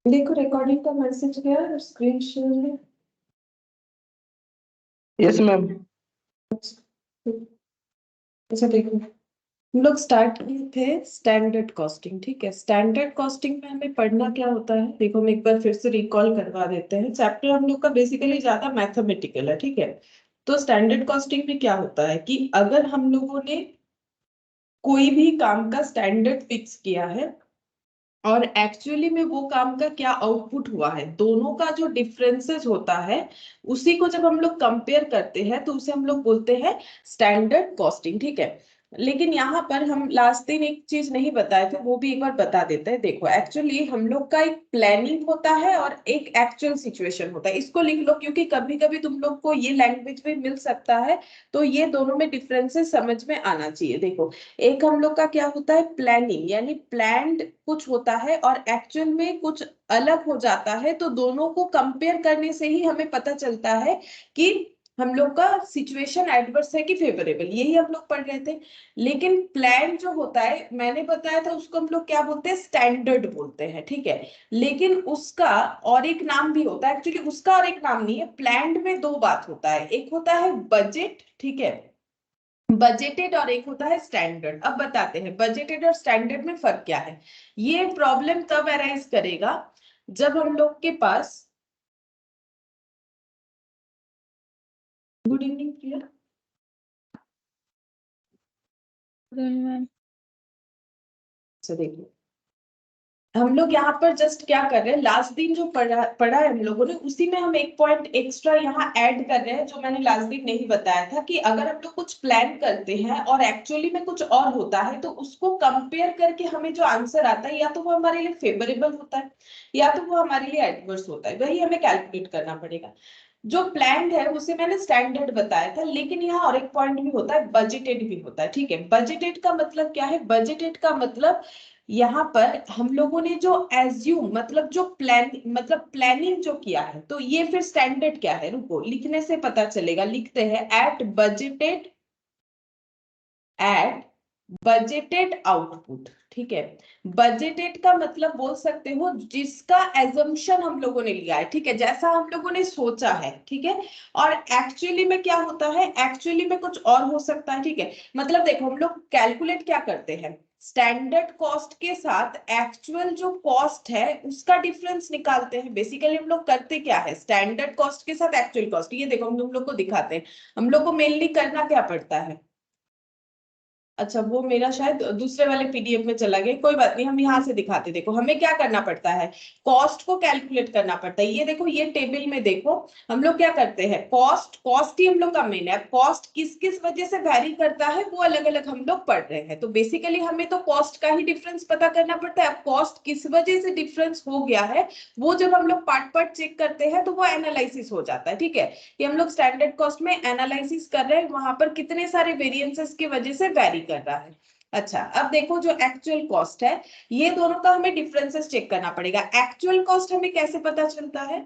देखो रिकॉर्डिंग का मैसेज गया और स्क्रीन शेयर है। Yes ma'am. अच्छा देखो, हम लोग स्टार्ट किए थे स्टैंडर्ड कॉस्टिंग। ठीक है, स्टैंडर्ड कॉस्टिंग में हमें पढ़ना क्या होता है, देखो हम एक बार फिर से रिकॉल करवा देते हैं। चैप्टर हम लोग का बेसिकली ज्यादा मैथमेटिकल है। ठीक है, तो स्टैंडर्ड कॉस्टिंग में क्या होता है कि अगर हम लोगों ने कोई भी काम का स्टैंडर्ड फिक्स किया है और एक्चुअली में वो काम का क्या आउटपुट हुआ है, दोनों का जो डिफरेंसेस होता है उसी को जब हम लोग कंपेयर करते हैं तो उसे हम लोग बोलते हैं स्टैंडर्ड कॉस्टिंग। ठीक है, लेकिन यहाँ पर हम लास्ट दिन एक चीज नहीं बताए थे, वो भी एक बार बता देते हैं। देखो एक्चुअली हम लोग का एक प्लानिंग होता है और एक एक्चुअल सिचुएशन होता है। इसको लिख लो क्योंकि कभी कभी तुम लोग को ये लैंग्वेज भी मिल सकता है, तो ये दोनों में डिफरेंसेस समझ में आना चाहिए। देखो, एक हम लोग का क्या होता है, प्लानिंग, यानी प्लान्ड कुछ होता है और एक्चुअल में कुछ अलग हो जाता है, तो दोनों को कंपेयर करने से ही हमें पता चलता है कि हम लोग का सिचुएशन एडवर्स है कि फेवरेबल, यही हम लोग पढ़ रहे थे। लेकिन प्लान जो होता है मैंने बताया था उसको हम लोग क्या बोलते हैं, स्टैंडर्ड बोलते हैं। ठीक है, लेकिन उसका और एक नाम भी होता है। एक्चुअली उसका और एक नाम नहीं है, प्लान्ड में दो बात होता है, एक होता है बजट, ठीक है, बजटेड, और एक होता है स्टैंडर्ड। अब बताते हैं बजटेड और स्टैंडर्ड में फर्क क्या है। ये प्रॉब्लम तब अराइज करेगा जब हम लोग के पास, गुड इवनिंग प्रिया। अच्छा देखिए, हम लोग यहाँ पर जस्ट क्या कर रहे हैं, लास्ट दिन जो पढ़ा है हम लोगों ने उसी में हम एक पॉइंट एक्स्ट्रा यहाँ ऐड कर रहे हैं जो मैंने लास्ट दिन नहीं बताया था, कि अगर हम लोग कुछ प्लान करते हैं और एक्चुअली में कुछ और होता है तो उसको कंपेयर करके हमें जो आंसर आता है या तो वो हमारे लिए फेवरेबल होता है या तो वो हमारे लिए एडवर्स होता है, वही हमें कैलकुलेट करना पड़ेगा। जो प्लान्ड है उसे मैंने स्टैंडर्ड बताया था, लेकिन यहाँ और एक पॉइंट भी होता है, बजटेड भी होता है। ठीक है, बजटेड का मतलब क्या है, बजटेड का मतलब यहाँ पर हम लोगों ने जो एज्यूम, मतलब जो प्लान, मतलब प्लानिंग जो किया है, तो ये फिर स्टैंडर्ड क्या है, रुको लिखने से पता चलेगा। लिखते हैं एट बजटेड आउटपुट। ठीक है, बजटेड का मतलब बोल सकते हो जिसका एजम्पशन हम लोगों ने लिया है, ठीक है, जैसा हम लोगों ने सोचा है। ठीक है, और एक्चुअली में क्या होता है, एक्चुअली में कुछ और हो सकता है। ठीक है, मतलब देखो हम लोग कैलकुलेट क्या करते हैं, स्टैंडर्ड कॉस्ट के साथ एक्चुअल जो कॉस्ट है उसका डिफरेंस निकालते हैं। बेसिकली हम लोग करते क्या है, स्टैंडर्ड कॉस्ट के साथ एक्चुअल कॉस्ट, ये देखो हम तुम लोग को दिखाते हैं। हम लोग को मेनली करना क्या पड़ता है, अच्छा वो मेरा शायद दूसरे वाले पीडीएफ में चला गया, कोई बात नहीं, हम यहाँ से दिखाते। देखो हमें क्या करना पड़ता है, कॉस्ट को कैलकुलेट करना पड़ता है। ये देखो ये टेबल में देखो हम लोग क्या करते हैं, कॉस्ट, कॉस्ट ही हम लोग का मेन है। कॉस्ट किस किस वजह से वैरी करता है वो अलग अलग हम लोग पढ़ रहे हैं, तो बेसिकली हमें तो कॉस्ट का ही डिफरेंस पता करना पड़ता है। अब कॉस्ट किस वजह से डिफरेंस हो गया है वो जब हम लोग पार्ट पार्ट चेक करते हैं तो वो एनालिसिस हो जाता है। ठीक है, ये हम लोग स्टैंडर्ड कॉस्ट में एनालिसिस कर रहे हैं, वहां पर कितने सारे वेरिएंसेस की वजह से वैरी कर रहा है। अच्छा अब देखो जो एक्चुअल कॉस्ट है, ये दोनों का हमें डिफरेंसेस चेक करना पड़ेगा। एक्चुअल कॉस्ट हमें कैसे पता चलता है,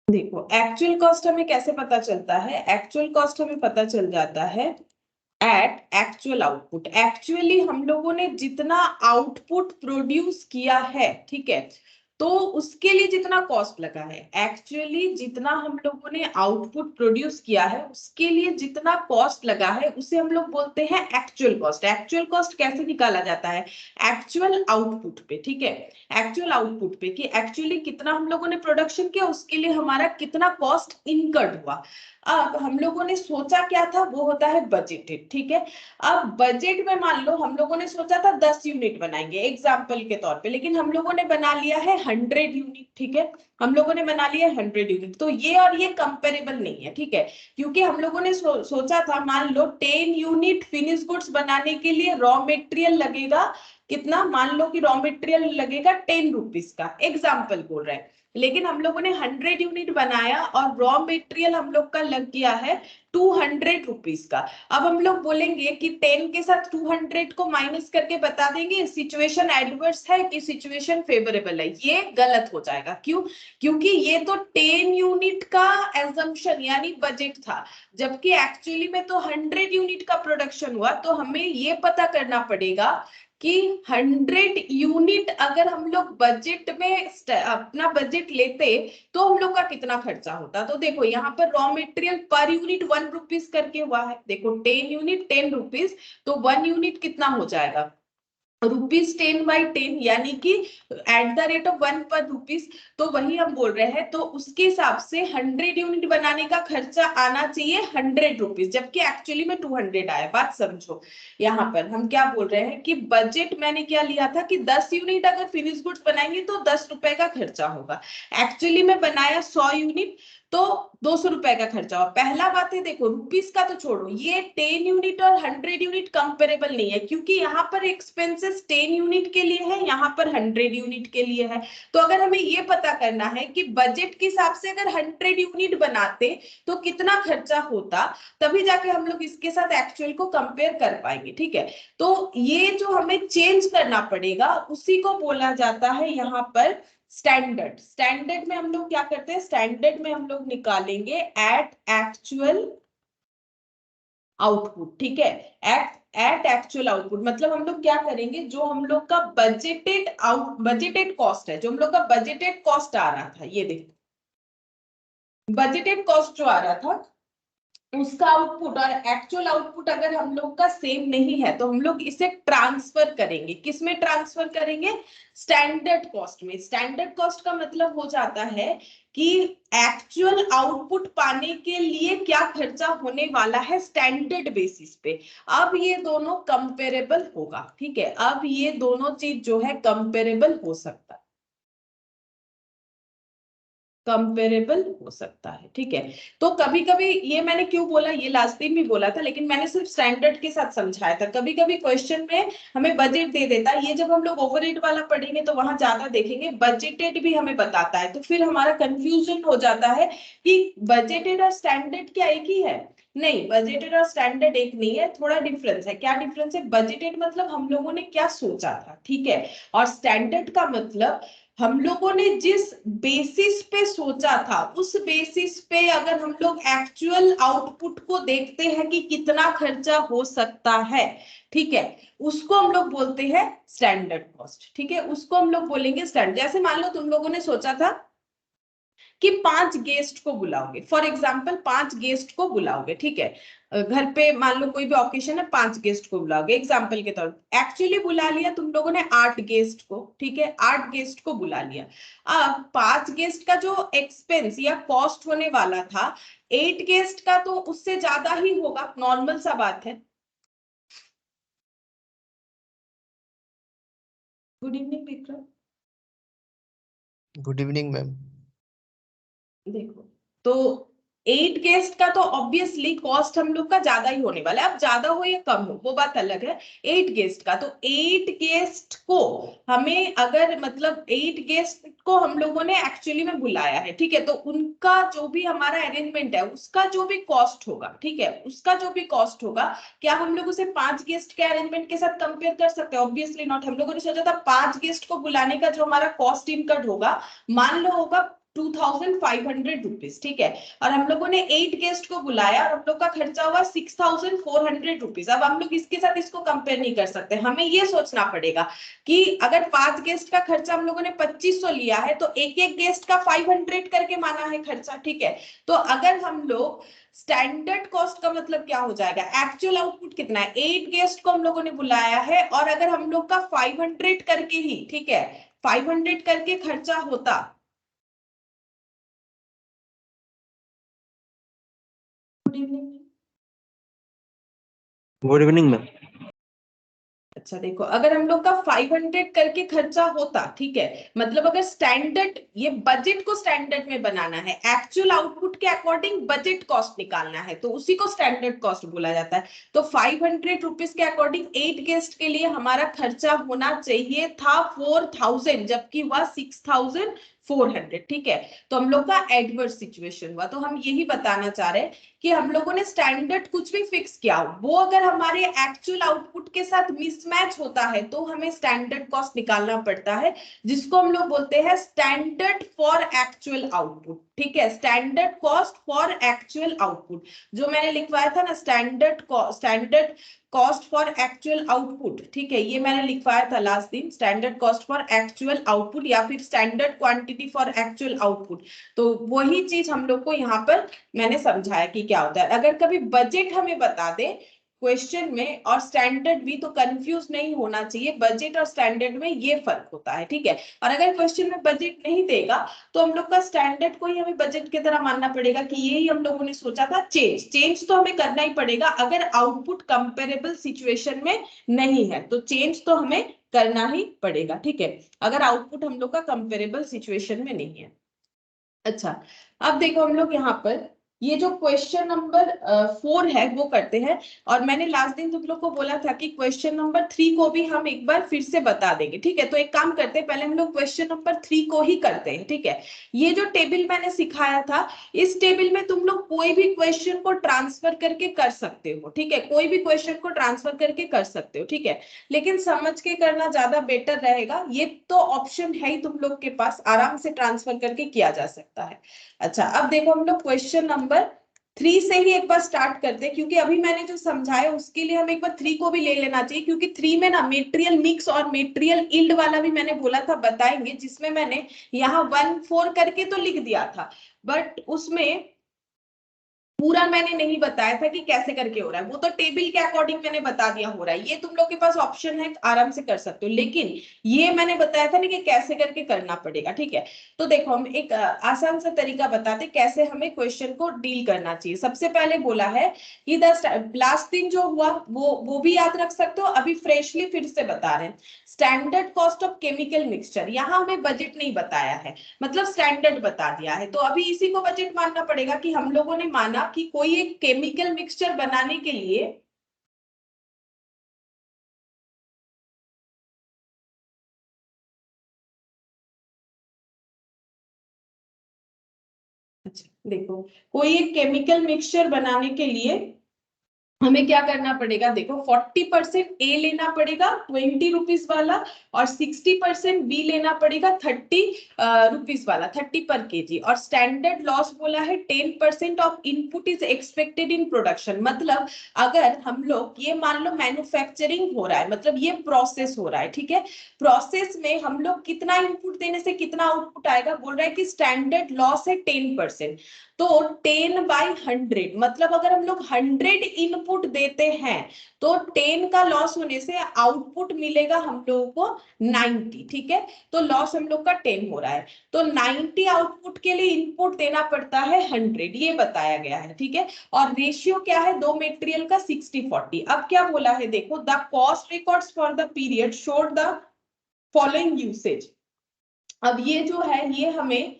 देखो एक्चुअल कॉस्ट हमें कैसे पता चलता है, एक्चुअल कॉस्ट हमें पता चल जाता है एट एक्चुअल आउटपुट। एक्चुअली हम लोगों ने जितना आउटपुट प्रोड्यूस किया है, ठीक है, तो उसके लिए जितना कॉस्ट लगा है, एक्चुअली जितना हम लोगों ने आउटपुट प्रोड्यूस किया है उसके लिए जितना कॉस्ट लगा है उसे हम लोग बोलते हैं एक्चुअल कॉस्ट। एक्चुअल कॉस्ट कैसे निकाला जाता है, एक्चुअल आउटपुट पे। ठीक है, एक्चुअल आउटपुट पे कि एक्चुअली कितना हम लोगों ने प्रोडक्शन किया, उसके लिए हमारा कितना कॉस्ट इनकर्ड हुआ। अब हम लोगों ने सोचा क्या था, वो होता है बजटेड। ठीक है, अब बजट में मान लो हम लोगों ने सोचा था 10 यूनिट बनाएंगे एग्जाम्पल के तौर पे, लेकिन हम लोगों ने बना लिया है 100 यूनिट। ठीक है, हम लोगों ने बना लिया 100 यूनिट, तो ये और ये कंपेरेबल नहीं है। ठीक है, क्योंकि हम लोगों ने सोचा था मान लो 10 यूनिट फिनिश गुड्स बनाने के लिए रॉ मेटेरियल लगेगा कितना, मान लो कि रॉ मेटेरियल लगेगा 10 रुपीज का, एग्जाम्पल बोल रहे हैं। लेकिन हम लोगों ने 100 यूनिट बनाया और रॉ मटेरियल हम लोग का लग गया है 200 रुपीज का। अब हम लोग बोलेंगे कि 10 के साथ 200 को माइनस करके बता देंगे सिचुएशन एडवर्स है कि सिचुएशन फेवरेबल है। ये गलत हो जाएगा। क्यों? क्योंकि ये तो 10 यूनिट का एजम्पशन यानी बजट था, जबकि एक्चुअली में तो 100 यूनिट का प्रोडक्शन हुआ। तो हमें ये पता करना पड़ेगा कि 100 यूनिट अगर हम लोग बजट में अपना बजट लेते तो हम लोग का कितना खर्चा होता। तो देखो यहाँ पर raw material per unit 1 rupees करके हुआ है। देखो 10 यूनिट 10 रुपीज, तो 1 यूनिट कितना हो जाएगा ₹10/10 यानी कि एट द रेट ऑफ 1 पर रुपीज। तो वही हम बोल रहे हैं। तो उसके हिसाब से 100 यूनिट बनाने का खर्चा आना चाहिए 100 रुपीज, जबकि एक्चुअली में 200 आया। बात समझो, यहाँ पर हम क्या बोल रहे हैं कि बजट मैंने क्या लिया था कि 10 यूनिट अगर फिनिश गुड्स बनाएंगे तो 10 रुपए का खर्चा होगा। एक्चुअली में बनाया 100 यूनिट तो 200 रुपए का खर्चा हुआ। पहला बात है, देखो रुपीस का तो छोड़ो, ये 10 यूनिट और 100 यूनिट कंपेरेबल नहीं है, क्योंकि यहाँ पर एक्सपेंसेस 10 यूनिट के लिए है, यहाँ पर 100 यूनिट के लिए है। तो अगर हमें ये पता करना है कि बजट के हिसाब से अगर 100 यूनिट बनाते तो कितना खर्चा होता, तभी जाके हम लोग इसके साथ एक्चुअल को कंपेयर कर पाएंगे। ठीक है, तो ये जो हमें चेंज करना पड़ेगा उसी को बोला जाता है यहाँ पर स्टैंडर्ड। स्टैंडर्ड में हम लोग क्या करते हैं, स्टैंडर्ड में हम लोग निकालेंगे एट एक्चुअल आउटपुट। ठीक है, एट एक्चुअल आउटपुट मतलब हम लोग क्या करेंगे, जो हम लोग का बजटेड कॉस्ट है, जो हम लोग का बजटेड कॉस्ट आ रहा था, ये देखो बजटेड कॉस्ट जो आ रहा था उसका आउटपुट और एक्चुअल आउटपुट अगर हम लोग का सेम नहीं है तो हम लोग इसे ट्रांसफर करेंगे। किस में ट्रांसफर करेंगे? स्टैंडर्ड कॉस्ट में। स्टैंडर्ड कॉस्ट का मतलब हो जाता है कि एक्चुअल आउटपुट पाने के लिए क्या खर्चा होने वाला है स्टैंडर्ड बेसिस पे। अब ये दोनों कंपेरेबल होगा। ठीक है, अब ये दोनों चीज जो है कंपेरेबल हो सकता है, कंपेरेबल हो सकता है। ठीक है, तो कभी कभी ये मैंने क्यों बोला, ये लास्ट दिन भी बोला था, लेकिन मैंने सिर्फ स्टैंडर्ड के साथ समझाया था। कभी कभी क्वेश्चन में हमें बजट दे देता है, ये जब हम लोग ओवरहेड वाला पढ़ेंगे तो वहां ज्यादा देखेंगे, बजटेड भी हमें बताता है, तो फिर हमारा कंफ्यूजन हो जाता है कि बजटेड और स्टैंडर्ड क्या एक ही है। नहीं, बजटेड और स्टैंडर्ड एक नहीं है, थोड़ा डिफरेंस है। क्या डिफरेंस है? बजटेड मतलब हम लोगों ने क्या सोचा था, ठीक है, और स्टैंडर्ड का मतलब हम लोगों ने जिस बेसिस पे सोचा था उस बेसिस पे अगर हम लोग एक्चुअल आउटपुट को देखते हैं कि कितना खर्चा हो सकता है, ठीक है, उसको हम लोग बोलते हैं स्टैंडर्ड कॉस्ट। ठीक है, उसको हम लोग बोलेंगे स्टैंडर्ड। जैसे मान लो तुम लोगों ने सोचा था कि 5 गेस्ट को बुलाओगे, फॉर एग्जाम्पल 5 गेस्ट को बुलाओगे, ठीक है, घर पे मान लो कोई भी ऑकेशन है, 5 गेस्ट को बुलाओगे एग्जाम्पल के तौर पर। एक्चुअली बुला लिया तुम लोगों ने 8 गेस्ट को, ठीक है, 8 गेस्ट को बुला लिया। अब 5 गेस्ट का जो एक्सपेंस या कॉस्ट होने वाला था 8 गेस्ट का तो उससे ज्यादा ही होगा, नॉर्मल सा बात है। Good evening Vikram. Good evening ma'am. देखो, तो 8 गेस्ट का तो ऑब्वियसली कॉस्ट हम लोग का ज्यादा ही होने वाला है। अब ज्यादा हो या कम हो वो बात अलग है। 8 गेस्ट का तो 8 गेस्ट को हमें अगर मतलब 8 गेस्ट को हम लोगों ने एक्चुअली में बुलाया है, ठीक है, तो उनका जो भी हमारा अरेंजमेंट है उसका जो भी कॉस्ट होगा, ठीक है, उसका जो भी कॉस्ट होगा, क्या हम लोग उसे 5 गेस्ट के अरेंजमेंट के साथ कंपेयर कर सकते हैं? Obviously not. हम लोगों ने सोचा था 5 गेस्ट को बुलाने का जो हमारा कॉस्ट इनकर्ड होगा मान लो होगा 2500 रुपीज, ठीक है, और हम लोगों ने 8 गेस्ट को बुलाया और हम लोग का खर्चा हुआ 6400 रुपीज। अब हम लोग इसके साथ इसको कंपेयर नहीं कर सकते, हमें ये सोचना पड़ेगा कि अगर 5 गेस्ट का खर्चा हम लोगों ने 2500 लिया है तो एक एक गेस्ट का 500 करके माना है खर्चा, ठीक है। तो अगर हम लोग स्टैंडर्ड कॉस्ट का मतलब क्या हो जाएगा, एक्चुअल आउटपुट कितना है, 8 गेस्ट को हम लोगों ने बुलाया है और अगर हम लोग का 500 करके ही, ठीक है, 500 करके खर्चा होता। Good evening. Good evening ma'am. अच्छा देखो, अगर हम लोग का 500 करके खर्चा होता, ठीक है, मतलब अगर स्टैंडर्ड, ये बजट को स्टैंडर्ड में बनाना है, एक्चुअल आउटपुट के अकॉर्डिंग बजट कॉस्ट निकालना है, तो उसी को स्टैंडर्ड कॉस्ट बोला जाता है। तो 500 रुपीज के अकॉर्डिंग 8 गेस्ट के लिए हमारा खर्चा होना चाहिए था 4000, जबकि वह 6400 400, ठीक है। तो हम लोग का एडवर्स सिचुएशन हुआ। तो हम यही बताना चाह रहे हैं कि हम लोगों ने स्टैंडर्ड कुछ भी फिक्स किया हो, वो अगर हमारे एक्चुअल आउटपुट के साथ मिसमैच होता है तो हमें स्टैंडर्ड कॉस्ट निकालना पड़ता है, जिसको हम लोग बोलते हैं स्टैंडर्ड फॉर एक्चुअल आउटपुट, ठीक है। Standard cost for actual output जो मैंने लिखवाया था ना, standard cost for actual output, ठीक है, ये मैंने लिखवाया था लास्ट दिन, standard cost for actual output या फिर standard quantity for actual output. तो वही चीज हम लोग को यहाँ पर मैंने समझाया कि क्या होता है। अगर कभी बजट हमें बता दे क्वेश्चन में और स्टैंडर्ड भी, तो कंफ्यूज नहीं होना चाहिए, बजट और स्टैंडर्ड में ये फर्क होता है, ठीक है। और अगर क्वेश्चन में बजट नहीं देगा तो हम लोग का स्टैंडर्ड को ही हमें बजट की तरह मानना पड़ेगा कि यही हम लोगों ने सोचा था। चेंज तो हमें करना ही पड़ेगा अगर आउटपुट कंपेरेबल सिचुएशन में नहीं है, तो चेंज तो हमें करना ही पड़ेगा, ठीक है, अगर आउटपुट हम लोग का कंपेरेबल सिचुएशन में नहीं है। अच्छा, अब देखो हम लोग यहाँ पर ये जो क्वेश्चन नंबर 4 है वो करते हैं। और मैंने लास्ट दिन तुम लोग को बोला था कि क्वेश्चन नंबर 3 को भी हम एक बार फिर से बता देंगे, ठीक है। तो एक काम करते हैं, पहले हम लोग क्वेश्चन नंबर 3 को ही करते हैं, ठीक है। ये जो टेबल मैंने सिखाया था, इस टेबल में तुम लोग कोई भी क्वेश्चन को ट्रांसफर करके कर सकते हो, ठीक है, कोई भी क्वेश्चन को ट्रांसफर करके कर सकते हो, ठीक है, लेकिन समझ के करना ज्यादा बेटर रहेगा। ये तो ऑप्शन है ही तुम लोग के पास, आराम से ट्रांसफर करके किया जा सकता है। अच्छा, अब देखो हम लोग क्वेश्चन नंबर 3 से ही एक बार स्टार्ट करते हैं, क्योंकि अभी मैंने जो समझाया उसके लिए हम एक बार 3 को भी ले लेना चाहिए, क्योंकि 3 में ना मेटेरियल मिक्स और मेटेरियल यील्ड वाला भी मैंने बोला था बताएंगे, जिसमें मैंने यहाँ 1 4 करके तो लिख दिया था, बट उसमें पूरा मैंने नहीं बताया था कि कैसे करके हो रहा है, वो तो टेबल के अकॉर्डिंग मैंने बता दिया हो रहा है। ये तुम लोग के पास ऑप्शन है, आराम से कर सकते हो, लेकिन ये मैंने बताया था ना कि कैसे करके करना पड़ेगा, ठीक है। तो देखो हम एक आसान सा तरीका बताते कैसे हमें क्वेश्चन को डील करना चाहिए। सबसे पहले बोला है कि लास्ट दिन जो हुआ वो भी याद रख सकते हो, अभी फ्रेशली फिर से बता रहे हैं। Standard cost of chemical mixture, यहाँ हमें बजट नहीं बताया है, मतलब स्टैंडर्ड बता दिया है, तो अभी इसी को बजट मानना पड़ेगा कि हम लोगों ने माना कि कोई एक केमिकल मिक्सचर बनाने के लिए अच्छा देखो, कोई एक केमिकल मिक्सचर बनाने के लिए हमें क्या करना पड़ेगा, देखो 40% ए लेना पड़ेगा 20 रुपीज वाला, और 60% बी लेना पड़ेगा 30 रुपीज वाला, 30 पर केजी। और स्टैंडर्ड लॉस बोला है 10% of input is expected in production. मतलब अगर हम लोग ये मान लो मैन्युफैक्चरिंग हो रहा है, मतलब ये प्रोसेस हो रहा है, ठीक है, प्रोसेस में हम लोग कितना इनपुट देने से कितना आउटपुट आएगा, बोल रहा है कि स्टैंडर्ड लॉस है 10%। तो 10/100, मतलब अगर हम लोग 100 इनपुट देते हैं तो 10 का लॉस होने से आउटपुट मिलेगा हम लोगों को 90, ठीक है। तो लॉस हम लोग का 10 हो रहा है, तो 90 आउटपुट के लिए इनपुट देना पड़ता है 100, ये बताया गया है, ठीक है। और रेशियो क्या है, दो मटेरियल का 60/40। अब क्या बोला है, देखो the cost records for the period showed the following usage. अब ये जो है ये हमें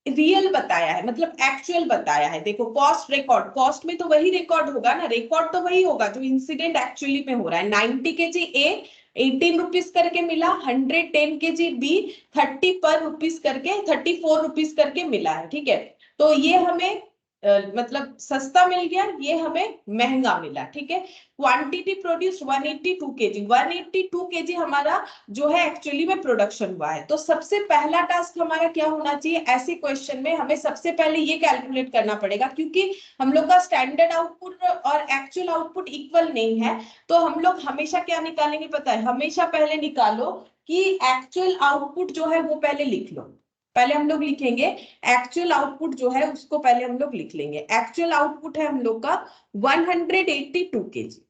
रियल बताया है, मतलब एक्चुअल बताया है। देखो कॉस्ट रिकॉर्ड, कॉस्ट में तो वही रिकॉर्ड होगा ना, रिकॉर्ड तो वही होगा जो इंसिडेंट एक्चुअली में हो रहा है। 90 केजी ए 18 रुपीज करके मिला, 110 केजी बी 30 पर रुपीज करके 34 रुपीज करके मिला है, ठीक है। तो ये हमें मतलब सस्ता मिल गया, ये हमें महंगा मिला, ठीक है। क्वांटिटी प्रोड्यूस 182 केजी, 182 केजी हमारा जो है एक्चुअली में प्रोडक्शन हुआ है। तो सबसे पहला टास्क हमारा क्या होना चाहिए, ऐसे क्वेश्चन में हमें सबसे पहले ये कैलकुलेट करना पड़ेगा, क्योंकि हम लोग का स्टैंडर्ड आउटपुट और एक्चुअल आउटपुट इक्वल नहीं है। तो हम लोग हमेशा क्या निकालेंगे पता है, हमेशा पहले निकालो कि एक्चुअल आउटपुट जो है वो पहले लिख लो। पहले हम लोग लिखेंगे एक्चुअल आउटपुट जो है उसको पहले हम लोग लिख लेंगे। एक्चुअल आउटपुट है हम लोग का 182 केजी,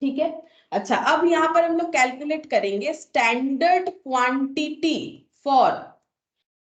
ठीक है। अच्छा, अब यहां पर हम लोग कैलकुलेट करेंगे standard quantity for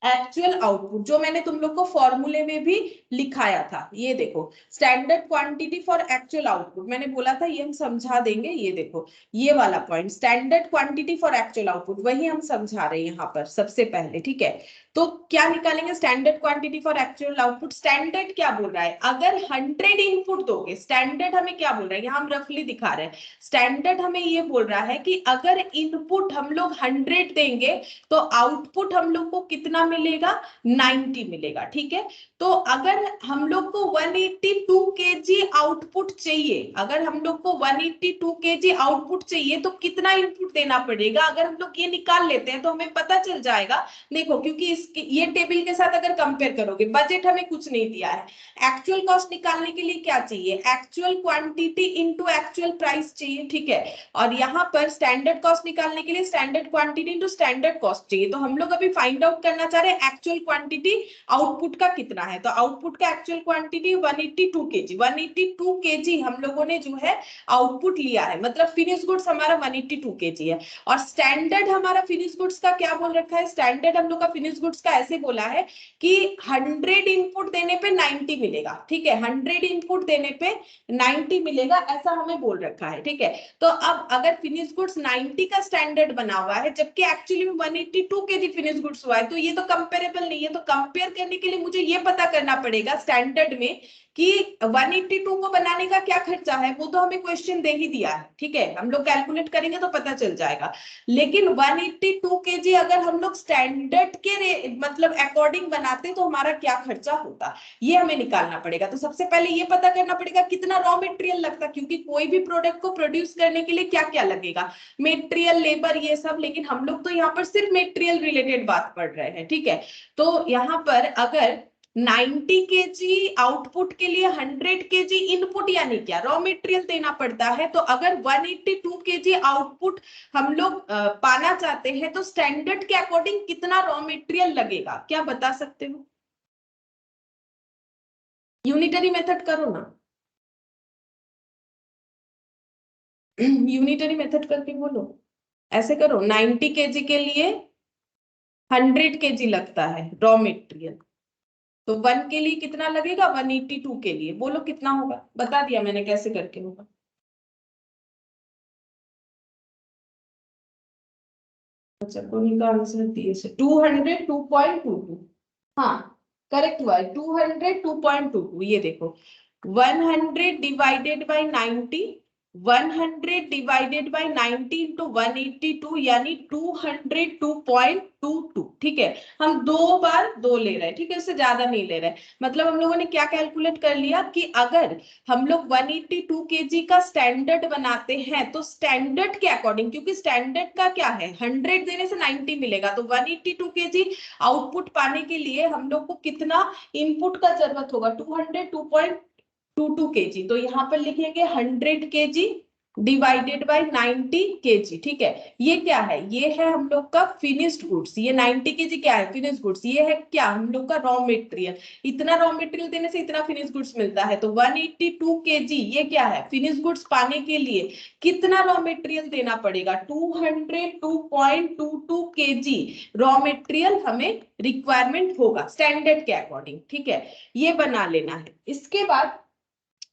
actual output, जो मैंने तुम लोग को फॉर्मूले में भी लिखाया था। ये देखो standard quantity for actual output, मैंने बोला था ये हम समझा देंगे। ये देखो ये वाला point, standard quantity for actual output, वही हम समझा रहे हैं यहाँ पर सबसे पहले, ठीक है। तो क्या निकालेंगे standard quantity for actual output. Standard क्या बोल रहा है, अगर 100 इनपुट दोगे, स्टैंडर्ड हमें क्या बोल रहा है, यहाँ हम रफली दिखा रहे हैं, स्टैंडर्ड हमें ये बोल रहा है कि अगर इनपुट हम लोग 100 देंगे तो आउटपुट हम लोग को कितना मिलेगा, 90 मिलेगा। ठीक है, तो अगर हम लोग को 182 केजी आउटपुट चाहिए, अगर हम लोग को 182 केजी आउटपुट चाहिए तो कितना इनपुट देना पड़ेगा। अगर हम लोग ये निकाल लेते हैं तो हमें पता चल जाएगा, देखो क्योंकि इसके ये टेबल के साथ अगर कंपेयर करोगे, बजट हमें कुछ नहीं दिया है, एक्चुअल कॉस्ट निकालने के लिए क्या चाहिए, actual quantity into actual price चाहिए। ठीक है, और यहाँ पर स्टैंडर्ड कॉस्ट निकालने के लिए standard quantity into standard cost चाहिए। तो हम लोग अभी फाइंड आउट करना चाह रहे हैं एक्चुअल क्वांटिटी आउटपुट का कितना है। तो आउटपुट का एक्चुअल क्वांटिटी 182 केजी, 182 केजी हम लोगों ने जो है आउटपुट लिया है, मतलब फिनिश गुड्स हमारा 182 केजी है। और स्टैंडर्ड हमारा फिनिश गुड्स का क्या बोल रखा है, स्टैंडर्ड हम लोग का फिनिश गुड्स का ऐसे बोला है कि 100 इनपुट देने पे 90 मिलेगा। ठीक है, 100 इनपुट देने पे 90 मिलेगा, ऐसा हमें बोल रखा है। ठीक है, तो अब अगर फिनिश गुड्स 90 का स्टैंडर्ड बना हुआ है जबकि एक्चुअली में 182 केजी फिनिश गुड्स हुआ है, तो ये तो कंपेरेबल नहीं है। तो कंपेयर करने के लिए मुझे ये पता करना पड़ेगा स्टैंडर्ड में कि 182 को बनाने का क्या खर्चा है, वो तो हमें क्वेश्चन दे ही दिया है। ठीक है, हम लोग कैलकुलेट करेंगे तो पता चल जाएगा। लेकिन 182 केजी अगर हम लोग स्टैंडर्ड के मतलब अकॉर्डिंग बनाते तो हमारा क्या खर्चा होता, ये हमें निकालना पड़ेगा। तो सबसे पहले ये पता करना पड़ेगा कितना रॉ मटेरियल लगता, क्योंकि कोई भी प्रोडक्ट को प्रोड्यूस करने के लिए क्या क्या लगेगा, मटेरियल, लेबर, ये सब। लेकिन हम लोग तो यहाँ पर सिर्फ मटेरियल रिलेटेड बात पढ़ रहे हैं। ठीक है, तो यहाँ पर अगर 90 केजी आउटपुट के लिए 100 केजी इनपुट यानी क्या रॉ मटेरियल देना पड़ता है, तो अगर 182 केजी आउटपुट हम लोग पाना चाहते हैं तो स्टैंडर्ड के अकॉर्डिंग कितना रॉ मटेरियल लगेगा, क्या बता सकते हो। यूनिटरी मेथड करो ना, यूनिटरी मेथड करके बोलो। ऐसे करो, 90 केजी के लिए 100 केजी लगता है रॉ मटेरियल, तो 1 के लिए कितना लगेगा, 182 के लिए बोलो कितना होगा, बता दिया मैंने कैसे करके होगा। अच्छा, कोनी का आंसर दिए से 200 2.22, हाँ करेक्ट हुआ है, 200 2.22। ये देखो 100 divided by 90, 100 divided by 90 into 182 यानी 202.22। ठीक है, हम दो बार दो ले रहे हैं, ठीक है, उससे ज्यादा नहीं ले रहे। मतलब हम लोगों ने क्या कैलकुलेट कर लिया कि अगर हम लोग 182 केजी का स्टैंडर्ड बनाते हैं तो स्टैंडर्ड के अकॉर्डिंग, क्योंकि स्टैंडर्ड का क्या है 100 देने से 90 मिलेगा, तो 182 केजी आउटपुट पाने के लिए हम लोग को कितना इनपुट का जरूरत होगा, 202.22 केजी। तो यहाँ पर लिखेंगे 100 केजी डिवाइडेड बाय 90 केजी। ठीक है, ये क्या है, ये है हम लोग का फिनिश्ड गुड्स, ये 90 केजी क्या है, फिनिश्ड गुड्स। ये है क्या, हम लोग का रॉ मटेरियल, इतना रॉ मटेरियल देने से इतना फिनिश गुड्स मिलता है। तो 182 केजी ये क्या है, फिनिश गुड्स पाने के लिए कितना रॉ मटेरियल देना पड़ेगा, 202.22 केजी रॉ मटेरियल हमें रिक्वायरमेंट होगा स्टैंडर्ड के अकॉर्डिंग। ठीक है, ये बना लेना है। इसके बाद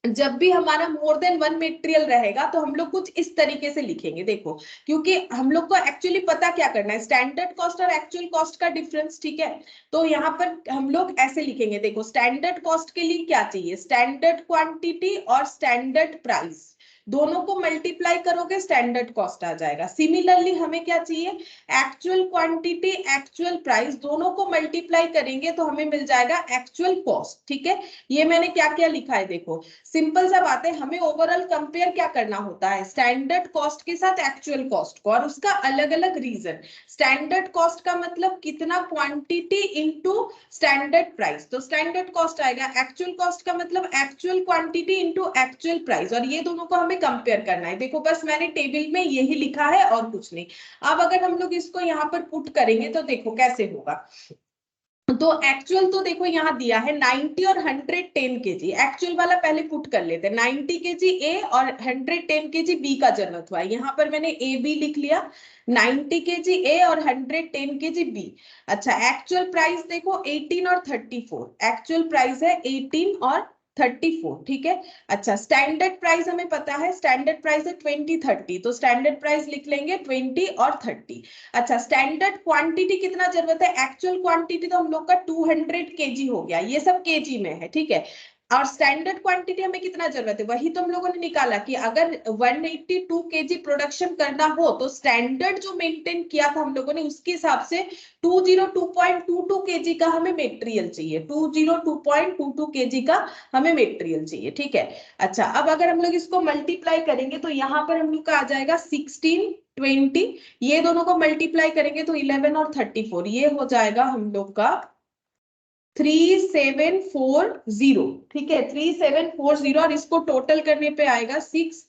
जब भी हमारा मोर देन वन मटेरियल रहेगा तो हम लोग कुछ इस तरीके से लिखेंगे, देखो क्योंकि हम लोग को एक्चुअली पता क्या करना है, स्टैंडर्ड कॉस्ट और एक्चुअल कॉस्ट का डिफरेंस। ठीक है, तो यहाँ पर हम लोग ऐसे लिखेंगे, देखो स्टैंडर्ड कॉस्ट के लिए क्या चाहिए, स्टैंडर्ड क्वांटिटी और स्टैंडर्ड प्राइस दोनों को मल्टीप्लाई करोगे स्टैंडर्ड कॉस्ट आ जाएगा। सिमिलरली हमें क्या चाहिए, एक्चुअल क्वांटिटी एक्चुअल प्राइस दोनों को मल्टीप्लाई करेंगे तो हमें मिल जाएगा एक्चुअल कॉस्ट। ठीक है, ये मैंने क्या क्या लिखा है, देखो सिंपल सा बात है, हमें ओवरऑल कंपेयर क्या करना होता है, स्टैंडर्ड कॉस्ट के साथ एक्चुअल कॉस्ट को, और उसका अलग अलग रीजन। स्टैंडर्ड कॉस्ट का मतलब कितना क्वांटिटी इनटू स्टैंडर्ड प्राइस, तो स्टैंडर्ड कॉस्ट आएगा। एक्चुअल कॉस्ट का मतलब actual quantity into actual price, और ये दोनों को हमें कंपेयर करना है। देखो बस मैंने टेबल में यही लिखा है और कुछ नहीं। अब अगर हम लोग इसको यहाँ पर पुट करेंगे तो देखो कैसे होगा। तो एक्चुअल तो देखो यहाँ दिया है 90 और 110 केजी, एक्चुअल वाला पहले पुट कर लेते हैं, 90 केजी ए और 110 केजी बी का जरूरत हुआ है। यहाँ पर मैंने ए बी लिख लिया, 90 केजी ए और 110 केजी बी। अच्छा, एक्चुअल प्राइस देखो 18 और 34, एक्चुअल प्राइस है 18 और 34, ठीक है। अच्छा, स्टैंडर्ड प्राइस हमें पता है, स्टैंडर्ड प्राइस है 2030, तो स्टैंडर्ड प्राइस लिख लेंगे 20 और 30। अच्छा, स्टैंडर्ड क्वांटिटी कितना जरूरत है, एक्चुअल क्वांटिटी तो हम लोग का 200 केजी हो गया, ये सब केजी में है, ठीक है। और स्टैंडर्ड क्वांटिटी हमें कितना जरूरत है, वही तो हम लोगों ने निकाला कि अगर 182 केजी प्रोडक्शन करना हो तो स्टैंडर्ड जो मेंटेन किया था हम लोगों ने उसके हिसाब से 202.22 केजी का हमें मेटेरियल चाहिए, 202.22 केजी का हमें मेटेरियल चाहिए, ठीक है। अच्छा, अब अगर हम लोग इसको मल्टीप्लाई करेंगे तो यहाँ पर हम लोग का आ जाएगा 16, 20, ये दोनों को मल्टीप्लाई करेंगे तो 11 और 34, ये हो जाएगा हम लोग का 3740, ठीक है, 3740, और इसको टोटल करने पे आएगा 6,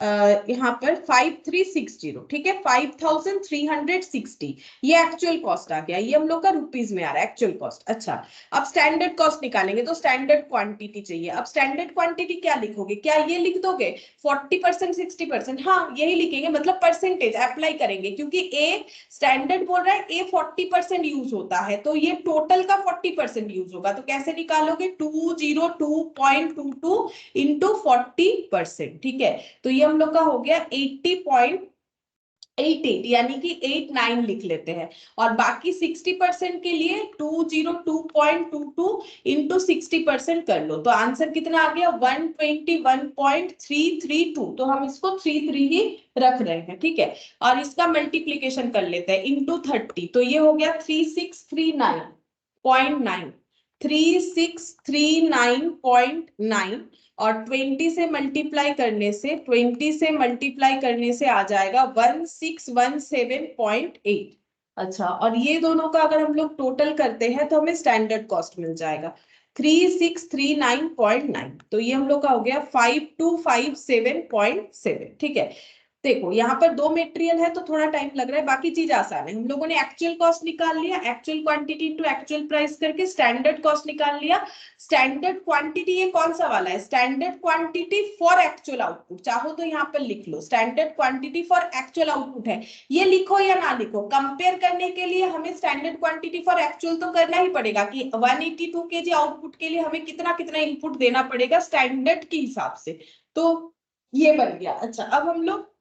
यहाँ पर 5360, ठीक है, 5360, ये एक्चुअल कॉस्ट आ गया, ये हम लोग का रुपीज में आ रहा है एक्चुअल कॉस्ट। अच्छा, अब स्टैंडर्ड कॉस्ट निकालेंगे तो स्टैंडर्ड क्वांटिटी चाहिए। अब स्टैंडर्ड क्वांटिटी क्या लिखोगे, क्या ये लिख दोगे 40%, 60%? हाँ, यही लिखेंगे, मतलब परसेंटेज अप्लाई करेंगे, क्योंकि ए स्टैंडर्ड बोल रहा है ए 40% यूज होता है, तो ये टोटल का 40% यूज होगा। तो कैसे निकालोगे, 202.22 इंटू 40%, ठीक है। तो ये हम लोग का हो गया 80.88, यानी कि 89 लिख लेते हैं। और बाकी 60% के लिए 202.22 इंटू 60% कर लो, तो आंसर कितना आ गया 121.332, तो हम इसको 33 ही रख रहे हैं, ठीक है। और इसका मल्टीप्लीकेशन कर लेते हैं इंटू 30, तो ये हो गया 3639.9, 3639.9, और 20 से मल्टीप्लाई करने से, 20 से मल्टीप्लाई करने से आ जाएगा 1617.8। अच्छा, और ये दोनों का अगर हम लोग टोटल करते हैं तो हमें स्टैंडर्ड कॉस्ट मिल जाएगा 3639.9, तो ये हम लोग का हो गया 5257.7, ठीक है। देखो, यहाँ पर दो मेटेरियल है तो थोड़ा टाइम लग रहा है, बाकी चीज आसान है। हम लोगों ने एक्चुअल कॉस्ट निकाल लिया, actual quantity into actual price करके स्टैंडर्ड कॉस्ट निकाल लिया। स्टैंडर्ड क्वांटिटी ये कौन सा वाला है, standard quantity for actual output, चाहो तो यहाँ पर लिख लो standard quantity for actual output है, ये लिखो या ना लिखो, कंपेयर करने के लिए हमें स्टैंडर्ड क्वांटिटी फॉर एक्चुअल तो करना ही पड़ेगा कि 182 केजी आउटपुट के लिए हमें कितना कितना इनपुट देना पड़ेगा स्टैंडर्ड के हिसाब से, तो ये बन गया। अच्छा, अब हम लोग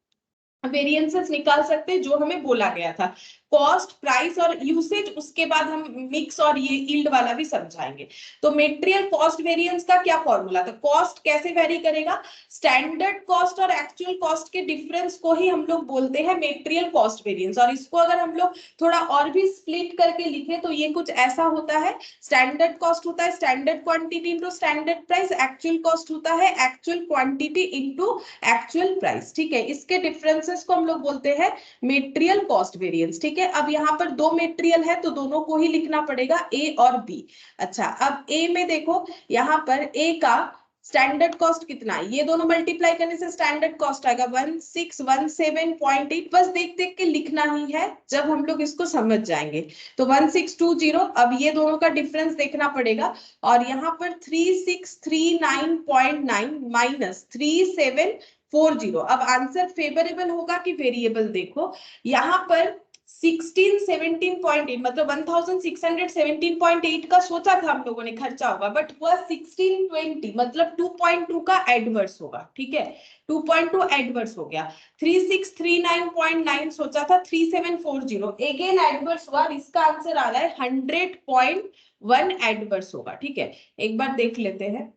वेरिएंसेस निकाल सकते हैं जो हमें बोला गया था, कॉस्ट, प्राइस और यूसेज, उसके बाद हम मिक्स और ये यील्ड वाला भी समझाएंगे। तो मटेरियल कॉस्ट वेरिएंस का क्या फॉर्मूला था, कॉस्ट कैसे वेरी करेगा, स्टैंडर्ड कॉस्ट और एक्चुअल कॉस्ट के डिफरेंस को ही हम लोग बोलते हैं मटेरियल कॉस्ट वेरिएंस। और इसको अगर हम लोग थोड़ा और भी स्प्लिट करके लिखे तो ये कुछ ऐसा होता है, स्टैंडर्ड कॉस्ट होता है standard quantity into standard price, actual cost होता है actual quantity into actual price, ठीक है। इसके डिफरेंसेस को हम लोग बोलते हैं मटेरियल कॉस्ट वेरिएंस, ठीक है। अब यहाँ पर दो मटेरियल है तो दोनों को ही लिखना पड़ेगा, ए और बी। अच्छा, अब ए में देखो, यहाँ पर ए का स्टैंडर्ड कॉस्ट कितना है, ये दोनों मल्टीप्लाई करने से स्टैंडर्ड कॉस्ट आएगा 1617.8, बस देख देख के लिखना ही है, जब हम लोग इसको समझ जाएंगे तो 1620। अब ये दोनों का डिफरेंस देखना पड़ेगा, और यहाँ पर 3639.9 माइनस 3740, अब आंसर फेवरेबल होगा कि वेरिएबल, देखो यहाँ पर 1617.8 मतलब 1617.8 का सोचा था हम लोगों ने खर्चा होगा, बट वह 1620 मतलब 2.2 का एडवर्स होगा, ठीक है, 2.2 एडवर्स हो गया। 3639.9 सोचा था 3740, अगेन एडवर्स हुआ, इसका आंसर आ रहा है 100.1 एडवर्स होगा, ठीक है। एक बार देख लेते हैं,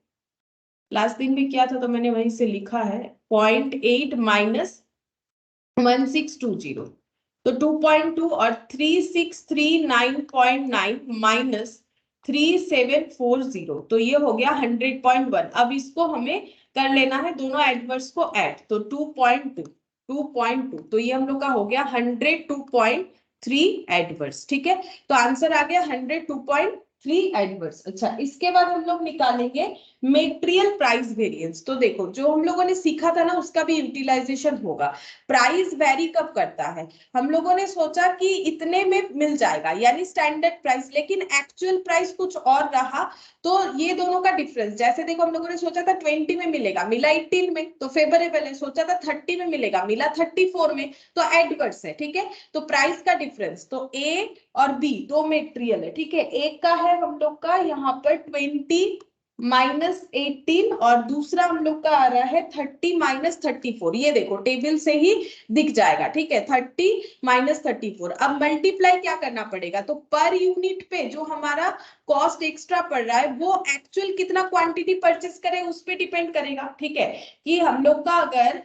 लास्ट दिन भी किया था तो मैंने वहीं से लिखा है 0.8 माइनस 1620, तो 2.2 और 3639.9 माइनस 3740, तो ये हो गया 100.1। अब इसको हमें कर लेना है दोनों एडवर्स को ऐड, तो 2.2, तो ये हम लोग का हो गया 102.3 एडवर्स, ठीक है। तो आंसर आ गया 102.3 एडवर्स। अच्छा, इसके बाद हम लोग निकालेंगे मेटेरियल प्राइस वेरिएंस। तो देखो, जो हम लोगों ने सीखा था ना उसका भी यूटिलाइजेशन होगा। प्राइस वेरी कब करता है, हम लोगों ने सोचा कि इतने में मिल जाएगा यानी स्टैंडर्ड प्राइस, लेकिन एक्चुअल प्राइस कुछ और रहा, तो ये दोनों का डिफरेंस, जैसे देखो हम लोगों ने सोचा था 20 में मिलेगा, मिला 18 में, तो फेवरेबल है। सोचा था 30 में मिलेगा, मिला 34 में, तो एडवर्स है, ठीक है। तो प्राइस का डिफरेंस, तो ए और बी दो मेटेरियल है, ठीक है। एक का है हम लोग का यहाँ पर 20 -18 और दूसरा हम लोग का आ रहा है 30 -34। ये देखो टेबल से ही दिख जाएगा, ठीक है, 30 -34। अब मल्टीप्लाई क्या करना पड़ेगा, तो पर यूनिट पे जो हमारा कॉस्ट एक्स्ट्रा पड़ रहा है वो एक्चुअल कितना क्वांटिटी परचेस करें उस पे डिपेंड करेगा, ठीक है, कि हम लोग का अगर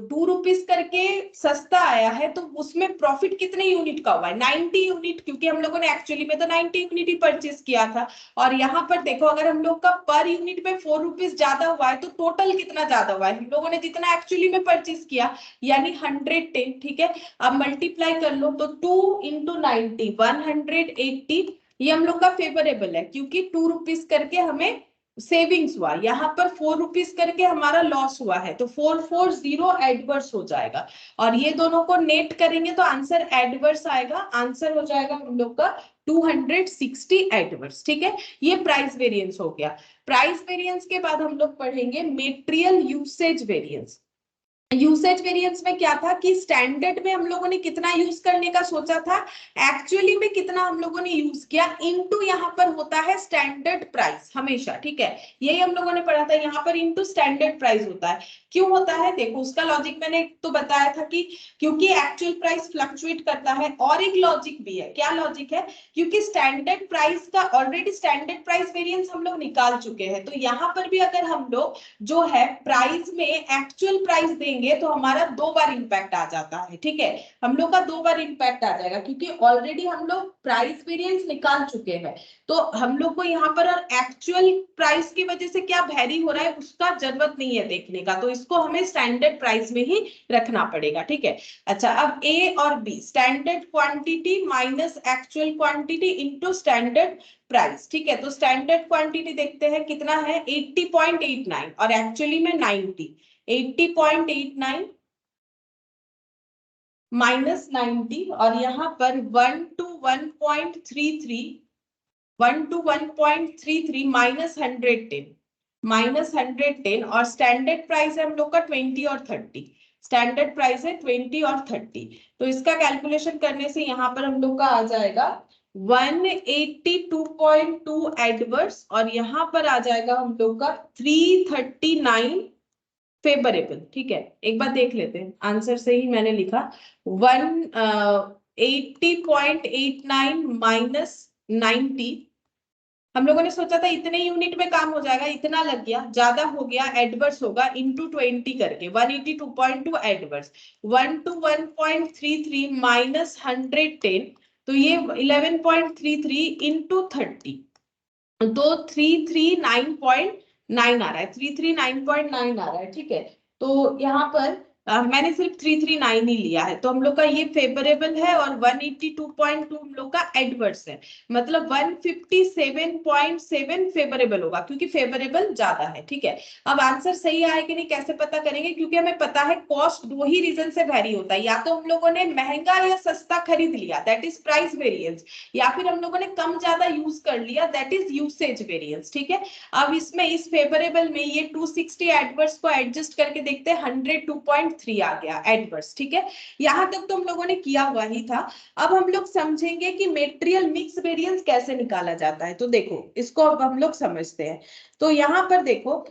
2 रुपीज करके सस्ता आया है तो उसमें प्रॉफिट कितने यूनिट का हुआ है, 90 यूनिट, क्योंकि हम लोगों ने एक्चुअली में तो 90 यूनिट ही परचेस किया था। और यहाँ पर देखो अगर हम लोग का पर यूनिट में 4 रुपीज ज्यादा हुआ है तो टोटल कितना ज्यादा हुआ है, हम लोगों ने जितना एक्चुअली में परचेस किया यानी 110, ठीक है। अब मल्टीप्लाई कर लो तो 2 इंटू 90 180, ये हम लोग का फेवरेबल है क्योंकि 2 रुपीज करके हमें सेविंग्स हुआ, यहाँ पर 4 रुपीज करके हमारा लॉस हुआ है, तो 440 एडवर्स हो जाएगा। और ये दोनों को नेट करेंगे तो आंसर एडवर्स आएगा, आंसर हो जाएगा हम लोग का 260 एडवर्स, ठीक है। ये प्राइस वेरिएंस हो गया। प्राइस वेरिएंस के बाद हम लोग पढ़ेंगे material usage variance. Usage variance में क्या था कि स्टैंडर्ड में हम लोगों ने कितना यूज करने का सोचा था, एक्चुअली में कितना हम लोगों ने यूज किया, इनटू यहाँ पर होता है स्टैंडर्ड प्राइस हमेशा, ठीक है, यही हम लोगों ने पढ़ा था, यहाँ पर इनटू स्टैंडर्ड प्राइस होता है। क्यों होता है, देखो उसका लॉजिक मैंने तो बताया था कि क्योंकि एक्चुअल प्राइस फ्लक्चुएट करता है, और एक लॉजिक भी है, क्या लॉजिक है, क्योंकि स्टैंडर्ड प्राइस का ऑलरेडी स्टैंडर्ड प्राइस वेरिएंस हम लोग निकाल चुके हैं, तो यहाँ पर भी अगर हम लोग जो है प्राइस में एक्चुअल प्राइस देंगे तो हमारा 2 बार इंपैक्ट आ जाता है, ठीक है, हम लोग का 2 बार इंपैक्ट आ जाएगा क्योंकि ऑलरेडी हम लोग प्राइस वेरिएंस निकाल चुके हैं, तो हम लोग को यहाँ पर और एक्चुअल प्राइस की वजह से क्या वेरी हो रहा है उसका जरूरत नहीं है देखने का, तो इसको हमें स्टैंडर्ड प्राइस में ही रखना पड़ेगा, ठीक है। अच्छा, अब ए और B, standard quantity minus actual quantity into standard price, ठीक है, तो स्टैंडर्ड क्वांटिटी देखते हैं कितना है 80.89 और एक्चुअली में 90, 80.89 माइनस 90 और यहाँ पर 1 to 1.33, 1 to 1.33 माइनस 110 और स्टैंडर्ड प्राइस है हम लोग का 20 और 30, स्टैंडर्ड प्राइस है 20 और 30, तो इसका कैलकुलेशन करने से यहाँ पर हम लोग का आ जाएगा 182.2 एडवर्स और यहाँ पर आ जाएगा हम लोग का 339 फेवरेबल, ठीक है। एक बार देख लेते हैं, आंसर से ही मैंने लिखा 180.89 माइनस 90, हम लोगों ने सोचा था इतने यूनिट में काम हो जाएगा, इतना लग गया, ज्यादा हो गया, एडवर्स होगा इंटू 20 करके 182.2 एडवर्स, 1 to 1.33 माइनस 110, तो ये 11.33 इंटू 30, तो 339.9 आ रहा है, 339.9 आ रहा है, ठीक है। तो यहाँ पर मैंने सिर्फ 339 ही लिया है, तो हम लोग का ये फेवरेबल है और 182.2 हम लोग का एडवर्स है, मतलब 157.7 फेवरेबल होगा क्योंकि फेवरेबल ज्यादा है, ठीक है। अब आंसर सही आया कि नहीं कैसे पता करेंगे, क्योंकि हमें पता है कॉस्ट 2 ही रीजन से वेरी होता है, या तो हम लोगों ने महंगा या सस्ता खरीद लिया दैट इज प्राइस वेरिएंस, या फिर हम लोगों ने कम ज्यादा यूज कर लिया दैट इज यूसेज वेरिएंस, ठीक है। अब इसमें इस फेवरेबल में ये 260 एडवर्स को एडजस्ट करके देखते हैं 102.3 आ गया एडवर्स, ठीक है। यहां तक तो हम लोगों ने किया हुआ ही था। अब हम लोग समझेंगे कि मेटेरियल मिक्स वेरिएंस कैसे निकाला जाता है, तो देखो इसको अब हम लोग समझते हैं। तो यहाँ पर देखो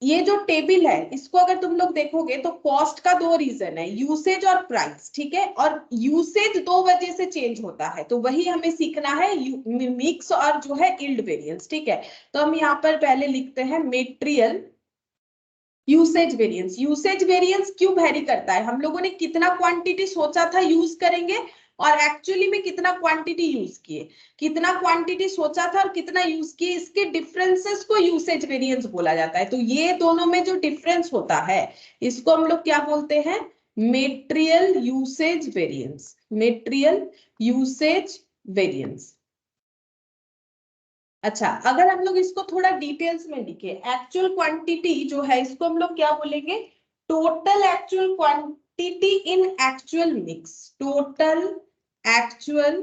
ये जो टेबल है इसको अगर तुम लोग देखोगे तो कॉस्ट का 2 रीजन है, यूसेज और प्राइस, ठीक है, और यूसेज 2 वजह से चेंज होता है, तो वही हमें सीखना है, मिक्स और जो है यील्ड वेरिएंस, ठीक है। तो हम यहाँ पर पहले लिखते हैं material usage variance. Usage variance क्यों वेरी करता है, हम लोगों ने कितना क्वांटिटी सोचा था यूज करेंगे और एक्चुअली में कितना क्वांटिटी यूज किए, कितना क्वांटिटी सोचा था और कितना यूज किए, इसके डिफरेंसेस को यूसेज वेरिएंस बोला जाता है। तो ये दोनों में जो डिफरेंस होता है इसको हम लोग क्या बोलते हैं, material usage variance, material usage variance. अच्छा, अगर हम लोग इसको थोड़ा डिटेल्स में लिखे, एक्चुअल क्वांटिटी जो है इसको हम लोग क्या बोलेंगे, total actual quantity in actual mix, total actual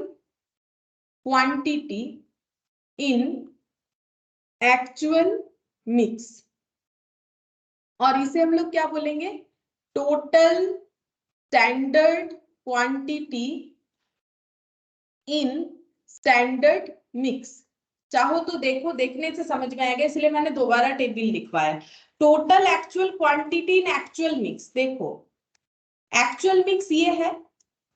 quantity in actual mix, और इसे हम लोग क्या बोलेंगे, total standard quantity in standard mix, चाहो तो देखो, देखने से समझ में आएगा, इसलिए मैंने दोबारा टेबल लिखवाया। Total actual quantity in actual mix, देखो एक्चुअल मिक्स ये है,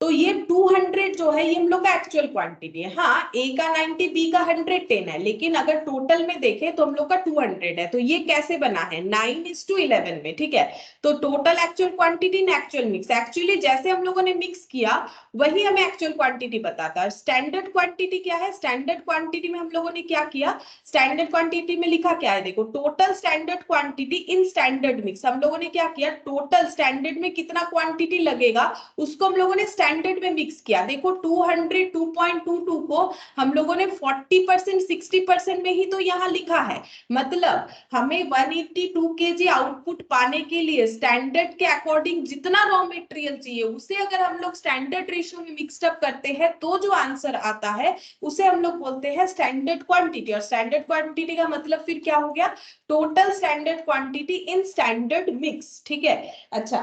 तो ये 200 जो है ये हम लोग का एक्चुअल क्वांटिटी है। हाँ, ए का 90, बी का 110 है, लेकिन अगर टोटल में देखें तो हम लोग का 200 है। तो ये कैसे बना है, 9:11 में, ठीक है। तो total actual quantity in actual mix, actually जैसे हम लोगों ने मिक्स किया वही हमें एक्चुअल क्वांटिटी बताता है। स्टैंडर्ड क्वांटिटी क्या है, स्टैंडर्ड क्वांटिटी में हम लोगों ने क्या किया, स्टैंडर्ड क्वांटिटी में लिखा क्या है, देखो total standard quantity in standard mix. हम लोगों ने क्या किया, टोटल स्टैंडर्ड में कितना क्वांटिटी लगेगा उसको हम लोगों ने स्टैंडर्ड में मिक्स किया। देखो 200 को हम लोगों ने 40% 60% में ही तो यहाँ लिखा है। मतलब हमें 182 kg आउटपुट पाने के लिए स्टैंडर्ड के अकॉर्डिंग जितना रॉ मटेरियल चाहिए उसे अगर हम लोग स्टैंडर्ड रेशियो में मिक्सड अप करते हैं तो जो आंसर आता है उसे हम लोग बोलते हैं स्टैंडर्ड क्वांटिटी। और स्टैंडर्ड क्वांटिटी का मतलब फिर क्या हो गया, total standard quantity in standard mix, ठीक है। अच्छा,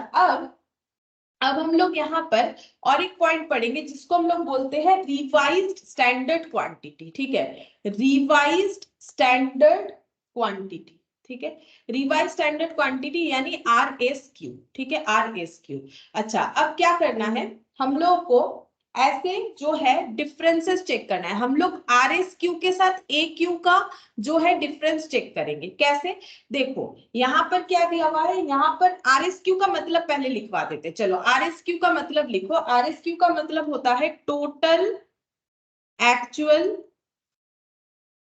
अब हम लोग यहाँ पर और एक पॉइंट पढ़ेंगे जिसको हम लोग बोलते हैं रिवाइज्ड स्टैंडर्ड क्वांटिटी, ठीक है। रिवाइज्ड स्टैंडर्ड क्वांटिटी, ठीक है। रिवाइज स्टैंडर्ड क्वांटिटी यानी RSQ, ठीक है, RSQ। अच्छा, अब क्या करना है, हम लोग को ऐसे जो है डिफरेंसेस चेक करना है। हम लोग RSQ के साथ AQ का जो है डिफरेंस चेक करेंगे। कैसे, देखो यहाँ पर क्या दिया हुआ है, यहाँ पर RSQ का मतलब पहले लिखवा देते, चलो RSQ का मतलब लिखो। RSQ का मतलब होता है total actual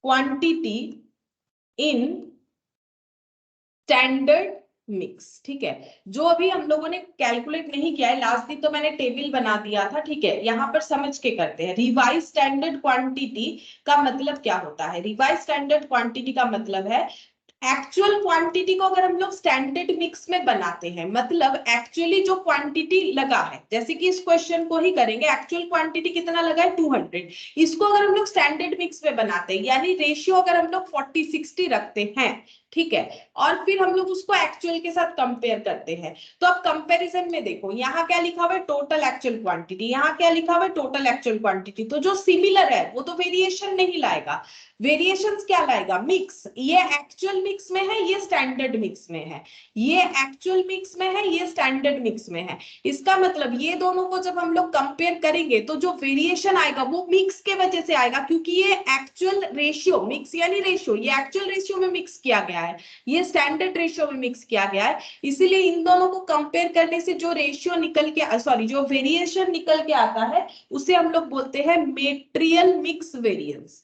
quantity in standard mix, ठीक है। जो अभी हम लोगों ने कैलकुलेट नहीं किया है, लास्ट दिन तो मैंने टेबल बना दिया था, ठीक है। यहाँ पर समझ के करते हैं। रिवाइज स्टैंडर्ड क्वांटिटी का मतलब क्या होता है, रिवाइज स्टैंडर्ड क्वांटिटी का मतलब है एक्चुअल क्वांटिटी को अगर हम लोग स्टैंडर्ड मिक्स में बनाते हैं, मतलब एक्चुअली जो क्वांटिटी लगा है, जैसे कि इस क्वेश्चन को ही करेंगे, एक्चुअल क्वांटिटी कितना लगा है 200, इसको अगर हम लोग स्टैंडर्ड मिक्स में बनाते हैं यानी रेशियो अगर हम लोग 40-60 रखते हैं, ठीक है, और फिर हम लोग उसको एक्चुअल के साथ कंपेयर करते हैं, तो अब कंपैरिजन में देखो यहाँ क्या लिखा हुआ है, टोटल एक्चुअल क्वांटिटी, यहाँ क्या लिखा हुआ है, टोटल एक्चुअल क्वांटिटी। तो जो सिमिलर है वो तो वेरिएशन नहीं लाएगा, वेरिएशंस क्या लाएगा, मिक्स। ये एक्चुअल मिक्स में है, ये स्टैंडर्ड मिक्स में है, ये एक्चुअल मिक्स में है, ये स्टैंडर्ड मिक्स में है। इसका मतलब ये दोनों को जब हम लोग कंपेयर करेंगे तो जो वेरिएशन आएगा वो मिक्स के वजह से आएगा, क्योंकि ये एक्चुअल रेशियो, मिक्स यानी रेशियो, ये एक्चुअल रेशियो में मिक्स किया गया है, ये स्टैंडर्ड रेशियो में मिक्स किया गया है। इसीलिए इन दोनों को कंपेयर करने से जो रेशियो निकल के, सॉरी, जो वेरिएशन निकल के आता है उसे हम लोग बोलते हैं material mix variance.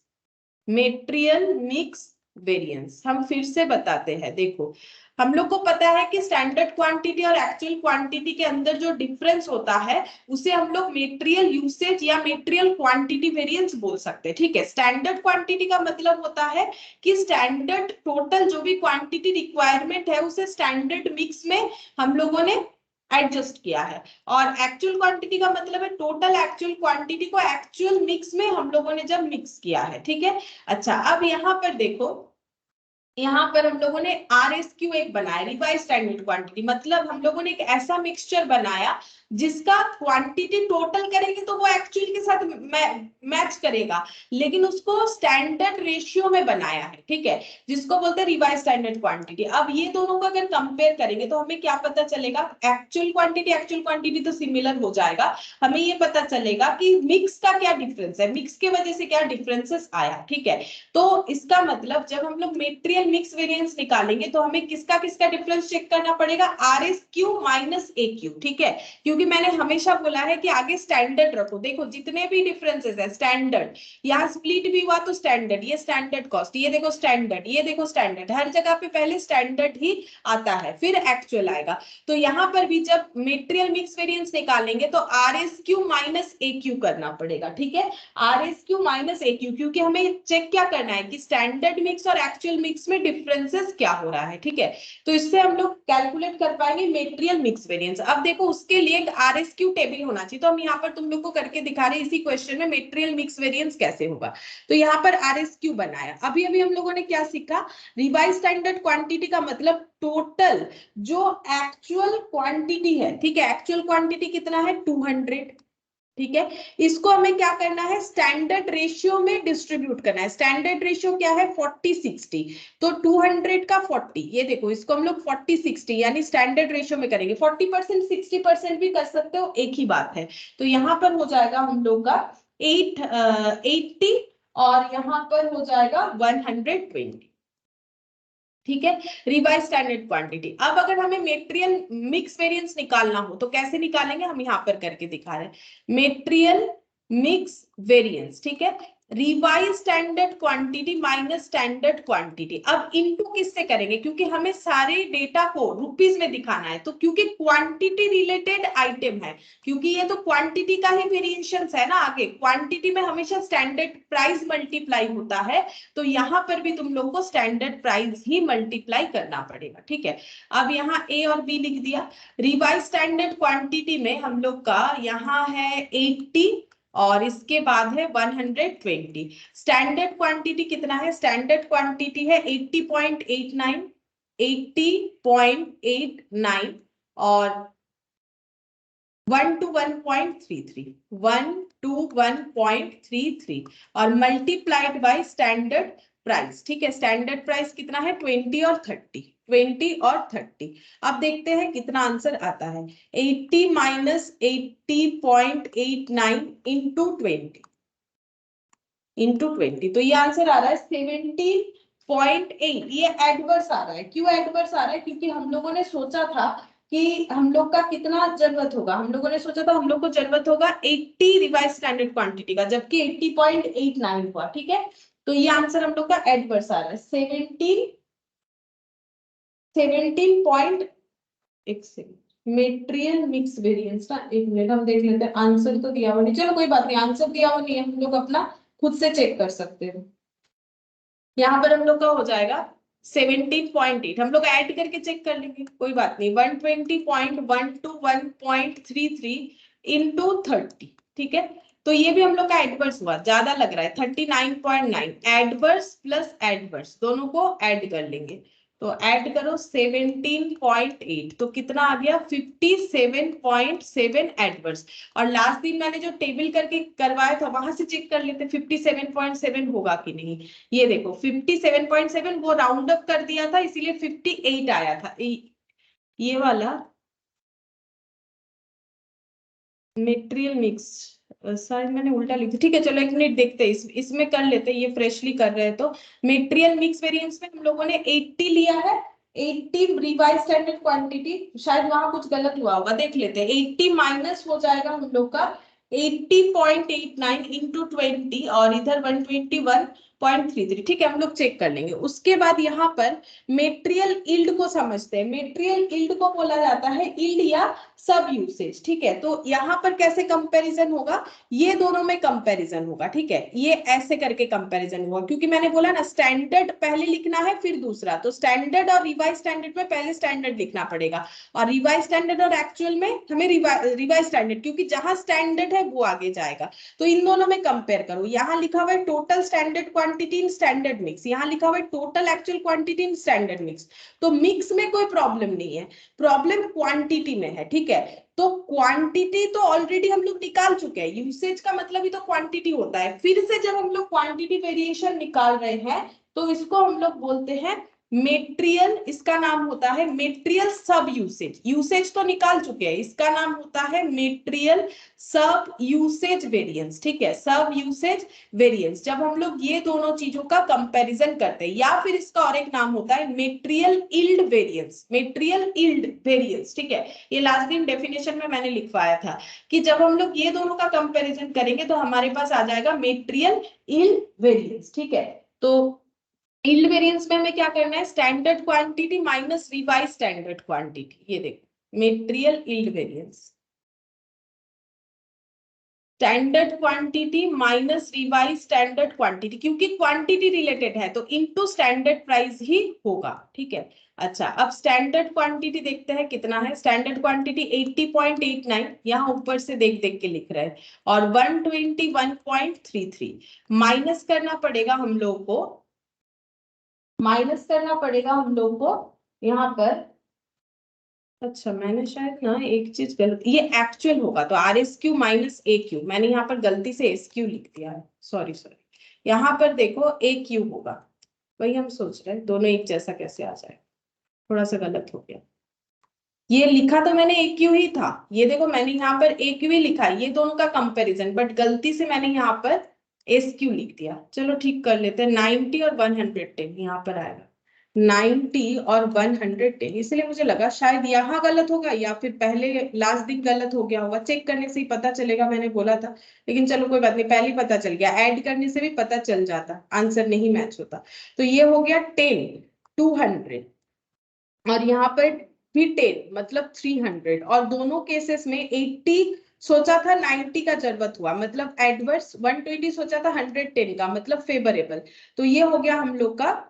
Material mix variance हम फिर से बताते हैं। देखो हम लोग को पता है कि स्टैंडर्ड क्वांटिटी और एक्चुअल क्वांटिटी के अंदर जो डिफरेंस होता है उसे हम लोग मेटेरियल यूसेज या मेटेरियल क्वांटिटी वेरिएंस बोल सकते हैं, ठीक है। स्टैंडर्ड क्वांटिटी का मतलब होता है कि स्टैंडर्ड टोटल जो भी क्वांटिटी रिक्वायरमेंट है उसे स्टैंडर्ड मिक्स में हम लोगों ने एडजस्ट किया है। और एक्चुअल क्वांटिटी का मतलब है टोटल एक्चुअल क्वांटिटी को एक्चुअल मिक्स में हम लोगों ने जब मिक्स किया है, ठीक है। अच्छा, अब यहाँ पर देखो, यहाँ पर हम लोगों ने RSQ एक बनाया, रिवाइज स्टैंडर्ड क्वांटिटी, मतलब हम लोगों ने एक ऐसा मिक्सचर बनाया जिसका क्वांटिटी टोटल करेंगे तो वो एक्चुअल के साथ मैच करेगा, लेकिन उसको स्टैंडर्ड रेशियो में बनाया है, ठीक है, जिसको बोलते हैं रिवाइज स्टैंडर्ड क्वांटिटी। अब ये दोनों को अगर कंपेयर करेंगे तो हमें क्या पता चलेगा, एक्चुअल क्वांटिटी तो सिमिलर हो जाएगा, हमें ये पता चलेगा कि मिक्स का क्या डिफरेंस है, मिक्स के वजह से क्या डिफरेंसेस आया, ठीक है। तो इसका मतलब जब हम लोग मेटेरियल मिक्स वेरिएंस निकालेंगे तो हमें किसका किसका डिफरेंस चेक करना पड़ेगा, RSQ माइनस AQ, ठीक है। क्योंकि मैंने हमेशा बोला है कि आगे स्टैंडर्ड रखो। देखो जितने भी डिफरेंसेस है स्टैंडर्ड, यहाँ स्प्लिट भी हुआ तो स्टैंडर्ड, ये स्टैंडर्ड कॉस्ट, ये देखो स्टैंडर्ड, ये देखो स्टैंडर्ड, हर जगह पे पहले स्टैंडर्ड ही आता है फिर एक्चुअल आएगा। तो यहाँ पर भी जब मेटेरियल मिक्स वेरिएंस निकालेंगे तो RSQ माइनस AQ करना पड़ेगा, ठीक है, RSQ माइनस AQ, क्योंकि हमें चेक क्या करना है कि स्टैंडर्ड मिक्स और एक्चुअल मिक्स में डिफरेंसेस क्या हो रहा है, ठीक है। तो इससे हम लोग कैलकुलेट कर पाएंगे मेटेरियल मिक्स वेरिएंस। अब देखो उसके लिए एक RSQ टेबल होना चाहिए, तो हम यहाँ पर तुम लोग को करके दिखा रहे हैं इसी क्वेश्चन में मेटेरियल मिक्स वेरिएंस कैसे होगा। तो यहाँ पर RSQ बनाया। अभी अभी हम लोगों ने क्या सीखा, रिवाइज स्टैंडर्ड क्वांटिटी का मतलब टोटल जो एक्चुअल क्वांटिटी है, ठीक है, एक्चुअल क्वांटिटी कितना है 200, ठीक है। इसको हमें क्या करना है, स्टैंडर्ड रेशियो में डिस्ट्रीब्यूट करना है। स्टैंडर्ड रेशियो क्या है, 40-60, तो 200 का 40, ये देखो इसको हम लोग 40-60 यानी स्टैंडर्ड रेशियो में करेंगे। 40% 60% भी कर सकते हो, एक ही बात है। तो यहाँ पर हो जाएगा हम लोग का 80 और यहाँ पर हो जाएगा 120, ठीक है। Revise standard quantity. अब अगर हमें मेटेरियल मिक्स वेरिएंस निकालना हो तो कैसे निकालेंगे, हम यहाँ पर करके दिखा रहे हैं। मेटेरियल मिक्स वेरिएंस, ठीक है, revise standard quantity minus standard quantity. अब इनटू किससे करेंगे, क्योंकि हमें सारे डेटा को रुपीस में दिखाना है, तो क्योंकि क्वांटिटी रिलेटेड आइटम है, क्योंकि ये तो क्वांटिटी का ही वेरिएशंस है ना, आगे क्वांटिटी में हमेशा स्टैंडर्ड प्राइस मल्टीप्लाई होता है, तो यहाँ पर भी तुम लोग को स्टैंडर्ड प्राइस ही मल्टीप्लाई करना पड़ेगा, ठीक है। अब यहाँ ए और बी लिख दिया। रिवाइज स्टैंडर्ड क्वांटिटी में हम लोग का यहाँ है 80 और इसके बाद है 120। स्टैंडर्ड क्वांटिटी कितना है, स्टैंडर्ड क्वांटिटी है 80.89, 80.89 और 1 to 1.33, 1 to 1.33 और मल्टीप्लाइड बाय स्टैंडर्ड प्राइस, ठीक है। स्टैंडर्ड प्राइस कितना है, 20 और 30, 20 और 30। अब देखते हैं कितना आंसर आता है। 80 माइनस 80.89 इंटू 20, तो ये आंसर आ रहा है 17.8। ये एडवर्स आ रहा है, क्यों एडवर्स आ रहा है, क्योंकि हम लोगों ने सोचा था कि हम लोग का कितना जरूरत होगा, हम लोगों ने सोचा था हम लोग को जरूरत होगा 80 रिवाइज स्टैंडर्ड क्वांटिटी का, जबकि 80.89 हुआ, ठीक है। तो ये आंसर हम लोग का एडवर्स आ रहा है 17 पॉइंट। एक सेकंड, मेटेरियल मिक्स वेरिएंस ना, एक मिनट हम देख लेते हैं। आंसर तो दिया हुआ नहीं, चलो कोई बात नहीं, आंसर दिया हुआ नहीं है, हम लोग अपना खुद से चेक कर सकते हैं। यहाँ पर हम लोग का हो जाएगा 17.8, हम लोग ऐड करके चेक कर लेंगे, कोई बात नहीं। 120.1 to 1.33 इंटू 30, ठीक है। तो ये भी हम लोग का एडवर्स हुआ, ज्यादा लग रहा है 39.9। एडवर्स प्लस एडवर्स दोनों को ऐड कर लेंगे, तो ऐड करो 17.8, तो कितना आ गया 57.7 एडवर्स। और लास्ट दिन मैंने जो टेबल करके करवाया था वहां से चेक कर लेते 57.7 होगा कि नहीं। ये देखो 57.7 वो राउंड अप कर दिया था, इसीलिए 58 आया था। ये वाला मेटेरियल मिक्स, शायद मैंने उल्टा लिखा, ठीक है चलो एक मिनट देखते हैं, इसमें कर लेते हैं, ये फ्रेशली कर रहे हैं। तो मेटेरियल मिक्स वेरिएंस में हम लोगों ने 80 लिया है, 80 रिवाइज स्टैंडर्ड क्वांटिटी, शायद वहां कुछ गलत हुआ होगा, देख लेते हैं। 80 माइनस हो जाएगा हम लोग का 80.89 इंटू 20 और इधर 121.33, ठीक है, हम लोग चेक कर लेंगे। उसके बाद यहाँ पर मेटेरियल इल्ड को समझते हैं। मेटेरियल इल्ड को बोला जाता है इल्ड या सब यूसेज, ठीक है। तो यहाँ पर कैसे कंपैरिजन होगा, ये दोनों में कंपैरिजन होगा, ठीक है। ये ऐसे करके कंपैरिजन होगा, क्योंकि मैंने बोला ना स्टैंडर्ड पहले लिखना है फिर दूसरा, तो स्टैंडर्ड और रिवाइज स्टैंडर्ड में पहले स्टैंडर्ड लिखना पड़ेगा, और रिवाइज स्टैंडर्ड और एक्चुअल में हमें रिवाइज स्टैंडर्ड, क्योंकि जहां स्टैंडर्ड है वो आगे जाएगा। तो इन दोनों में कंपेयर करो, यहाँ लिखा हुआ है total standard quantity in standard mix, यहाँ लिखा हुआ है total actual quantity in standard mix. तो मिक्स में कोई प्रॉब्लम नहीं है, प्रॉब्लम क्वांटिटी में है, ठीक है। तो क्वांटिटी तो ऑलरेडी हम लोग निकाल चुके हैं, यूसेज का मतलब ही तो क्वांटिटी होता है। फिर से जब हम लोग क्वांटिटी वेरिएशन निकाल रहे हैं तो इसको हम लोग बोलते हैं मेटेरियल, इसका नाम होता है मेटेरियल सब यूसेज। यूसेज तो निकाल चुके हैं, इसका नाम होता है मेटेरियल सब यूसेज वेरिएंस, ठीक है, सब यूसेज वेरिएंस। जब हम लोग ये दोनों चीजों का कंपैरिजन करते हैं, या फिर इसका और एक नाम होता है material yield variance, material yield variance, ठीक है। ये लास्ट दिन डेफिनेशन में मैंने लिखवाया था कि जब हम लोग ये दोनों का कंपैरिजन करेंगे तो हमारे पास आ जाएगा मेटेरियल इल्ड वेरिएंस, ठीक है। तो इल्ड वेरिएंस में हमें क्या करना है, standard quantity minus revise standard quantity. ये देखो material yield variance, standard quantity minus revise standard quantity, क्योंकि क्वांटिटी रिलेटेड है तो इनटू स्टैंडर्ड प्राइस ही होगा, ठीक है। अच्छा अब स्टैंडर्ड क्वांटिटी देखते हैं कितना है। स्टैंडर्ड क्वांटिटी 80.89, यहाँ ऊपर से देख देख के लिख रहे हैं, और 121.33 माइनस करना पड़ेगा हम लोग को, माइनस करना पड़ेगा हम लोग को यहाँ पर अच्छा, मैंने शायद ना एक चीज गलत, ये एक्चुअल होगा तो आर एस क्यू माइनस ए क्यू, मैंने यहाँ पर गलती से एस क्यू लिख दिया है, सॉरी सॉरी। यहाँ पर देखो ए क्यू होगा, वही हम सोच रहे हैं दोनों एक जैसा कैसे आ जाए, थोड़ा सा गलत हो गया। ये लिखा तो मैंने एक क्यू ही था, ये देखो मैंने यहाँ पर एक क्यू ही लिखा है, ये दोनों का कंपैरिजन, बट गलती से मैंने यहाँ पर एस क्यू लिख दिया। चलो ठीक कर लेते हैं, 90 और 110 यहाँ पर आएगा, 90 और 110, इसलिए मुझे लगा शायद यहाँ गलत होगा या फिर पहले लास्ट दिन गलत हो गया होगा, चेक करने से ही पता चलेगा, मैंने बोला था। लेकिन चलो कोई बात नहीं, पहले ही पता चल गया, ऐड करने से भी पता चल जाता, आंसर नहीं मैच होता। तो ये हो गया 10, 200, और यहाँ पर भी 10 मतलब 300, और दोनों केसेस में 80 सोचा था, 90 का जरूरत हुआ मतलब एडवर्स, 120 सोचा था, 110 का मतलब फेवरेबल। तो ये हो गया हम लोग का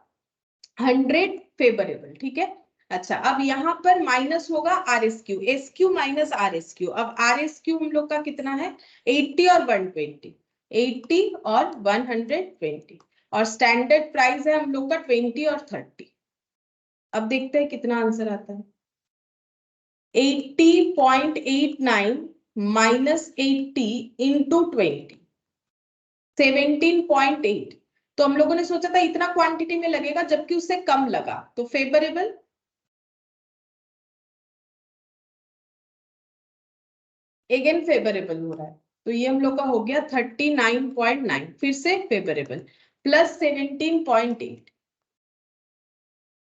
100 फेवरेबल, ठीक है। अच्छा, अब यहाँ पर माइनस होगा R S Q, S Q minus R S Q. अब आर एस क्यू हम लोग का कितना है, 80 और 120, 80 और 120, और स्टैंडर्ड प्राइस है हम लोग का 20 और 30। अब देखते हैं कितना आंसर आता है। 80.89 माइनस 80 इंटू 20, 17.8। तो हम लोगों ने सोचा था इतना क्वांटिटी में लगेगा, जबकि उससे कम लगा, तो फेवरेबल। अगेन फेवरेबल हो रहा है, तो ये हम लोग का हो गया 39.9, फिर से फेवरेबल, प्लस 17.8,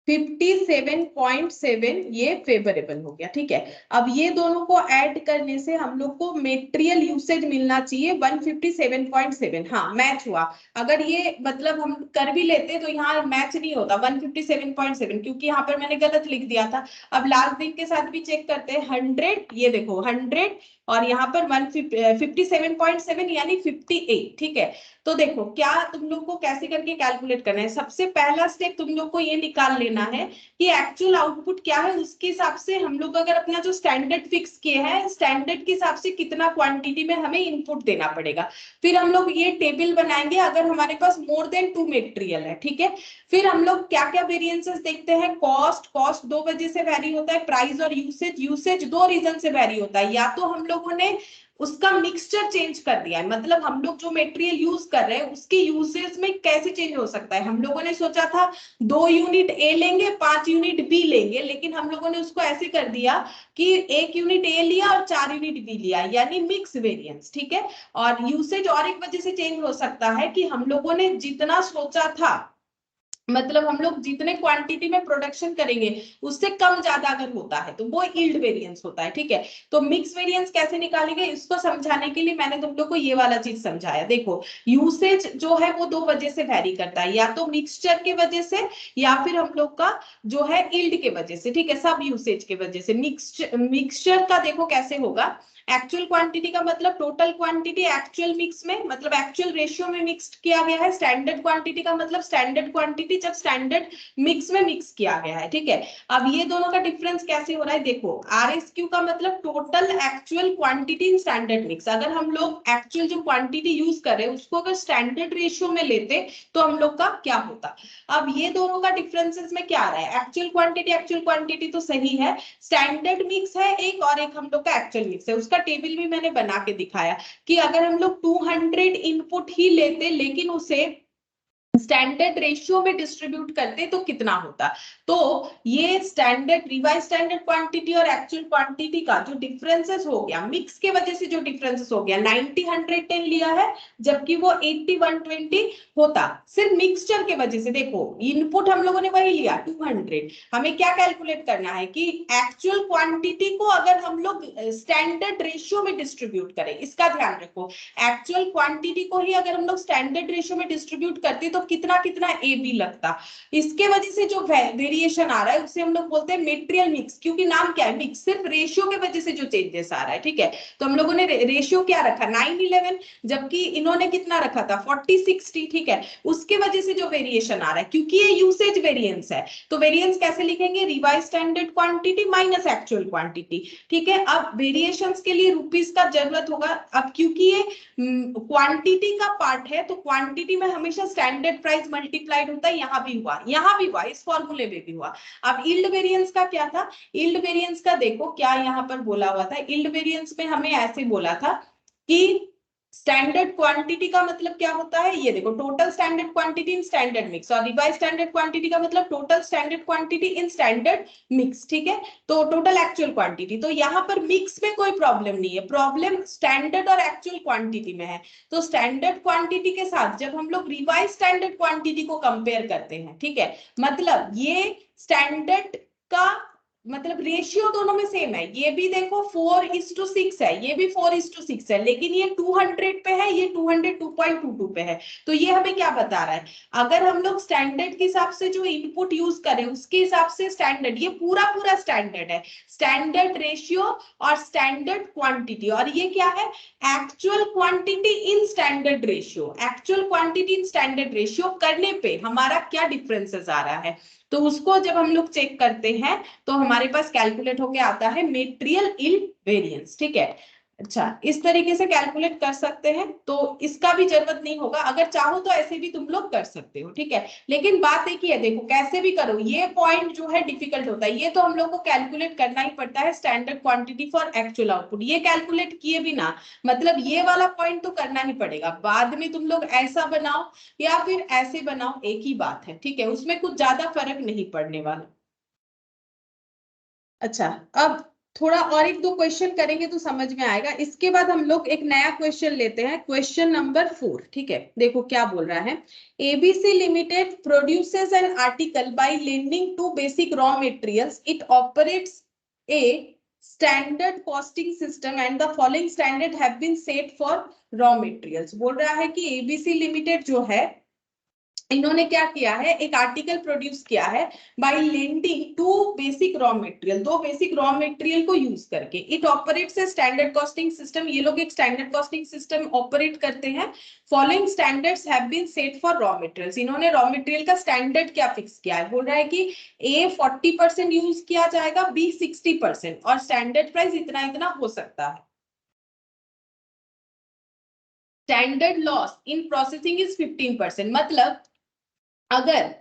57.7, ये फेवरेबल हो गया, ठीक है। अब ये दोनों को ऐड करने से हम लोग को मेटेरियल यूसेज मिलना चाहिए 157.7, हाँ मैच हुआ। अगर ये मतलब हम कर भी लेते तो यहाँ मैच नहीं होता 157.7, क्योंकि यहाँ पर मैंने गलत लिख दिया था। अब लास्ट दिन के साथ भी चेक करते हैं, 100, ये देखो 100, और यहाँ पर 157.7 यानी 58, ठीक है। तो देखो क्या तुम लोग को कैसे करके कैलकुलेट करना है, सबसे पहला स्टेप तुम लोग को ये निकाल लेना है कि एक्चुअल आउटपुट क्या है, उसके हिसाब से हम लोग अगर अपना जो स्टैंडर्ड फिक्स किए हैं, स्टैंडर्ड के हिसाब से कितना क्वांटिटी में हमें इनपुट देना पड़ेगा। फिर हम लोग ये टेबल बनाएंगे अगर हमारे पास मोर देन 2 मटेरियल है, ठीक है। फिर हम लोग क्या क्या वेरिएंसेस देखते हैं, कॉस्ट, कॉस्ट दो वजह से वैरी होता है, प्राइस और यूसेज, यूसेज दो रीजन से वैरी होता है। या तो हम लोगों ने उसका मिक्सचर चेंज कर दिया है, मतलब हम लोग जो मटेरियल यूज कर रहे हैं उसके यूसेज में कैसे चेंज हो सकता है। हम लोगों ने सोचा था 2 यूनिट ए लेंगे, 5 यूनिट बी लेंगे, लेकिन हम लोगों ने उसको ऐसे कर दिया कि 1 यूनिट ए लिया और 4 यूनिट बी लिया, यानी मिक्स वेरिएंस, ठीक है। और यूसेज और एक वजह से चेंज हो सकता है कि हम लोगों ने जितना सोचा था, मतलब हम लोग जितने क्वांटिटी में प्रोडक्शन करेंगे उससे कम ज्यादा अगर होता है तो वो यील्ड वेरिएंस होता है, ठीक है। तो मिक्स वेरिएंस कैसे निकालेंगे, इसको समझाने के लिए मैंने तुम लोग को ये वाला चीज समझाया। देखो यूसेज जो है वो दो वजह से वैरी करता है, या तो मिक्सचर के वजह से या फिर हम लोग का जो है यील्ड के वजह से, ठीक है, सब यूसेज के वजह से। मिक्सचर का देखो कैसे होगा, एक्चुअल क्वांटिटी का मतलब टोटल क्वांटिटी एक्चुअल मिक्स में, मतलब एक्चुअल रेशियो में मिक्स किया गया है। स्टैंडर्ड क्वांटिटी का मतलब स्टैंडर्ड क्वांटिटी जब स्टैंडर्ड मिक्स में मिक्स किया गया है, ठीक है। अब ये दोनों का डिफरेंस कैसे हो रहा है, देखो आर एस क्यू का मतलब total actual quantity in standard mix. अगर हम लोग एक्चुअल जो क्वांटिटी यूज कर रहे हैं उसको अगर स्टैंडर्ड रेशियो में लेते तो हम लोग का क्या होता। अब ये दोनों का डिफरेंसेस में क्या आ रहा है, एक्चुअल क्वांटिटी तो सही है, स्टैंडर्ड मिक्स है एक, और एक हम लोग का एक्चुअल मिक्स है। उसका टेबल भी मैंने बना के दिखाया कि अगर हम लोग 200 इनपुट ही लेते लेकिन उसे स्टैंडर्ड रेशियो में डिस्ट्रीब्यूट करते तो कितना होता। तो ये स्टैंडर्ड रिवाइज स्टैंडर्ड क्वांटिटी और एक्चुअल क्वांटिटी का जो डिफरेंसेस हो गया मिक्स के वजह से, जो डिफरेंसेस हो गया, 90 110 लिया है जबकि वो 80 120 होता, सिर्फ मिक्सचर के वजह से। देखो इनपुट हम लोगों ने वही लिया 200, हमें क्या कैलकुलेट करना है कि एक्चुअल क्वांटिटी को अगर हम लोग स्टैंडर्ड रेशियो में डिस्ट्रीब्यूट करें, इसका ध्यान रखो। एक्चुअल क्वांटिटी को ही अगर हम लोग स्टैंडर्ड रेशियो में डिस्ट्रीब्यूट करते तो कितना कितना ए बी लगता। इसके वजह से जो वेरिएशन आ रहा है उसे हम लोग बोलते हैं मेटेरियल मिक्स, क्योंकि नाम क्या है मिक्स, सिर्फ रेशियो के वजह से जो चेंजेस आ रहा है, ठीक है। तो हम लोगों ने रेशियो क्या रखा 9:11, जबकि इन्होंने कितना रखा था 40:60, ठीक है। उसके वजह से जो वेरिएशन आ रहा है, क्योंकि ये यूसेज वेरिएंस है, तो वेरिएंस कैसे लिखेंगे, revise standard quantity minus actual quantity, ठीक है। अब वेरिएशंस के लिए रुपीस का जरूरत होगा, अब क्योंकि ये क्वांटिटी का पार्ट है तो क्वांटिटी में हमेशा स्टैंडर्ड स्टैंडर्ड प्राइस मल्टीप्लाइड होता है, यहाँ भी हुआ, इस फॉर्मूले में भी हुआ। अब यील्ड वेरिएंस का क्या था, यील्ड वेरिएंस का देखो क्या यहाँ पर बोला हुआ था, यील्ड वेरिएंस में हमें ऐसे बोला था कि स्टैंडर्ड क्वांटिटी का मतलब क्या होता है, ये देखो total standard quantity in standard mix, और रिवाइज स्टैंडर्ड क्वांटिटी का मतलब total standard quantity in standard mix, ठीक है, तो टोटल एक्चुअल क्वांटिटी। तो यहाँ पर मिक्स में कोई प्रॉब्लम नहीं है, प्रॉब्लम स्टैंडर्ड और एक्चुअल क्वांटिटी में है। तो स्टैंडर्ड क्वांटिटी के साथ जब हम लोग रिवाइज स्टैंडर्ड क्वांटिटी को कंपेयर करते हैं, ठीक है, मतलब ये स्टैंडर्ड का मतलब रेशियो दोनों में सेम है, ये भी देखो 4:6 है, ये भी 4:6 है, लेकिन ये 200 पे है, ये 202.22 पे है। तो ये हमें क्या बता रहा है, अगर हम लोग स्टैंडर्ड के हिसाब से जो इनपुट यूज करें उसके हिसाब से स्टैंडर्ड, ये पूरा स्टैंडर्ड है, स्टैंडर्ड रेशियो और स्टैंडर्ड क्वांटिटी, और ये क्या है, actual quantity in standard ratio, actual quantity in standard ratio करने पे हमारा क्या डिफरेंसेस आ रहा है, तो उसको जब हम लोग चेक करते हैं तो हमारे पास कैलकुलेट होके आता है मटेरियल यील्ड वेरिएंस, ठीक है। अच्छा, इस तरीके से कैलकुलेट कर सकते हैं, तो इसका भी जरूरत नहीं होगा, अगर चाहो तो ऐसे भी तुम लोग कर सकते हो, ठीक है। लेकिन बात एक ही है, देखो कैसे भी करो, ये पॉइंट जो है डिफिकल्ट होता है, ये तो हम लोग को कैलकुलेट करना ही पड़ता है, standard quantity for actual output, ये कैलकुलेट किए बिना मतलब ये वाला पॉइंट तो करना ही पड़ेगा, बाद में तुम लोग ऐसा बनाओ या फिर ऐसे बनाओ, एक ही बात है, ठीक है, उसमें कुछ ज्यादा फर्क नहीं पड़ने वाला। अच्छा, अब थोड़ा और एक दो क्वेश्चन करेंगे तो समझ में आएगा, इसके बाद हम लोग एक नया क्वेश्चन लेते हैं, क्वेश्चन नंबर 4, ठीक है। देखो क्या बोल रहा है, ABC limited produces an article by blending two basic raw materials, it operates a standard costing system and the following standard have been set for raw materials. बोल रहा है कि एबीसी लिमिटेड जो है, इन्होंने क्या किया है, एक आर्टिकल प्रोड्यूस किया है by blending two basic raw material, दो बेसिक रॉ मटेरियल को यूज करके, it operates a standard costing system, ये लोग एक स्टैंडर्ड कॉस्टिंग सिस्टम ऑपरेट करते हैं, following standards have been set for raw materials, इन्होंने रॉ मटेरियल का स्टैंडर्ड क्या फिक्स किया है, बोल रहा है कि ए 40% यूज किया जाएगा, बी 60%, और स्टैंडर्ड प्राइस इतना इतना हो सकता है। Standard loss in processing is 15%, मतलब अगर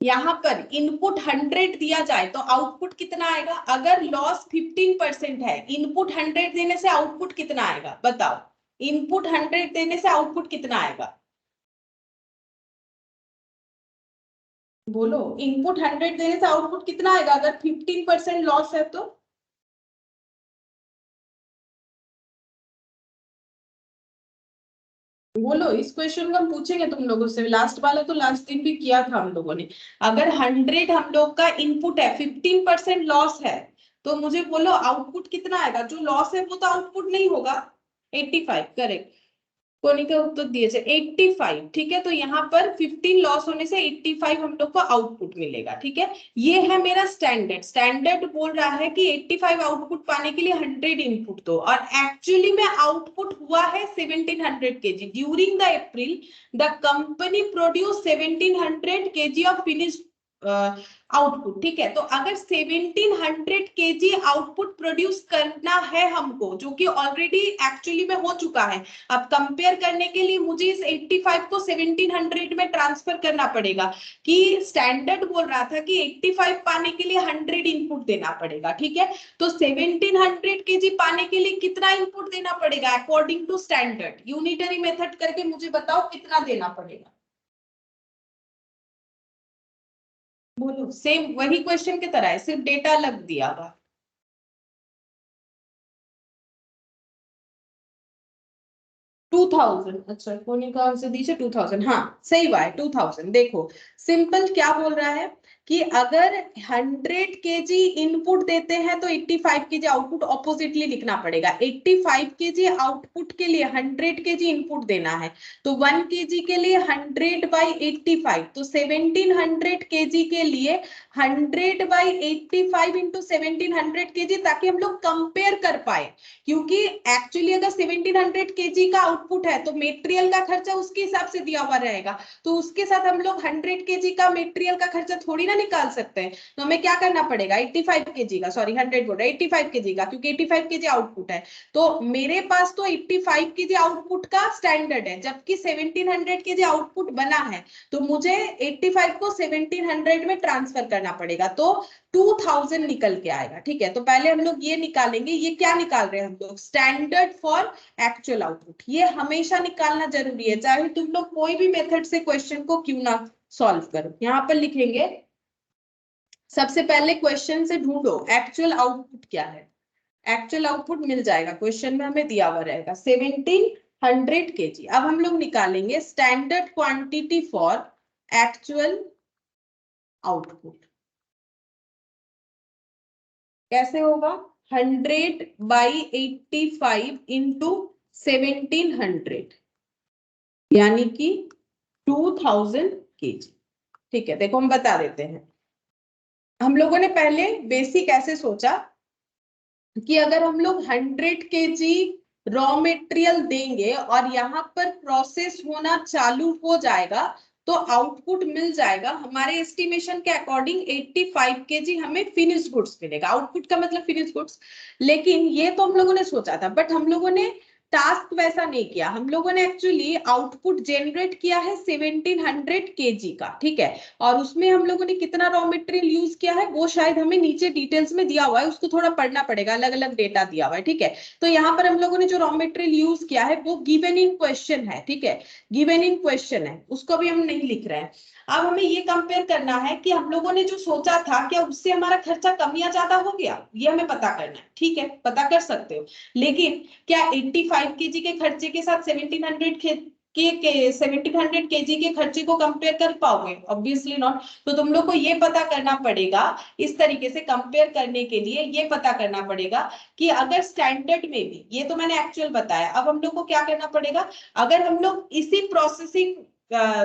यहाँ पर इनपुट 100 दिया जाए तो आउटपुट कितना आएगा, अगर लॉस 15% है, इनपुट 100 देने से आउटपुट कितना आएगा बताओ, इनपुट 100 देने से आउटपुट कितना आएगा, बोलो, इनपुट 100 देने से आउटपुट कितना आएगा अगर 15% लॉस है तो, बोलो, इस क्वेश्चन को हम पूछेंगे तुम लोगों से, लास्ट वाला तो लास्ट दिन भी किया था हम लोगों ने, अगर 100 हम लोग का इनपुट है, 15% लॉस है, तो मुझे बोलो आउटपुट कितना आएगा, जो लॉस है वो तो आउटपुट नहीं होगा, 85, करेक्ट, कोनी का उत्तर दिए थे 85, ठीक है, तो यहाँ पर 15 लॉस होने से 85 हम लोग को आउटपुट मिलेगा, ठीक है। ये है मेरा स्टैंडर्ड, स्टैंडर्ड बोल रहा है कि 85 आउटपुट पाने के लिए 100 इनपुट दो, और एक्चुअली में आउटपुट हुआ है 1700 KG, during the April the company produce 1700 KG of finished output, ठीक है। तो अगर 1700 केजी आउटपुट प्रोड्यूस करना है हमको, जो कि ऑलरेडी एक्चुअली में हो चुका है, अब कंपेयर करने के लिए मुझे इस 85 को 1700 में ट्रांसफर करना पड़ेगा, कि स्टैंडर्ड बोल रहा था कि 85 पाने के लिए 100 इनपुट देना पड़ेगा, ठीक है। तो 1700 केजी पाने के लिए कितना इनपुट देना पड़ेगा according to standard, unitary method करके मुझे बताओ कितना देना पड़ेगा, बोलो, सेम वही क्वेश्चन की तरह है, सिर्फ डेटा अलग दिया हुआ। 2000, अच्छा कोने का आंसर दीजिए 2000, हाँ सही बात है 2000। देखो सिंपल क्या बोल रहा है कि अगर 100 केजी इनपुट देते हैं तो 85 केजी आउटपुट, ऑपोजिटली लिखना पड़ेगा, 85 केजी आउटपुट के लिए 100 केजी इनपुट देना है, तो 1 केजी के लिए 100 बाई 85, तो 1700 केजी के लिए 100 बाई 85 इंटू 1700 केजी, ताकि हम लोग कंपेयर कर पाए, क्योंकि एक्चुअली अगर 1700 केजी का आउटपुट है तो मटेरियल का खर्चा उसके हिसाब से दिया हुआ रहेगा, तो उसके साथ हम लोग 100 केजी का मटेरियल का खर्चा थोड़ी ना निकाल सकते हैं, तो हमें क्या करना पड़ेगा 85 केजी का, सॉरी 100 बोल रहा है 85 केजी का, क्योंकि 85 केजी आउटपुट है। तो मेरे पास तो 85 केजी आउटपुट का स्टैंडर्ड है, जबकि 1700 केजी आउटपुट बना है, तो मुझे 85 को 1700 में ट्रांसफर करना पड़ेगा, तो 2000 निकल के आएगा। ठीक है, तो पहले हम लोग ये निकालेंगे, ये क्या निकाल रहे हैं हम लोग, स्टैंडर्ड फॉर एक्चुअल आउटपुट। ये हमेशा निकालना जरूरी है, चाहे तुम लोग कोई भी मेथड से क्वेश्चन को क्यों ना सॉल्व करो। यहां पर लिखेंगे सबसे पहले क्वेश्चन से ढूंढो एक्चुअल आउटपुट क्या है। एक्चुअल आउटपुट मिल जाएगा, क्वेश्चन में हमें दिया हुआ रहेगा 1700 केजी। अब हम लोग निकालेंगे standard quantity for actual output. कैसे होगा, 100/85 इंटू 1700 यानी कि 2000 केजी। ठीक है, देखो हम बता देते हैं। हम लोगों ने पहले बेसिक ऐसे सोचा कि अगर हम लोग 100 केजी रॉ मटेरियल देंगे और यहाँ पर प्रोसेस होना चालू हो जाएगा, तो आउटपुट मिल जाएगा हमारे एस्टिमेशन के अकॉर्डिंग 85 केजी हमें फिनिश गुड्स मिलेगा। आउटपुट का मतलब फिनिश गुड्स। लेकिन ये तो हम लोगों ने सोचा था, बट हम लोगों ने टास्क वैसा नहीं किया। हम लोगों ने एक्चुअली आउटपुट जनरेट किया है 1700 केजी का। ठीक है, और उसमें हम लोगों ने कितना रॉ मटेरियल यूज किया है वो शायद हमें नीचे डिटेल्स में दिया हुआ है, उसको थोड़ा पढ़ना पड़ेगा, अलग अलग डेटा दिया हुआ है। ठीक है, तो यहाँ पर हम लोगों ने जो रॉ मटेरियल यूज किया है वो गिवन इन क्वेश्चन है। ठीक है, गिवन इन क्वेश्चन है, उसको भी हम नहीं लिख रहे हैं। अब हमें ये कंपेयर करना है कि हम लोगों ने जो सोचा था क्या उससे हमारा खर्चा कम या ज्यादा हो गया, ये हमें पता करना है। ठीक है, पता कर सकते हो, लेकिन क्या 85 केजी के खर्चे के साथ 1700 केजी के खर्चे को कंपेयर कर पाओगे? Obviously not. तो तुम लोग को ये पता करना पड़ेगा, इस तरीके से कंपेयर करने के लिए ये पता करना पड़ेगा कि अगर स्टैंडर्ड में भी, ये तो मैंने एक्चुअल बताया, अब हम लोग को क्या करना पड़ेगा, अगर हम लोग इसी प्रोसेसिंग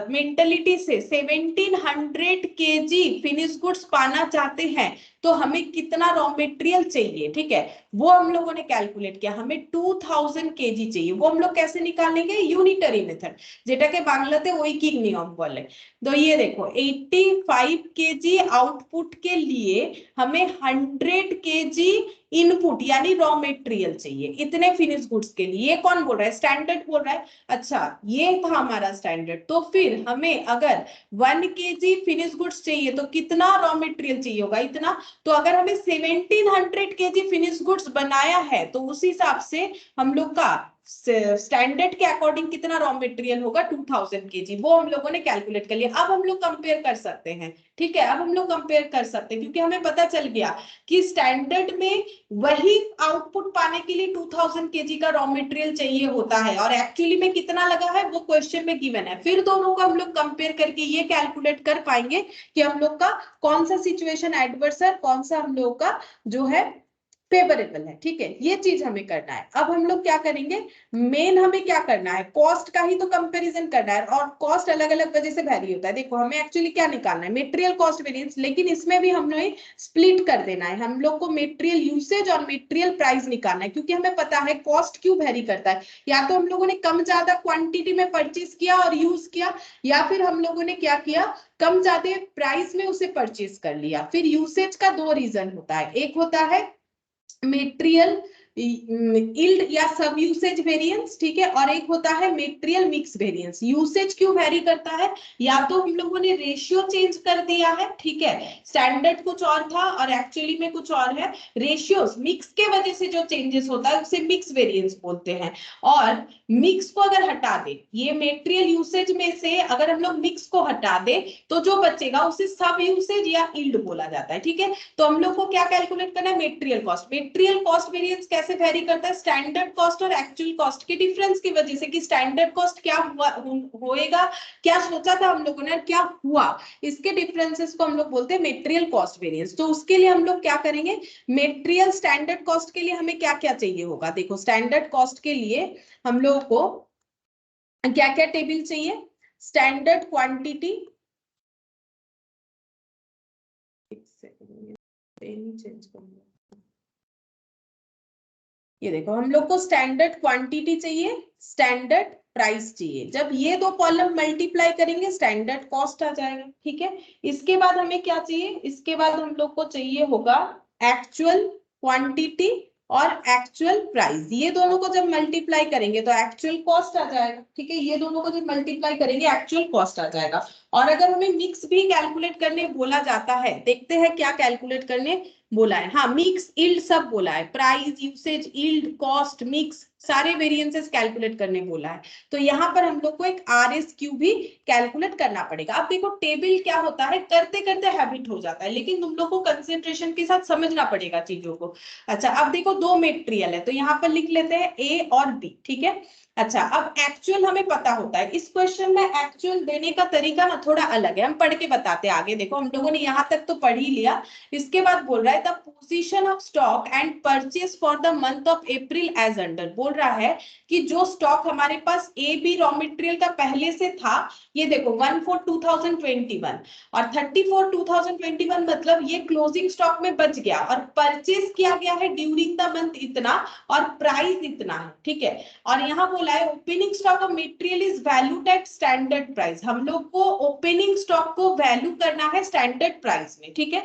मेंटेलिटी से 1700 केजी फिनिश गुड्स पाना चाहते हैं, तो हमें कितना रॉ मटेरियल चाहिए। ठीक है, वो हम लोगों ने कैलकुलेट किया, हमें 2000 केजी चाहिए। वो हम लोग कैसे निकालेंगे, यूनिटरी मेथड, যেটাকে বাংলাতে ঐকিক নিয়ম বলে। तो ये देखो 85 केजी आउटपुट के लिए हमें 100 केजी इनपुट यानी रॉ मटेरियल चाहिए, इतने फिनिश गुड्स के लिए। ये कौन बोल रहा है, स्टैंडर्ड बोल रहा है। अच्छा, ये था हमारा स्टैंडर्ड। तो फिर हमें अगर 1 केजी फिनिश गुड्स चाहिए तो कितना रॉ मटेरियल चाहिए होगा, इतना। तो अगर हमें 1700 केजी फिनिश गुड्स बनाया है, तो उस हिसाब से हम लोग का स्टैंडर्ड के अकॉर्डिंग कितना रॉ मटेरियल होगा, 2000 केजी, वो हम लोगों ने कैलकुलेट कर लिया। अब हम लोग कंपेयर कर सकते हैं। ठीक है, अब हम लोग कंपेयर कर सकते हैं, क्योंकि हमें पता चल गया कि स्टैंडर्ड में वही आउटपुट पाने के लिए 2000 केजी का रॉ मटेरियल चाहिए होता है, और एक्चुअली में कितना लगा है वो क्वेश्चन में गिवन है। फिर दोनों को हम लोग कंपेयर करके ये कैलकुलेट कर पाएंगे कि हम लोग का कौन सा सिचुएशन एडवर्स है, कौन सा हम लोग का जो है फेवरेबल है। ठीक है, ये चीज हमें करना है। अब हम लोग क्या करेंगे, मेन हमें क्या करना है, कॉस्ट का ही तो कंपैरिजन करना है, और कॉस्ट अलग अलग वजह से वैरी होता है। देखो हमें एक्चुअली क्या निकालना है, मटेरियल कॉस्ट वेरिएंस, लेकिन इसमें भी हमें स्प्लिट कर देना है। हम लोग को मटेरियल यूसेज और मटेरियल प्राइस निकालना है, क्योंकि हमें पता है कॉस्ट क्यों वेरी करता है। या तो हम लोगों ने कम ज्यादा क्वांटिटी में परचेज किया और यूज किया, या फिर हम लोगों ने क्या किया, कम ज्यादा प्राइस में उसे परचेज कर लिया। फिर यूसेज का दो रीजन होता है, एक होता है मेटेरियल यील्ड या सब यूसेज वेरिएंस। ठीक है, और एक होता है मेटेरियल मिक्स वेरिएंस। यूसेज क्यों वेरी करता है, या तो हम लोगों ने रेशियो चेंज कर दिया है। ठीक है, स्टैंडर्ड कुछ और था और एक्चुअली में कुछ और है। रेशियोस मिक्स के वजह से जो चेंजेस होता है उसे मिक्स वेरिएंस बोलते हैं। और मिक्स को अगर हटा दे, ये मेटेरियल यूसेज में से अगर हम लोग मिक्स को हटा दे, तो जो बचेगा उसे सब यूसेज या यील्ड बोला जाता है। ठीक है, तो हम लोग को क्या कैलकुलेट करना है, material cost. Material cost variance कैसे वेरी करता है, स्टैंडर्ड कॉस्ट और एक्चुअल कॉस्ट के डिफरेंस की वजह से, कि स्टैंडर्ड कॉस्ट क्या हुआ होएगा, क्या सोचा था हम लोगों ने, क्या हुआ, इसके डिफरेंसेस को हम लोग बोलते हैं मेटेरियल कॉस्ट वेरिएंस। तो उसके लिए हम लोग क्या करेंगे, मेटेरियल स्टैंडर्ड कॉस्ट के लिए हमें क्या क्या चाहिए होगा। देखो स्टैंडर्ड कॉस्ट के लिए हम लोग को क्या क्या टेबल चाहिए, स्टैंडर्ड क्वांटिटी, चेंज करूंगा, ये देखो हम लोग को स्टैंडर्ड क्वांटिटी चाहिए, स्टैंडर्ड प्राइस चाहिए। जब ये दो कॉलम मल्टीप्लाई करेंगे स्टैंडर्ड कॉस्ट आ जाएगा, ठीक है। इसके बाद हमें क्या चाहिए, इसके बाद हम लोग को चाहिए होगा एक्चुअल क्वांटिटी और एक्चुअल प्राइस। ये दोनों को जब मल्टीप्लाई करेंगे तो एक्चुअल कॉस्ट आ जाएगा, ठीक है। ये दोनों को जब मल्टीप्लाई करेंगे एक्चुअल कॉस्ट आ जाएगा। और अगर हमें मिक्स भी कैलकुलेट करने बोला जाता है, देखते हैं क्या कैलकुलेट करने बोला है। हाँ, मिक्स यील्ड सब बोला है, price, usage, yield, cost, mix, सारे वेरिएंसेस कैलकुलेट करने बोला है। तो यहाँ पर हम लोग को एक RSQ भी कैलकुलेट करना पड़ेगा। अब देखो टेबल क्या होता है, करते करते हैबिट हो जाता है, लेकिन तुम लोग को कंसेंट्रेशन के साथ समझना पड़ेगा चीजों को। अच्छा, अब देखो दो मेटेरियल है तो यहाँ पर लिख लेते हैं A और B, ठीक है। अच्छा, अब एक्चुअल हमें पता होता है। इस क्वेश्चन में एक्चुअल देने का तरीका ना थोड़ा अलग है, हम पढ़ के बताते हैं आगे। देखो हम लोगों ने यहाँ तक तो पढ़ ही लिया। इसके बाद बोल रहा है the position of stock and purchase for the month of April as under. बोल रहा है कि जो स्टॉक हमारे पास AB रॉ मटेरियल का पहले से था, ये देखो 1/4/2021 और 30/4/2021, मतलब ये क्लोजिंग स्टॉक में बच गया और परचेज किया गया है ड्यूरिंग द मंथ इतना और प्राइस इतना है, ठीक है। और यहाँ बोला है opening stock of material is valued at standard price. हम लोग को ओपनिंग स्टॉक को वैल्यू करना है स्टैंडर्ड प्राइस में, ठीक है।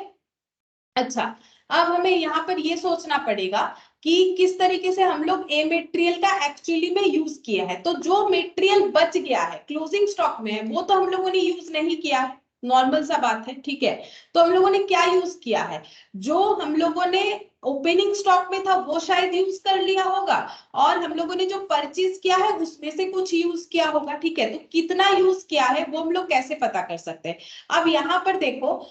अच्छा, अब हमें यहाँ पर ये सोचना पड़ेगा कि किस तरीके से हम लोग ए मटेरियल का एक्चुअली में यूज किया है। तो जो मटेरियल बच गया है क्लोजिंग स्टॉक में है वो तो हम लोगों ने यूज नहीं किया है, नॉर्मल सा बात है, ठीक है। तो हम लोगों ने क्या यूज किया है, जो हम लोगों ने ओपनिंग स्टॉक में था वो शायद यूज कर लिया होगा, और हम लोगों ने जो परचेज किया है उसमें से कुछ यूज किया होगा, ठीक है। तो कितना यूज किया है वो हम लोग कैसे पता कर सकते हैं। अब यहाँ पर देखो,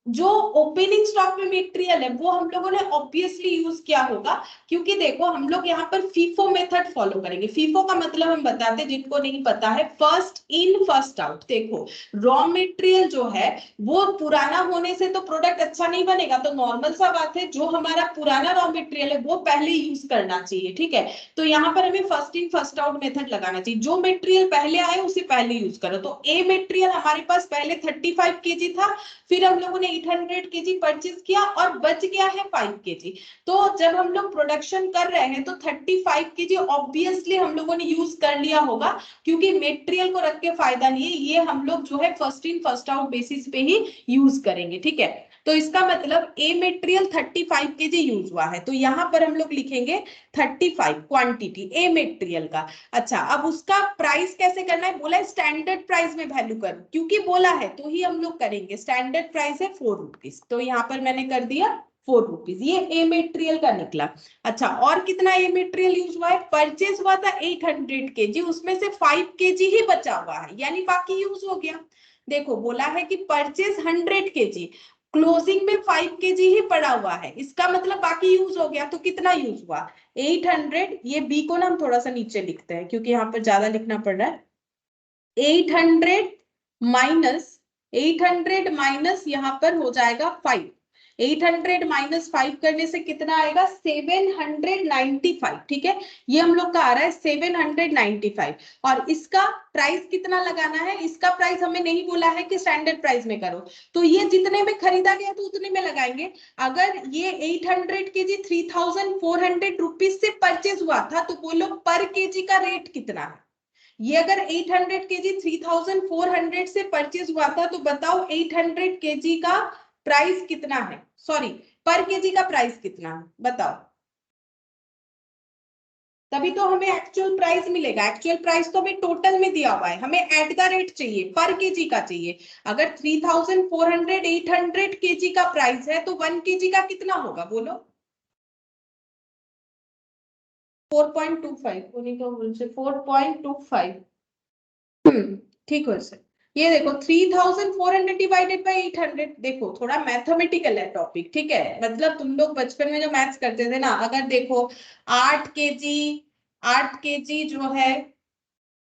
जो ओपनिंग स्टॉक में मटेरियल है वो हम लोगों ने ऑब्वियसली यूज किया होगा, क्योंकि देखो हम लोग यहाँ पर फीफो मेथड फॉलो करेंगे। फीफो का मतलब हम बताते, जिनको नहीं पता है, फर्स्ट इन फर्स्ट आउट। देखो रॉ मटेरियल जो है वो पुराना होने से तो प्रोडक्ट अच्छा नहीं बनेगा, तो नॉर्मल सा बात है जो हमारा पुराना रॉ मटेरियल है वो पहले यूज करना चाहिए, ठीक है। तो यहाँ पर हमें first in first out method लगाना चाहिए, जो मटेरियल पहले आए उसे पहले यूज करो। तो ए मटेरियल हमारे पास पहले 35 kg था, फिर हम लोगों ने 800 kg परचेज किया और बच गया है 5 kg। तो जब हम लोग प्रोडक्शन कर रहे हैं तो 35 kg ऑब्वियसली हम लोगों ने यूज कर लिया होगा, क्योंकि मटेरियल को रख के फायदा नहीं है, ये हम लोग जो है first in first out basis पे ही यूज करेंगे, ठीक है। तो इसका मतलब ए मटेरियल 35 kg यूज हुआ है, तो यहाँ पर हम लोग लिखेंगे 35 क्वांटिटी ए मटेरियल का। अच्छा, अब उसका प्राइस कैसे करना है, बोला है स्टैंडर्ड प्राइस में वैल्यू करो, क्योंकि बोला है तो ही हम लोग करेंगे। स्टैंडर्ड प्राइस है 4 रुपीज, तो यहाँ पर मैंने कर दिया 4 रुपीज, ये ए मटेरियल का निकला। अच्छा, और कितना ए मटेरियल यूज हुआ है, परचेज हुआ था 800 kg, उसमें से 5 kg ही बचा हुआ है, यानी बाकी यूज हो गया। देखो बोला है कि परचेज 100 kg, क्लोजिंग में 5 kg ही पड़ा हुआ है, इसका मतलब बाकी यूज हो गया। तो कितना यूज हुआ, 800। ये बी को ना हम थोड़ा सा नीचे लिखते हैं क्योंकि यहाँ पर ज्यादा लिखना पड़ रहा है। 800 माइनस 800 माइनस यहाँ पर हो जाएगा 5। 800 माइनस 5 करने से कितना आएगा, 795, ठीक है। ये हम लोग का आ रहा है 795। और इसका प्राइस कितना लगाना है, इसका प्राइस हमें नहीं बोला है कि स्टैंडर्ड प्राइस में करो, तो ये जितने में खरीदा गया तो उतने में लगाएंगे। अगर ये 800 kg 3400 रुपीज से परचेज हुआ था तो बोलो पर केजी का रेट कितना है। ये अगर 800 kg 3400 से परचेज हुआ था तो बताओ 800 kg का प्राइस कितना है, सॉरी पर केजी का प्राइस कितना है बताओ। तभी तो हमें एक्चुअल प्राइस मिलेगा। एक्चुअल प्राइस तो हमें टोटल में दिया हुआ है, हमें एट द रेट चाहिए, पर केजी का चाहिए। अगर 3400 800 kg का प्राइस है तो 1 kg का कितना होगा बोलो, 4.25, उन्हीं को बोलते 4.25। ठीक है सर। ये देखो 3400 डिवाइडेड बाई 800, देखो थोड़ा मैथमेटिकल है टॉपिक, ठीक है। मतलब तुम लोग बचपन में जो मैथ्स करते थे ना, अगर देखो 8 kg 8 kg जो है,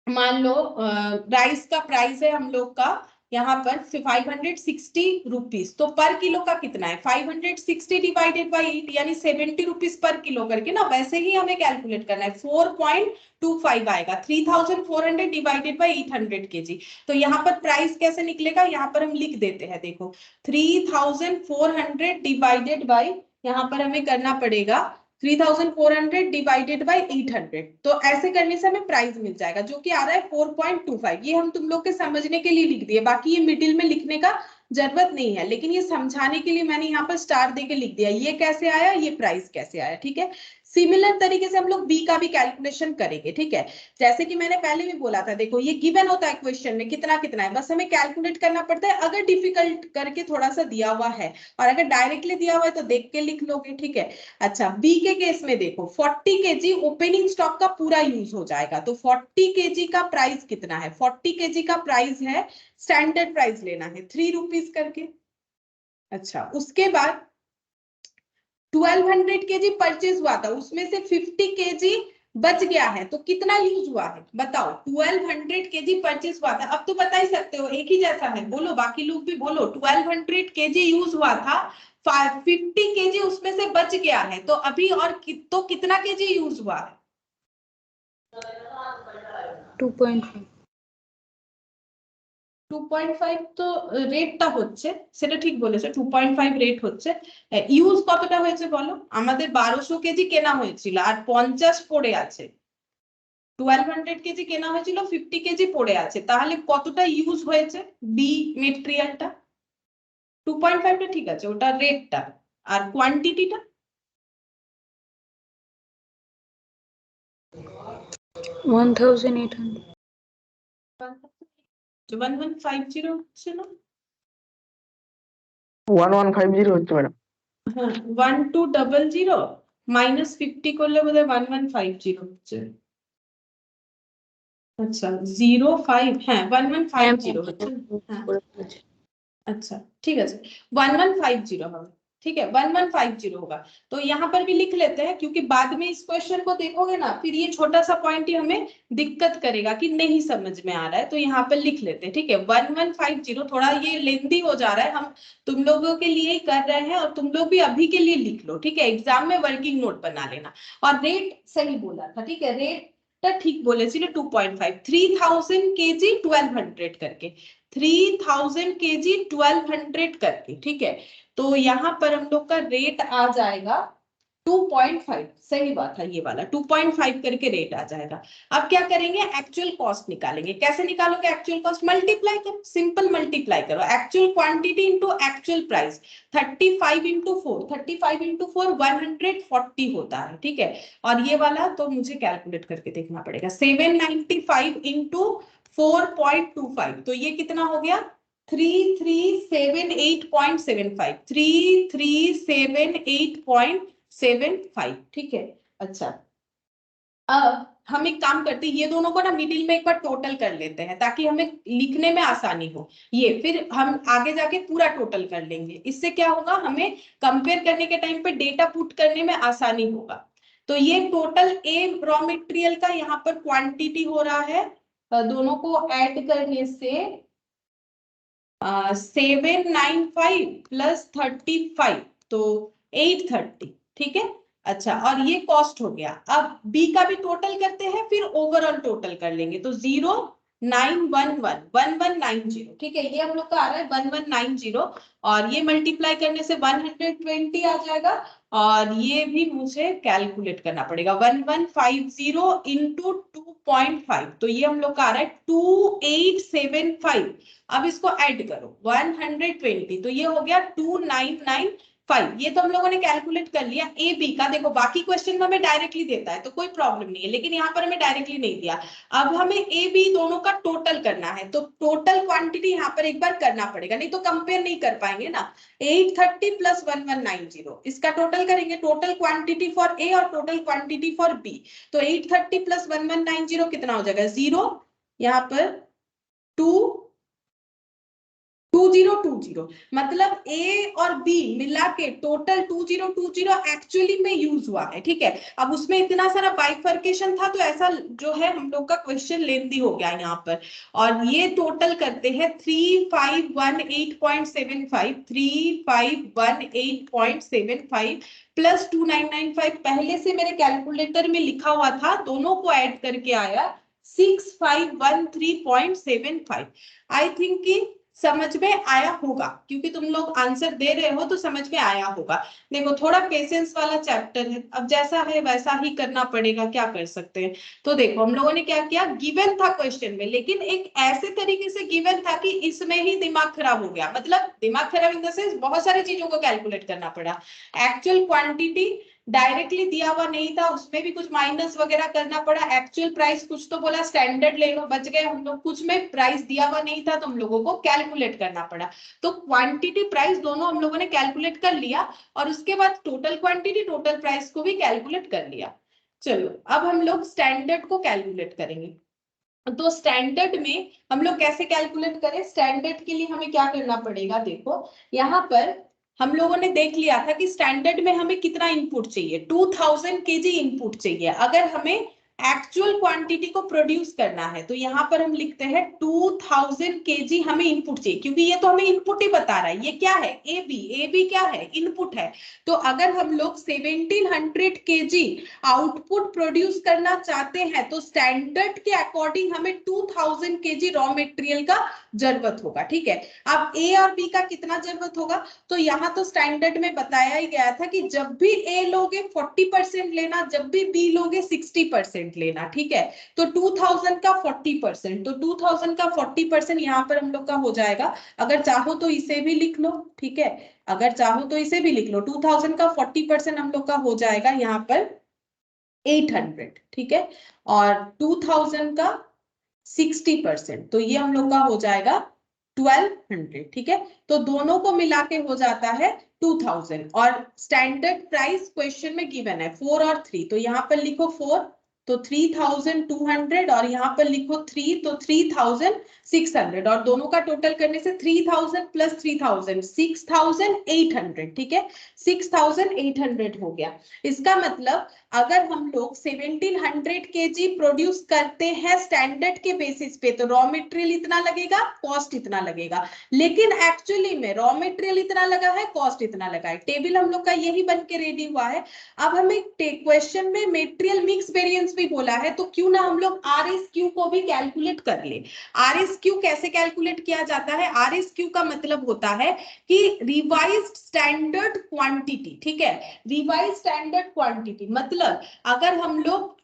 मान लो राइस का प्राइस है हम लोग का यहाँ पर 560 रुपीज, तो पर किलो का कितना है 560 डिवाइडेड बाई 8, यानी 70 रुपीज पर किलो करके ना, वैसे ही हमें कैलकुलेट करना है। 4.25 आएगा 3400 डिवाइडेड बाई 800 kg। तो यहाँ पर प्राइस कैसे निकलेगा, यहाँ पर हम लिख देते हैं, देखो 3400 डिवाइडेड बाई, यहाँ पर हमें करना पड़ेगा 3400 डिवाइडेड बाय 800, तो ऐसे करने से हमें प्राइस मिल जाएगा जो कि आ रहा है 4.25। ये हम तुम लोग के समझने के लिए लिख दिए, बाकी ये मिडिल में लिखने का जरूरत नहीं है, लेकिन ये समझाने के लिए मैंने यहाँ पर स्टार देके लिख दिया, ये कैसे आया, ये प्राइस कैसे आया। ठीक है, सिमिलर तरीके से हम लोग बी का भी कैलकुलेशन करेंगे। ठीक है, जैसे कि मैंने पहले भी बोला था, देखो ये गिवन होता है क्वेश्चन में कितना कितना है, बस हमें कैलकुलेट करना पड़ता है अगर डिफिकल्ट करके थोड़ा सा दिया हुआ है, और अगर डायरेक्टली दिया हुआ है तो देख के लिख लोगे। ठीक है, अच्छा बी के केस में देखो 40 केजी ओपनिंग स्टॉक का पूरा यूज हो जाएगा, तो 40 केजी का प्राइस कितना है, 40 केजी का प्राइस है, स्टैंडर्ड प्राइस लेना है 3 रुपीज करके। अच्छा उसके बाद 1200 केजी परचेज हुआ था, उसमें से 50 केजी बच गया है, तो कितना यूज हुआ है बताओ। 1200 केजी परचेज हुआ था, अब तो बता ही सकते हो, एक ही जैसा है, बोलो बाकी लोग भी बोलो। 1200 केजी यूज हुआ था, 50 केजी उसमें से बच गया है, तो अभी और तो कितना केजी यूज हुआ है? 2.5 2.5 তো রেটটা হচ্ছে, সেটা ঠিক বলেছে, 2.5 রেট হচ্ছে। ইউজ কতটা হয়েছে বলো, আমাদের 1200 কেজি কেনা হয়েছিল আর 50 পড়ে আছে, 1200 কেজি কেনা হয়েছিল, 50 কেজি পড়ে আছে, তাহলে কতটা ইউজ হয়েছে বি মেটেরিয়ালটা? 2.5 টা ঠিক আছে, ওটা রেটটা, আর কোয়ান্টিটিটা 1800 1150 হচ্ছে না? 1150 হচ্ছে ম্যাডাম। হ্যাঁ 1200 মাইনাস 50 করলে বোধহয় 1150 হচ্ছে। আচ্ছা 05, হ্যাঁ 1150 হচ্ছে। হ্যাঁ अच्छा ठीक है, 1150 হবে, ठीक है 1150 होगा। तो यहाँ पर भी लिख लेते हैं, क्योंकि बाद में इस क्वेश्चन को देखोगे ना, फिर ये छोटा सा पॉइंट ही हमें दिक्कत करेगा कि नहीं समझ में आ रहा है, तो यहाँ पर लिख लेते हैं। ठीक है 1150, थोड़ा ये लेंथी हो जा रहा है, हम तुम लोगों के लिए ही कर रहे हैं, और तुम लोग भी अभी के लिए लिख लो। ठीक है, एग्जाम में वर्किंग नोट बना लेना। और रेट सही बोला था, ठीक है, रेट ठीक बोले 2.5, 3000 केजी 1200 करके, 3000 केजी 1200 करके। ठीक है, तो यहाँ पर हम लोग का रेट आ जाएगा 2.5, सही बात है, ये वाला 2.5 करके रेट आ जाएगा। अब क्या करेंगे, एक्चुअल कॉस्ट निकालेंगे। कैसे निकालोगे एक्चुअल कॉस्ट? मल्टीप्लाई करो, सिंपल मल्टीप्लाई करो, actual quantity into actual price, 35 into 4, 35 into 4 140 होता है। ठीक है, और ये वाला तो मुझे कैलकुलेट करके देखना पड़ेगा, 795 इंटू 4.25, तो ये कितना हो गया 3378.75, 3378.75। ठीक है, अच्छा अब हम एक काम करते हैं, ये दोनों को ना मिडिल में एक बार टोटल कर लेते हैं, ताकि हमें लिखने में आसानी हो। ये फिर हम आगे जाके पूरा टोटल कर लेंगे, इससे क्या होगा, हमें कंपेयर करने के टाइम पे डेटा पुट करने में आसानी होगा। तो ये टोटल ए रॉ मटेरियल का यहाँ पर क्वांटिटी हो रहा है, दोनों को ऐड करने से 795 प्लस 35, तो 830। ठीक है, अच्छा और ये कॉस्ट हो गया। अब बी का भी टोटल करते हैं, फिर ओवरऑल टोटल कर लेंगे, तो 09111190। ठीक है, ये हम लोग का आ रहा है 1190, और ये मल्टीप्लाई करने से 120 आ जाएगा, और ये भी मुझे कैलकुलेट करना पड़ेगा, 1150 इंटू 2.5, तो ये हम लोग का आ रहा है 2875। अब इसको ऐड करो 120, तो ये हो गया 2995। ये तो हम लोगों ने कैलकुलेट कर लिया ए बी का। देखो बाकी क्वेश्चन में हमें डायरेक्टली देता है तो कोई प्रॉब्लम नहीं है, लेकिन यहाँ पर हमें डायरेक्टली नहीं दिया। अब हमें ए बी दोनों का टोटल करना है, तो टोटल क्वांटिटी यहाँ पर एक बार करना पड़ेगा, नहीं तो कंपेयर नहीं कर पाएंगे ना। 830 प्लस 1190, इसका टोटल करेंगे, टोटल क्वांटिटी फॉर ए और टोटल क्वांटिटी फॉर बी। तो 830 प्लस 1190 कितना हो जाएगा, 0, यहाँ पर 2020, मतलब ए और बी मिला के टोटल 2020 एक्चुअली में यूज हुआ है। ठीक है, अब उसमें इतना सारा बाइफर्केशन था, तो ऐसा जो है हम लोग का क्वेश्चन लेंथी हो गया यहाँ पर। और ये टोटल करते हैं 3518.75, 3518.75 प्लस 2995, पहले से मेरे कैलकुलेटर में लिखा हुआ था, दोनों को ऐड करके आया 6513.75। आई थिंक कि समझ में आया होगा, क्योंकि तुम लोग आंसर दे रहे हो तो समझ में आया होगा। देखो थोड़ा पेशेंस वाला चैप्टर है, अब जैसा है वैसा ही करना पड़ेगा, क्या कर सकते हैं। तो देखो हम लोगों ने क्या किया, गिवन था क्वेश्चन में, लेकिन एक ऐसे तरीके से गिवन था कि इसमें ही दिमाग खराब हो गया, मतलब दिमाग खराब इन द सेंस बहुत सारी चीजों को कैलकुलेट करना पड़ा। एक्चुअल क्वांटिटी डायरेक्टली दिया हुआ नहीं था, उसमें भी कुछ माइनस वगैरह करना पड़ा। एक्चुअल प्राइस कुछ तो बोला, स्टैंडर्ड ले लो, बच गए हम लोग। कुछ में प्राइस दिया हुआ नहीं था तो हम लोगों को कैलकुलेट करना पड़ा। तो क्वांटिटी प्राइस दोनों हम लोगों ने कैलकुलेट कर लिया, और उसके बाद टोटल क्वांटिटी टोटल प्राइस को भी कैलकुलेट कर लिया। चलो अब हम लोग स्टैंडर्ड को कैलकुलेट करेंगे। तो स्टैंडर्ड में हम लोग कैसे कैलकुलेट करें, स्टैंडर्ड के लिए हमें क्या करना पड़ेगा, देखो यहाँ पर हम लोगों ने देख लिया था कि स्टैंडर्ड में हमें कितना इनपुट चाहिए, 2000 केजी इनपुट चाहिए। अगर हमें एक्चुअल क्वांटिटी को प्रोड्यूस करना है तो यहाँ पर हम लिखते हैं 2000 केजी हमें इनपुट चाहिए, क्योंकि ये तो हमें इनपुट ही बता रहा है। ये क्या है, ए बी क्या है, इनपुट है। तो अगर हम लोग 1700 केजी आउटपुट प्रोड्यूस करना चाहते हैं तो स्टैंडर्ड के अकॉर्डिंग हमें 2000 केजी रॉ मटेरियल का जरूरत होगा, ठीक है। अब ए और बी का कितना जरूरत होगा, तो यहाँ तो स्टैंडर्ड में बताया ही गया था कि जब भी ए लोगे 40% लेना, जब भी बी लोगे 60% लेना, ठीक है। तो 2000 का 40%, तो 2000 का 40% यहाँ पर हम लोग का हो जाएगा। अगर चाहो तो इसे भी लिख लो, ठीक है, अगर चाहो तो इसे भी लिख लो। 2000 का 40% हम लोग का हो जाएगा यहाँ पर 800, ठीक है। और 2000 का 60%, तो ये हम लोग का हो जाएगा 1200, ठीक है। तो दोनों को मिला के हो जाता है 2000। और स्टैंडर्ड प्राइस क्वेश्चन में गिवन है 4 और 3, तो यहाँ पर लिखो 4 तो 3200, और यहाँ पर लिखो 3 तो 3600, और दोनों का टोटल करने से 3000 प्लस 3000 6800, ठीक है, 6800 हो गया। इसका मतलब अगर हम लोग 1700 केजी प्रोड्यूस करते हैं स्टैंडर्ड के बेसिस पे तो रॉ मटेरियल इतना लगेगा, कॉस्ट इतना लगेगा। लेकिन एक्चुअली में रॉ मटेरियल इतना लगा है, कॉस्ट इतना लगा है। टेबल हम लोग का यही बन के रेडी हुआ है। अब हमें क्वेश्चन में मटेरियल मिक्स वेरिएंस भी बोला है, तो क्यों ना हम लोग आरएसक्यू को भी कैलकुलेट कर ले। आरएसक्यू कैसे कैलकुलेट किया जाता है, आरएसक्यू का मतलब होता है कि रिवाइज्ड स्टैंडर्ड क्वांटिटी, ठीक है। रिवाइज स्टैंडर्ड क्वांटिटी मतलब अगर हम लोग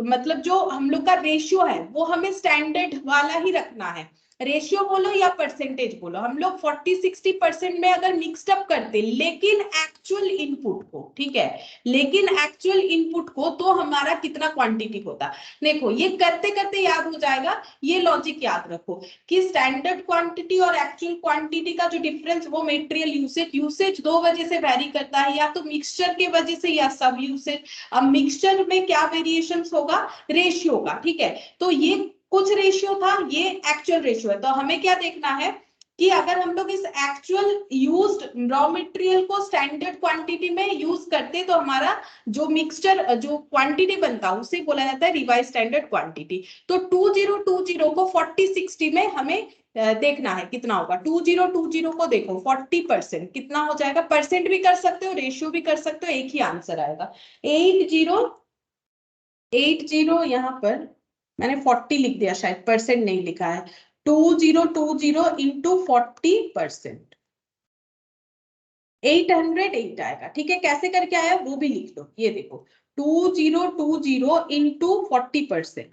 मतलब जो हम लोग का रेशियो है वो हमें स्टैंडर्ड वाला ही रखना है। रेशियो बोलो या परसेंटेज बोलो, हम लोग 40-60% में अगर मिक्सड अप करते लेकिन एक्चुअल इनपुट को, ठीक है, लेकिन एक्चुअल इनपुट को, तो हमारा कितना क्वांटिटी होता। देखो ये करते करते याद हो जाएगा, ये लॉजिक याद रखो कि स्टैंडर्ड क्वांटिटी और एक्चुअल क्वांटिटी का जो डिफरेंस वो मटेरियल यूसेज दो वजह से वैरी करता है, या तो मिक्सचर के वजह से या सब यूसेज। अब मिक्सचर में क्या वेरिएशंस होगा, रेशियो का, ठीक है। तो ये कुछ रेशियो था, ये एक्चुअल रेशियो है। तो हमें क्या देखना है कि अगर हम लोग इस एक्चुअल यूज्ड रॉ मटेरियल को स्टैंडर्ड क्वांटिटी में यूज करते तो हमारा जो मिक्सचर जो क्वांटिटी बनता है उसे बोला जाता है रिवाइज स्टैंडर्ड क्वांटिटी। तो 2020 को 40-60 में हमें देखना है कितना होगा। 2020 को देखो 40% कितना हो जाएगा, परसेंट भी कर सकते हो, रेशियो भी कर सकते हो, एक ही आंसर आएगा। 80 यहाँ पर मैंने 40 लिख दिया, शायद परसेंट नहीं लिखा है। 2020 इंटू 40%, 808 आएगा, ठीक है। कैसे करके आया वो भी लिख लो, ये देखो 2020 इंटू 40%,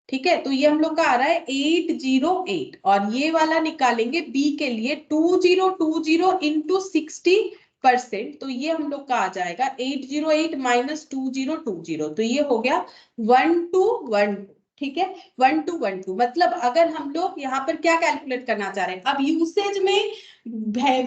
ठीक है। तो ये हम लोग का आ रहा है 808, और ये वाला निकालेंगे बी के लिए 2020 इंटू 60%, तो ये हम लोग का आ जाएगा 808 माइनस 2020, तो ये हो गया 1212, ठीक है, 1212। मतलब अगर हम लोग यहाँ पर क्या कैलकुलेट करना चाह रहे हैं, अब यूसेज में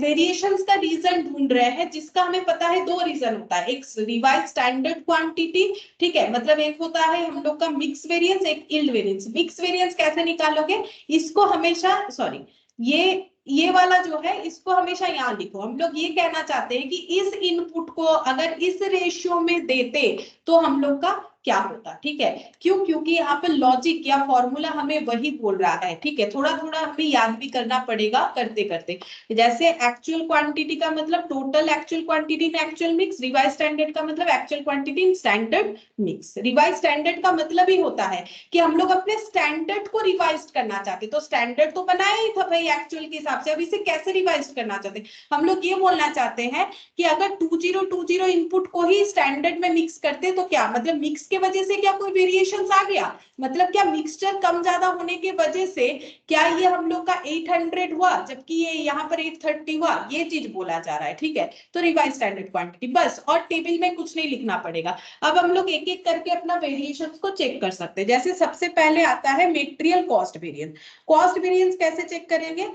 वेरिएशंस का रीजन ढूंढ रहे हैं, जिसका हमें पता है दो रीजन होता है, एक रिवाइज स्टैंडर्ड क्वांटिटी, ठीक है, मतलब एक होता है हम लोग का मिक्स वेरिएंस, एक यील्ड वेरिएंस। मिक्स वेरिएंस कैसे निकालोगे, इसको हमेशा सॉरी ये वाला जो है इसको हमेशा यहाँ लिखो। हम लोग ये कहना चाहते हैं कि इस इनपुट को अगर इस रेशियो में देते तो हम लोग का क्या होता, ठीक है। क्यों? क्योंकि यहाँ पे लॉजिक या फॉर्मूला हमें वही बोल रहा है, ठीक है। थोड़ा थोड़ा हमें याद भी करना पड़ेगा करते करते। जैसे एक्चुअल क्वांटिटी का मतलब total actual quantity in actual mix, revise standard का मतलब actual quantity in standard mix. Revise standard का मतलब ही होता है कि हम लोग अपने स्टैंडर्ड को रिवाइज करना चाहते, तो स्टैंडर्ड तो बनाया ही था भाई एक्चुअल के हिसाब से, अब इसे कैसे रिवाइज करना चाहते हैं। हम लोग ये बोलना चाहते हैं कि अगर 2020 इनपुट को ही स्टैंडर्ड में मिक्स करते तो क्या मतलब मिक्स के वजह से क्या कोई वेरिएशंस आ गया, मतलब क्या मिक्सचर कम ज्यादा होने के वजह से क्या ये हम लोग का 800 हुआ जबकि ये यहाँ पर 830 हुआ, ये चीज बोला जा रहा है, ठीक है। तो रिवाइज स्टैंडर्ड क्वांटिटी बस, और टेबल में कुछ नहीं लिखना पड़ेगा। अब हम लोग एक एक करके अपना वेरिएशंस को चेक कर सकते हैं। जैसे सबसे पहले आता है material cost variance. Cost variance कैसे चेक करेंगे?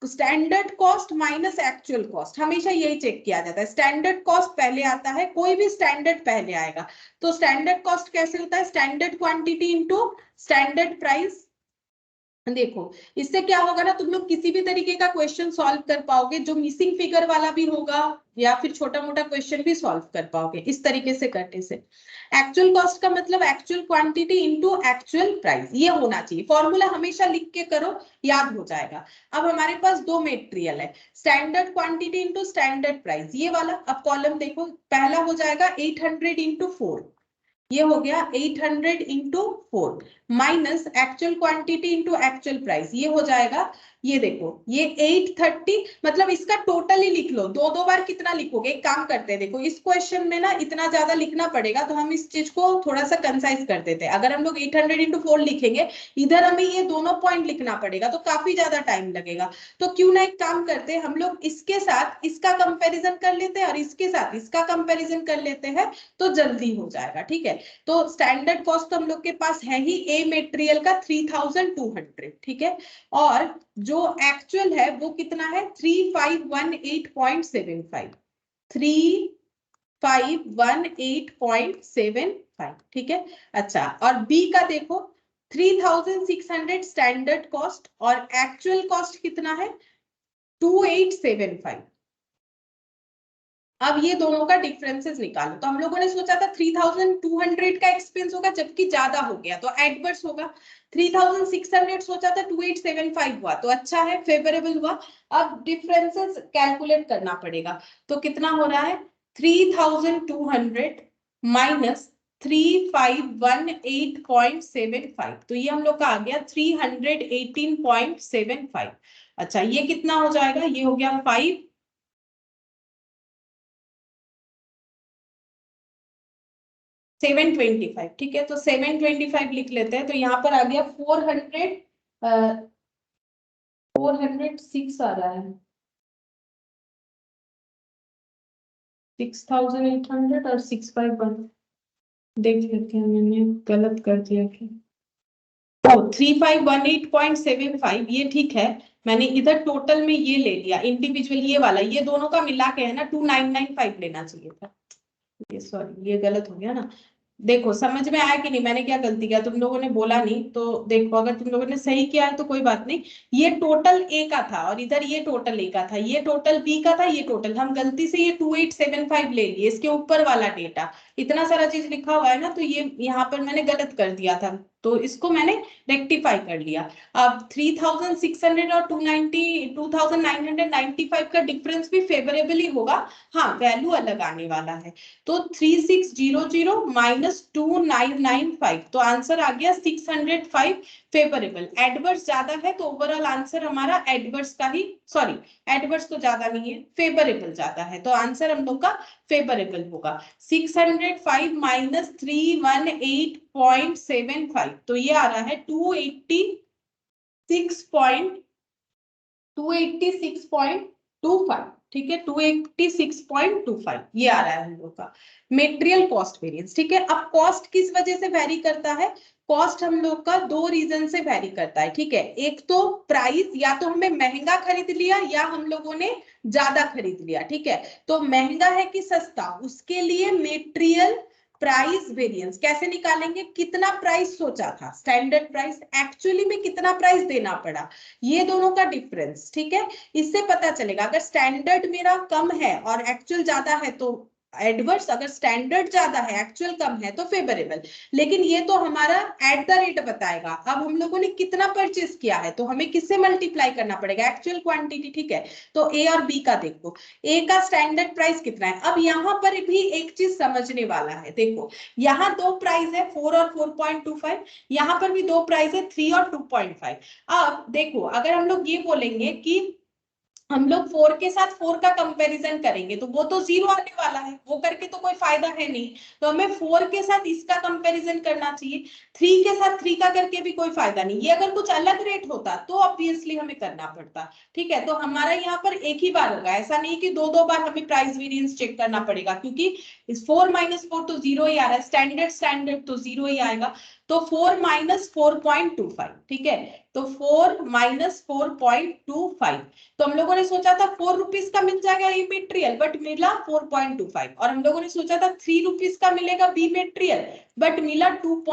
Standard cost minus actual cost, हमेशा यही चेक किया जाता है। स्टैंडर्ड कॉस्ट पहले आता है, कोई भी स्टैंडर्ड पहले आएगा। तो स्टैंडर्ड कॉस्ट कैसे होता है? Standard quantity into standard price. देखो इससे क्या होगा ना, तुम लोग किसी भी तरीके का क्वेश्चन सॉल्व कर पाओगे, जो मिसिंग फिगर वाला भी होगा या फिर छोटा मोटा क्वेश्चन भी सॉल्व कर पाओगे इस तरीके से करने से। एक्चुअल कॉस्ट का मतलब actual quantity into actual price, ये होना चाहिए। फॉर्मूला हमेशा लिख के करो, याद हो जाएगा। अब हमारे पास दो मटेरियल है, standard quantity into standard price, ये वाला। अब कॉलम देखो, पहला हो जाएगा 800 इंटू 4, ये हो गया 800 into 4 minus actual quantity into actual price, ये हो जाएगा, ये देखो ये 830, मतलब इसका टोटल ही लिख लो। दो दो बार कितना लिखोगे? एक काम करते हैं, देखो इस क्वेश्चन में ना इतना ज्यादा लिखना पड़ेगा, तो हम इस चीज को थोड़ा सा कंसाइज कर देते हैं। अगर हम लोग 800 इंटू 4 लिखेंगे, इधर हमें ये दोनों पॉइंट लिखना पड़ेगा, तो काफी ज्यादा टाइम लगेगा। तो क्यों ना एक काम करते हैं, हम लोग इसके साथ इसका कंपेरिजन कर लेते हैं और इसके साथ इसका कंपेरिजन कर लेते हैं, तो जल्दी हो जाएगा, ठीक है। तो स्टैंडर्ड कॉस्ट तो हम लोग के पास है ही, ए मटेरियल का 3200, ठीक है। और जो एक्चुअल है वो कितना है? 3518.75, 3518.75, ठीक है। अच्छा, और बी का देखो 3600 स्टैंडर्ड कॉस्ट और एक्चुअल कॉस्ट कितना है? 2875। अब ये दोनों का डिफरेंसेस निकालो। तो हम लोगों ने सोचा था 3200 का एक्सपेंस होगा जबकि ज्यादा हो गया तो एडवर्स होगा। 3600 सोचा था 2875 हुआ तो अच्छा है, फेवरेबल हुआ। अब डिफरेंसेस कैलकुलेट करना पड़ेगा, तो कितना हो रहा है? 3200 माइनस 3518.75, तो ये हम लोग का आ गया 318.75। अच्छा, ये कितना हो जाएगा? ये हो गया 725, ठीक है। तो 725 लिख लेते हैं, तो यहाँ पर आ गया 406 आ रहा है, 6800 और 651। देख लेते हैं, मैंने गलत कर दिया क्या? ओ 3518.75, ये ठीक है। मैंने इधर टोटल में ये ले लिया, इंडिविजुअल ये वाला, ये दोनों का मिला के है ना 2995 लेना चाहिए था। ये सॉरी, ये गलत हो गया ना। देखो समझ में आया कि नहीं, मैंने क्या गलती किया? तुम लोगों ने बोला नहीं, तो देखो अगर तुम लोगों ने सही किया है तो कोई बात नहीं। ये टोटल ए का था और इधर ये टोटल ए का था, ये टोटल बी का था, ये टोटल, हम गलती से ये 2875 ले लिए, इसके ऊपर वाला डेटा इतना सारा चीज लिखा हुआ है ना, तो ये यहाँ पर मैंने गलत कर दिया था, तो इसको मैंने रेक्टिफाई कर लिया। अब 3600 और 2995 का डिफरेंस भी फेवरेबल ही होगा, हाँ वैल्यू अलग आने वाला है। तो 3600 माइनस 2995, तो आंसर आ गया 605 फेवरेबल। एडवर्स ज्यादा है तो ओवरऑल आंसर हमारा एडवर्स का ही, सॉरी एडवर्स तो ज्यादा नहीं है, फेवरेबल ज्यादा है, तो आंसर हम लोग का फेवरेबल होगा। 605 माइनस 318.75, तो ये आ रहा है 286.25, ठीक है। 286.25 ये आ रहा है हम लोग का मेटेरियल कॉस्ट वेरिएंस, ठीक है। अब कॉस्ट किस वजह से वेरी करता है? कॉस्ट हम लोग का दो रीजन से वेरी करता है, ठीक है। एक तो प्राइस, या तो हमें महंगा खरीद लिया या हम लोगों ने ज्यादा खरीद लिया, ठीक है। तो महंगा है कि सस्ता, उसके लिए मेटेरियल प्राइस वेरिएंस कैसे निकालेंगे? कितना प्राइस सोचा था स्टैंडर्ड प्राइस, एक्चुअली में कितना प्राइस देना पड़ा, ये दोनों का डिफरेंस, ठीक है। इससे पता चलेगा अगर स्टैंडर्ड मेरा कम है और एक्चुअल ज्यादा है तो एडवर्स, अगर स्टैंडर्ड ज्यादा है एक्चुअल कम है तो फेवरेबल। लेकिन ये तो हमारा एट द रेट बताएगा। अब हम लोगों ने कितना परचेज किया है तो हमें किससे मल्टीप्लाई करना पड़ेगा, एक्चुअल क्वांटिटी, ठीक है। तो ए और बी का देखो, ए का स्टैंडर्ड प्राइस कितना है। अब यहाँ पर भी एक चीज समझने वाला है, देखो यहाँ दो प्राइस है 4 और 4.25, यहाँ पर भी दो प्राइस है 3 और 2.5। अब देखो अगर हम लोग ये बोलेंगे कि हम लोग 4 के साथ 4 का कंपैरिजन करेंगे तो वो तो 0 आने वाला है, वो करके तो कोई फायदा है नहीं। तो हमें 4 के साथ इसका कंपैरिजन करना चाहिए, 3 के साथ 3 का करके भी कोई फायदा नहीं। ये अगर कुछ अलग रेट होता तो ऑब्वियसली हमें करना पड़ता, ठीक है। तो हमारा यहाँ पर एक ही बार होगा, ऐसा नहीं कि दो दो बार हमें प्राइस वेरिएंस चेक करना पड़ेगा, क्योंकि इस 4 माइनस 4 तो 0 ही आ रहा है, स्टैंडर्ड तो 0 ही आएगा। तो 4 माइनस 4.25, ठीक है। तो 4 माइनस 4.25, तो हम लोगों ने सोचा था 4 रुपीज का मिल जाएगा ए मेटेरियल, बट मिला 4.25। और हम लोगों ने सोचा था 3 रुपीज का मिलेगा बी मेटेरियल, बट मिला 2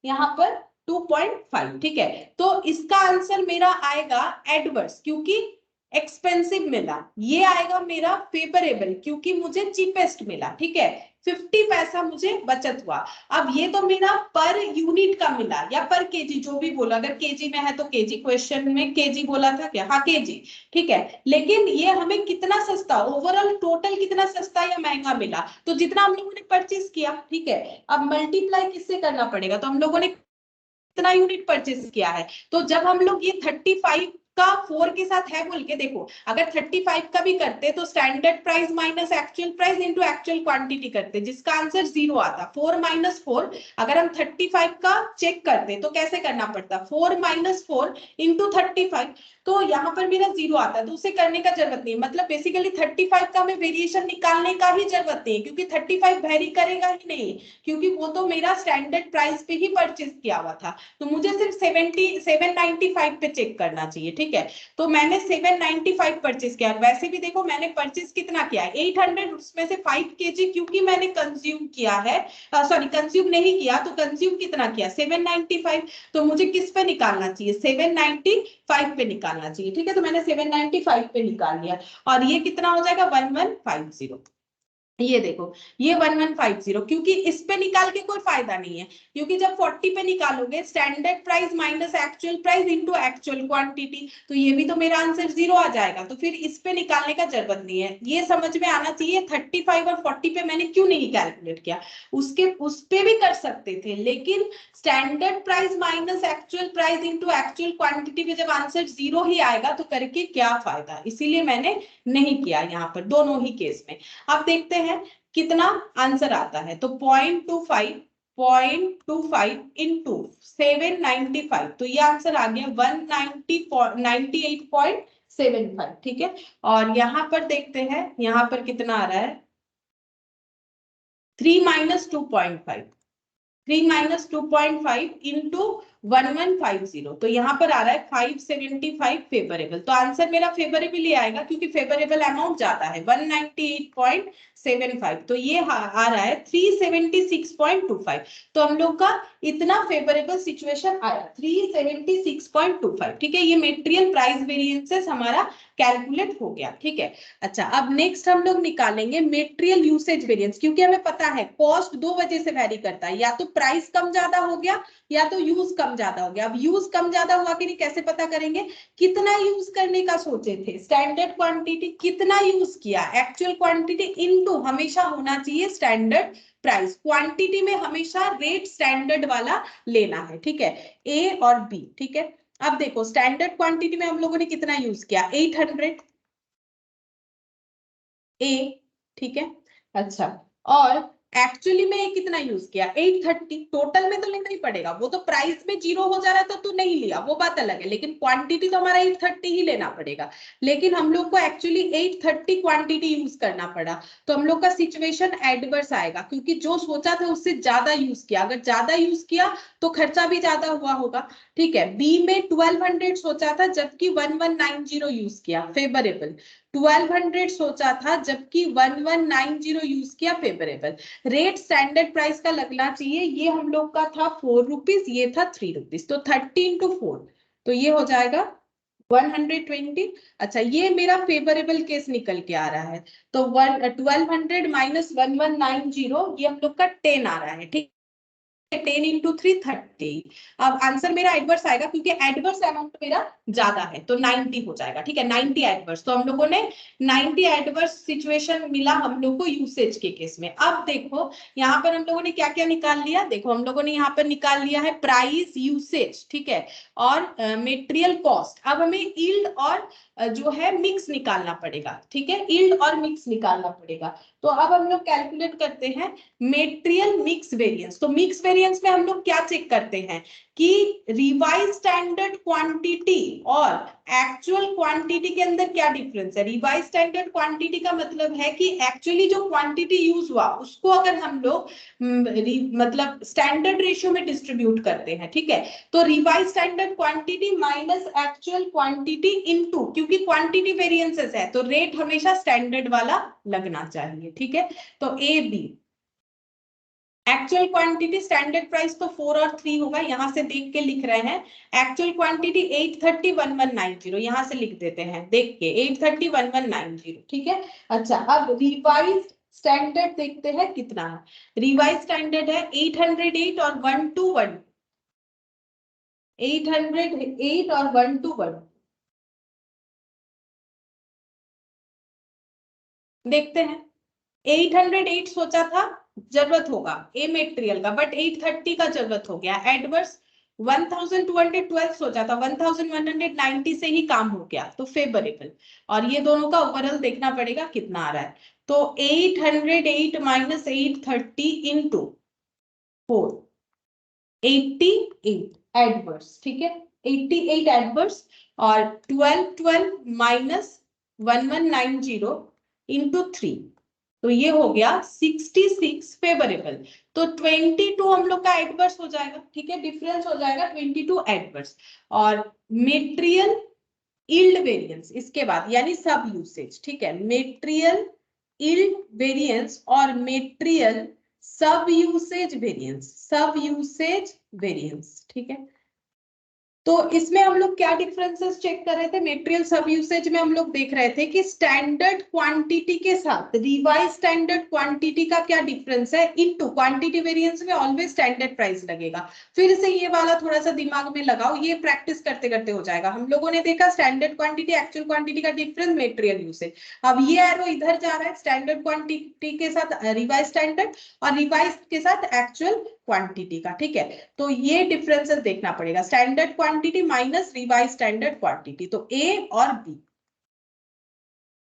यहाँ पर 2.5, ठीक है। तो इसका आंसर मेरा आएगा एडवर्स, क्योंकि एक्सपेंसिव मिला। ये आएगा मेरा फेवरेबल, क्योंकि मुझे चीपेस्ट मिला, ठीक है। 50 पैसा मुझे बचत हुआ। अब ये तो मेरा पर यूनिट का मिला या पर केजी, जो भी बोला, अगर केजी में है तो केजी, क्वेश्चन में केजी बोला था क्या, हाँ केजी, ठीक है। लेकिन ये हमें कितना सस्ता, ओवरऑल टोटल कितना सस्ता या महंगा मिला, तो जितना हम लोगों ने परचेज किया, ठीक है। अब मल्टीप्लाई किससे करना पड़ेगा, तो हम लोगों ने कितना यूनिट परचेज किया है। तो जब हम लोग ये 35 का 4 के साथ है बोल के, देखो अगर 35 का भी करते तो standard price minus actual price into actual quantity करते, जिसका आंसर 0 आता। 4 माइनस 4, अगर हम 35 का चेक करते तो कैसे करना पड़ता, 4 माइनस 4 इंटू 35, तो यहाँ पर मेरा 0 आता है। तो उसे करने का जरूरत नहीं, मतलब बेसिकली 35 का हमें वेरिएशन निकालने का ही जरूरत नहीं है, क्योंकि 35 वेरी करेगा ही नहीं, क्योंकि वो तो मेरा स्टैंडर्ड प्राइस पे ही परचेज किया हुआ था। तो मुझे सिर्फ 795 पे चेक करना चाहिए, ठीक है। तो मैंने 795 परचेज किया। वैसे भी देखो मैंने परचेज कितना किया है 800, उसमें से 5 केजी क्योंकि मैंने कंज्यूम किया है, सॉरी कंज्यूम नहीं किया, तो कंज्यूम कितना किया 795। तो मुझे किस पे निकालना चाहिए, 795 पे निकालना चाहिए, ठीक है। तो मैंने 795 पे निकाल लिया, और ये कितना हो जाएगा 1150। ये देखो ये 1150, क्योंकि इस पे निकाल के कोई फायदा नहीं है, क्योंकि जब 40 पे निकालोगे standard price minus actual price into actual quantity, तो ये भी तो मेरा आंसर 0 आ जाएगा। तो फिर इस पे निकालने का जरूरत नहीं है, ये समझ में आना चाहिए 35 और 40 पे मैंने क्यों नहीं कैलकुलेट किया। उस पे भी कर सकते थे, लेकिन standard price minus actual price into actual quantity में जब आंसर 0 ही आएगा तो करके क्या फायदा, इसीलिए मैंने नहीं किया यहाँ पर दोनों ही केस में। अब देखते हैं कितना आंसर आता है। तो 0.25 इंटू 795, तो ये आंसर आ गया 198.75, ठीक है। और यहाँ पर देखते हैं यहाँ पर कितना आ रहा है 3 माइनस 2.5, 3 माइनस 2.5 इंटू 1150, तो यहाँ पर आ रहा है 575 फेवरेबल। तो आंसर मेरा फेवरेबल ही आएगा, क्योंकि फेवरेबल अमाउंट ज्यादा है 198.75, तो ये आ रहा है 376.25। तो हम लोग का इतना फेवरेबल सिचुएशन आया 376.25, ठीक है। ये मेटेरियल प्राइस वेरिएंसेस हमारा कैलकुलेट हो गया, ठीक है। अच्छा अब नेक्स्ट हम लोग निकालेंगे मेटेरियल यूसेज वेरिएंस, क्योंकि हमें पता है कॉस्ट दो वजह से वैरी करता है, या तो प्राइस कम ज्यादा हो गया या तो यूज कम ज्यादा हो गया। अब यूज कम ज्यादा हुआ कि नहीं कैसे पता करेंगे, कितना यूज करने का सोचे थे, स्टैंडर्ड क्वांटिटी कितना यूज किया, एक्चुअल क्वांटिटी इनटू हमेशा होना चाहिए स्टैंडर्ड प्राइस, क्वांटिटी में हमेशा रेट स्टैंडर्ड वाला लेना है, ठीक है। ए और बी, ठीक है। अब देखो स्टैंडर्ड क्वांटिटी में हम लोगों ने कितना यूज किया 800 ए, ठीक है। अच्छा और एक्चुअली में ये कितना यूज किया 830, टोटल में तो लेना ही पड़ेगा, वो तो प्राइस में 0 हो जा रहा था तो नहीं लिया वो बात अलग है, लेकिन क्वांटिटी तो हमारा 830 ही लेना पड़ेगा। लेकिन हम लोग को एक्चुअली 830 क्वांटिटी यूज करना पड़ा, तो हम लोग का सिचुएशन एडवर्स आएगा, क्योंकि जो सोचा था उससे ज्यादा यूज किया। अगर ज्यादा यूज किया तो खर्चा भी ज्यादा हुआ होगा, ठीक है। बी में 1200 सोचा था जबकि 1190 यूज किया, फेवरेबल। 1200 सोचा था जबकि 1190 यूज किया, फेवरेबल। रेट स्टैंडर्ड प्राइस का लगना चाहिए, ये हम लोग का था 4 रुपीज, ये था 3 रुपीज, तो 30 इंटू 4, तो ये हो जाएगा 120। अच्छा, ये मेरा फेवरेबल केस निकल के आ रहा है, तो 1200 माइनस 1190, ये हम लोग का 10 आ रहा है, ठीक, 10 इंटू 3 30। अब आंसर मेरा एडवर्स आएगा क्योंकि एडवर्स अमाउंट मेरा ज्यादा है, तो 90 हो जाएगा, ठीक है, 90 एडवर्स। तो हम लोगों ने 90 एडवर्स सिचुएशन मिला हम लोग को यूसेज के केस में। अब देखो यहाँ पर हम लोगों ने क्या क्या निकाल लिया, देखो हम लोगों ने यहाँ पर निकाल लिया है प्राइस, यूसेज, ठीक है, और मेटेरियल कॉस्ट। अब हमें यील्ड और जो है मिक्स निकालना पड़ेगा, ठीक है, यील्ड और मिक्स निकालना पड़ेगा। तो अब हम लोग कैलकुलेट करते हैं मेटेरियल मिक्स वेरिएंस। तो मिक्स वेरिएंस में हम लोग क्या चेक करते हैं कि रिवाइज स्टैंडर्ड क्वांटिटी और एक्चुअल क्वांटिटी के अंदर क्या डिफरेंस है। रिवाइज स्टैंडर्ड क्वांटिटी का मतलब है कि एक्चुअली जो क्वांटिटी यूज हुआ उसको अगर हम लोग मतलब स्टैंडर्ड रेशियो में डिस्ट्रीब्यूट करते हैं, ठीक है, तो revise standard quantity minus actual quantity into, क्योंकि क्वांटिटी वेरिएंसेस है तो रेट हमेशा स्टैंडर्ड वाला लगना चाहिए, ठीक है। तो A B, actual quantity standard price तो 4 और 3 होगा, यहां से देख के लिख रहे हैं। एक्चुअल क्वांटिटी 830 1190, यहां से लिख देते हैं देख के 830 1190, ठीक है। अच्छा, अब रिवाइज स्टैंडर्ड देखते हैं कितना है। रिवाइज स्टैंडर्ड है 808 और 121, 808 और 121 देखते हैं। 808 सोचा था जरूरत होगा ए मटेरियल का, बट 830 का जरूरत हो गया एडवर्स। 1212 सोचा था, 1190 से ही काम हो गया, तो फेवरेबल। और ये दोनों का ओवरऑल देखना पड़ेगा कितना आ रहा है। तो 808 माइनस 830 इंटू 4, 88 एडवर्स, ठीक है, 88 एडवर्स। और 1212 माइनस 1190 इंटू 3, तो ये हो गया 66 फेवरेबल। तो 22 हम लोग का एडवर्स हो जाएगा, ठीक है, डिफरेंस हो जाएगा 22 एडवर्स। और मेटेरियल यील्ड वेरिएंस इसके बाद यानी सब यूसेज, ठीक है, मेटेरियल यील्ड वेरिएंस और मेटेरियल सब यूसेज वेरिएंस, सब यूसेज वेरिएंस, ठीक है। तो इसमें हम लोग क्या डिफरेंसेस चेक कर रहे थे, मेटेरियल सब यूसेज में हम लोग देख रहे थे कि स्टैंडर्ड क्वांटिटी के साथ रिवाइज स्टैंडर्ड क्वांटिटी का क्या डिफरेंस है, इनटू क्वांटिटी वेरिएंस में ऑलवेज स्टैंडर्ड प्राइस लगेगा। फिर से ये वाला थोड़ा सा दिमाग में लगाओ, ये प्रैक्टिस करते करते हो जाएगा। हम लोगों ने देखा स्टैंडर्ड क्वांटिटी एक्चुअल क्वांटिटी का डिफरेंस मेटेरियल यूसेज, अब ये एरो इधर जा रहा है स्टैंडर्ड क्वांटिटी के साथ रिवाइज स्टैंडर्ड और रिवाइज के साथ एक्चुअल क्वांटिटी का, ठीक है। तो ये डिफरेंसेस देखना पड़ेगा, standard quantity minus revise standard quantity, तो ए और बी।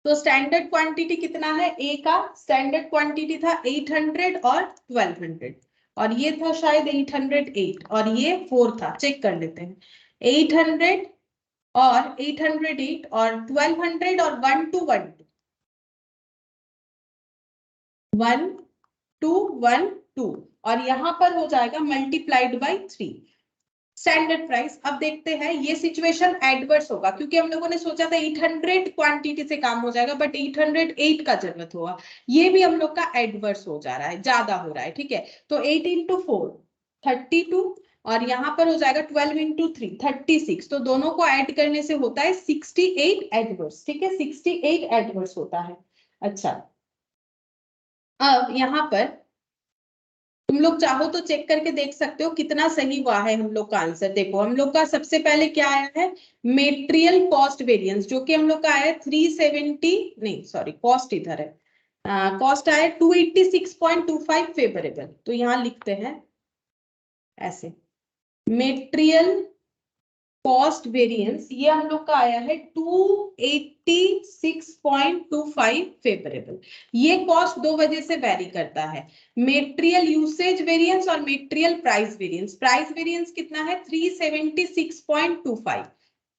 तो स्टैंडर्ड क्वांटिटी कितना है, ए का स्टैंडर्ड क्वांटिटी था 800 और 1200, और ये था शायद 808 और ये 4 था, चेक कर लेते हैं। 800 और 808 और 1200 और 1 to 1 1 2 1 2, और यहां पर हो जाएगा मल्टीप्लाइड बाई 3 स्टैंडर्ड प्राइस। अब देखते हैं, ये सिचुएशन एडवर्स होगा क्योंकि हम लोगों ने सोचा था 800 क्वांटिटी से काम हो जाएगा, बट 808 का जरूरत होगा, ये भी हम लोग का एडवर्स हो जा रहा है, ज्यादा हो रहा है, ठीक है। तो 8 इंटू 4 32, और यहाँ पर हो जाएगा 12 इंटू 3 36, तो दोनों को ऐड करने से होता है 68 एडवर्स, ठीक है, 68 एडवर्स होता है। अच्छा, अब यहाँ पर तुम लोग चाहो तो चेक करके देख सकते हो कितना सही हुआ है हम लोग का आंसर। देखो हम लोग का सबसे पहले क्या आया है, मेटेरियल कॉस्ट वेरिएंस, जो कि हम लोग का आया 370, नहीं सॉरी कॉस्ट इधर है, कॉस्ट आया 286.25 फेवरेबल। तो यहाँ लिखते हैं ऐसे, मेटेरियल कॉस्ट वेरिएंस ये हम लोग का आया है 286.25 फेवरेबल। ये कॉस्ट दो वजह से वेरी करता है, मेटेरियल यूसेज वेरिएंस और material price variance. Price variance कितना है 376.25,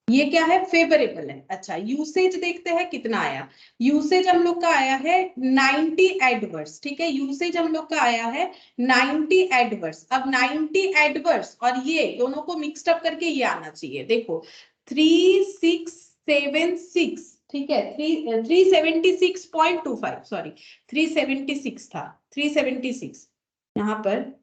ये क्या है फेवरेबल है। अच्छा, यूसेज देखते हैं कितना आया, यूसेज हम लोग का आया है 90 एडवर्स, ठीक है, यूसेज हम लोग का आया है 90 एडवर्स। अब 90 एडवर्स और ये दोनों को मिक्सड अप करके ये आना चाहिए, देखो 3676, ठीक है, 376.25, सॉरी 376 था, 376 यहाँ पर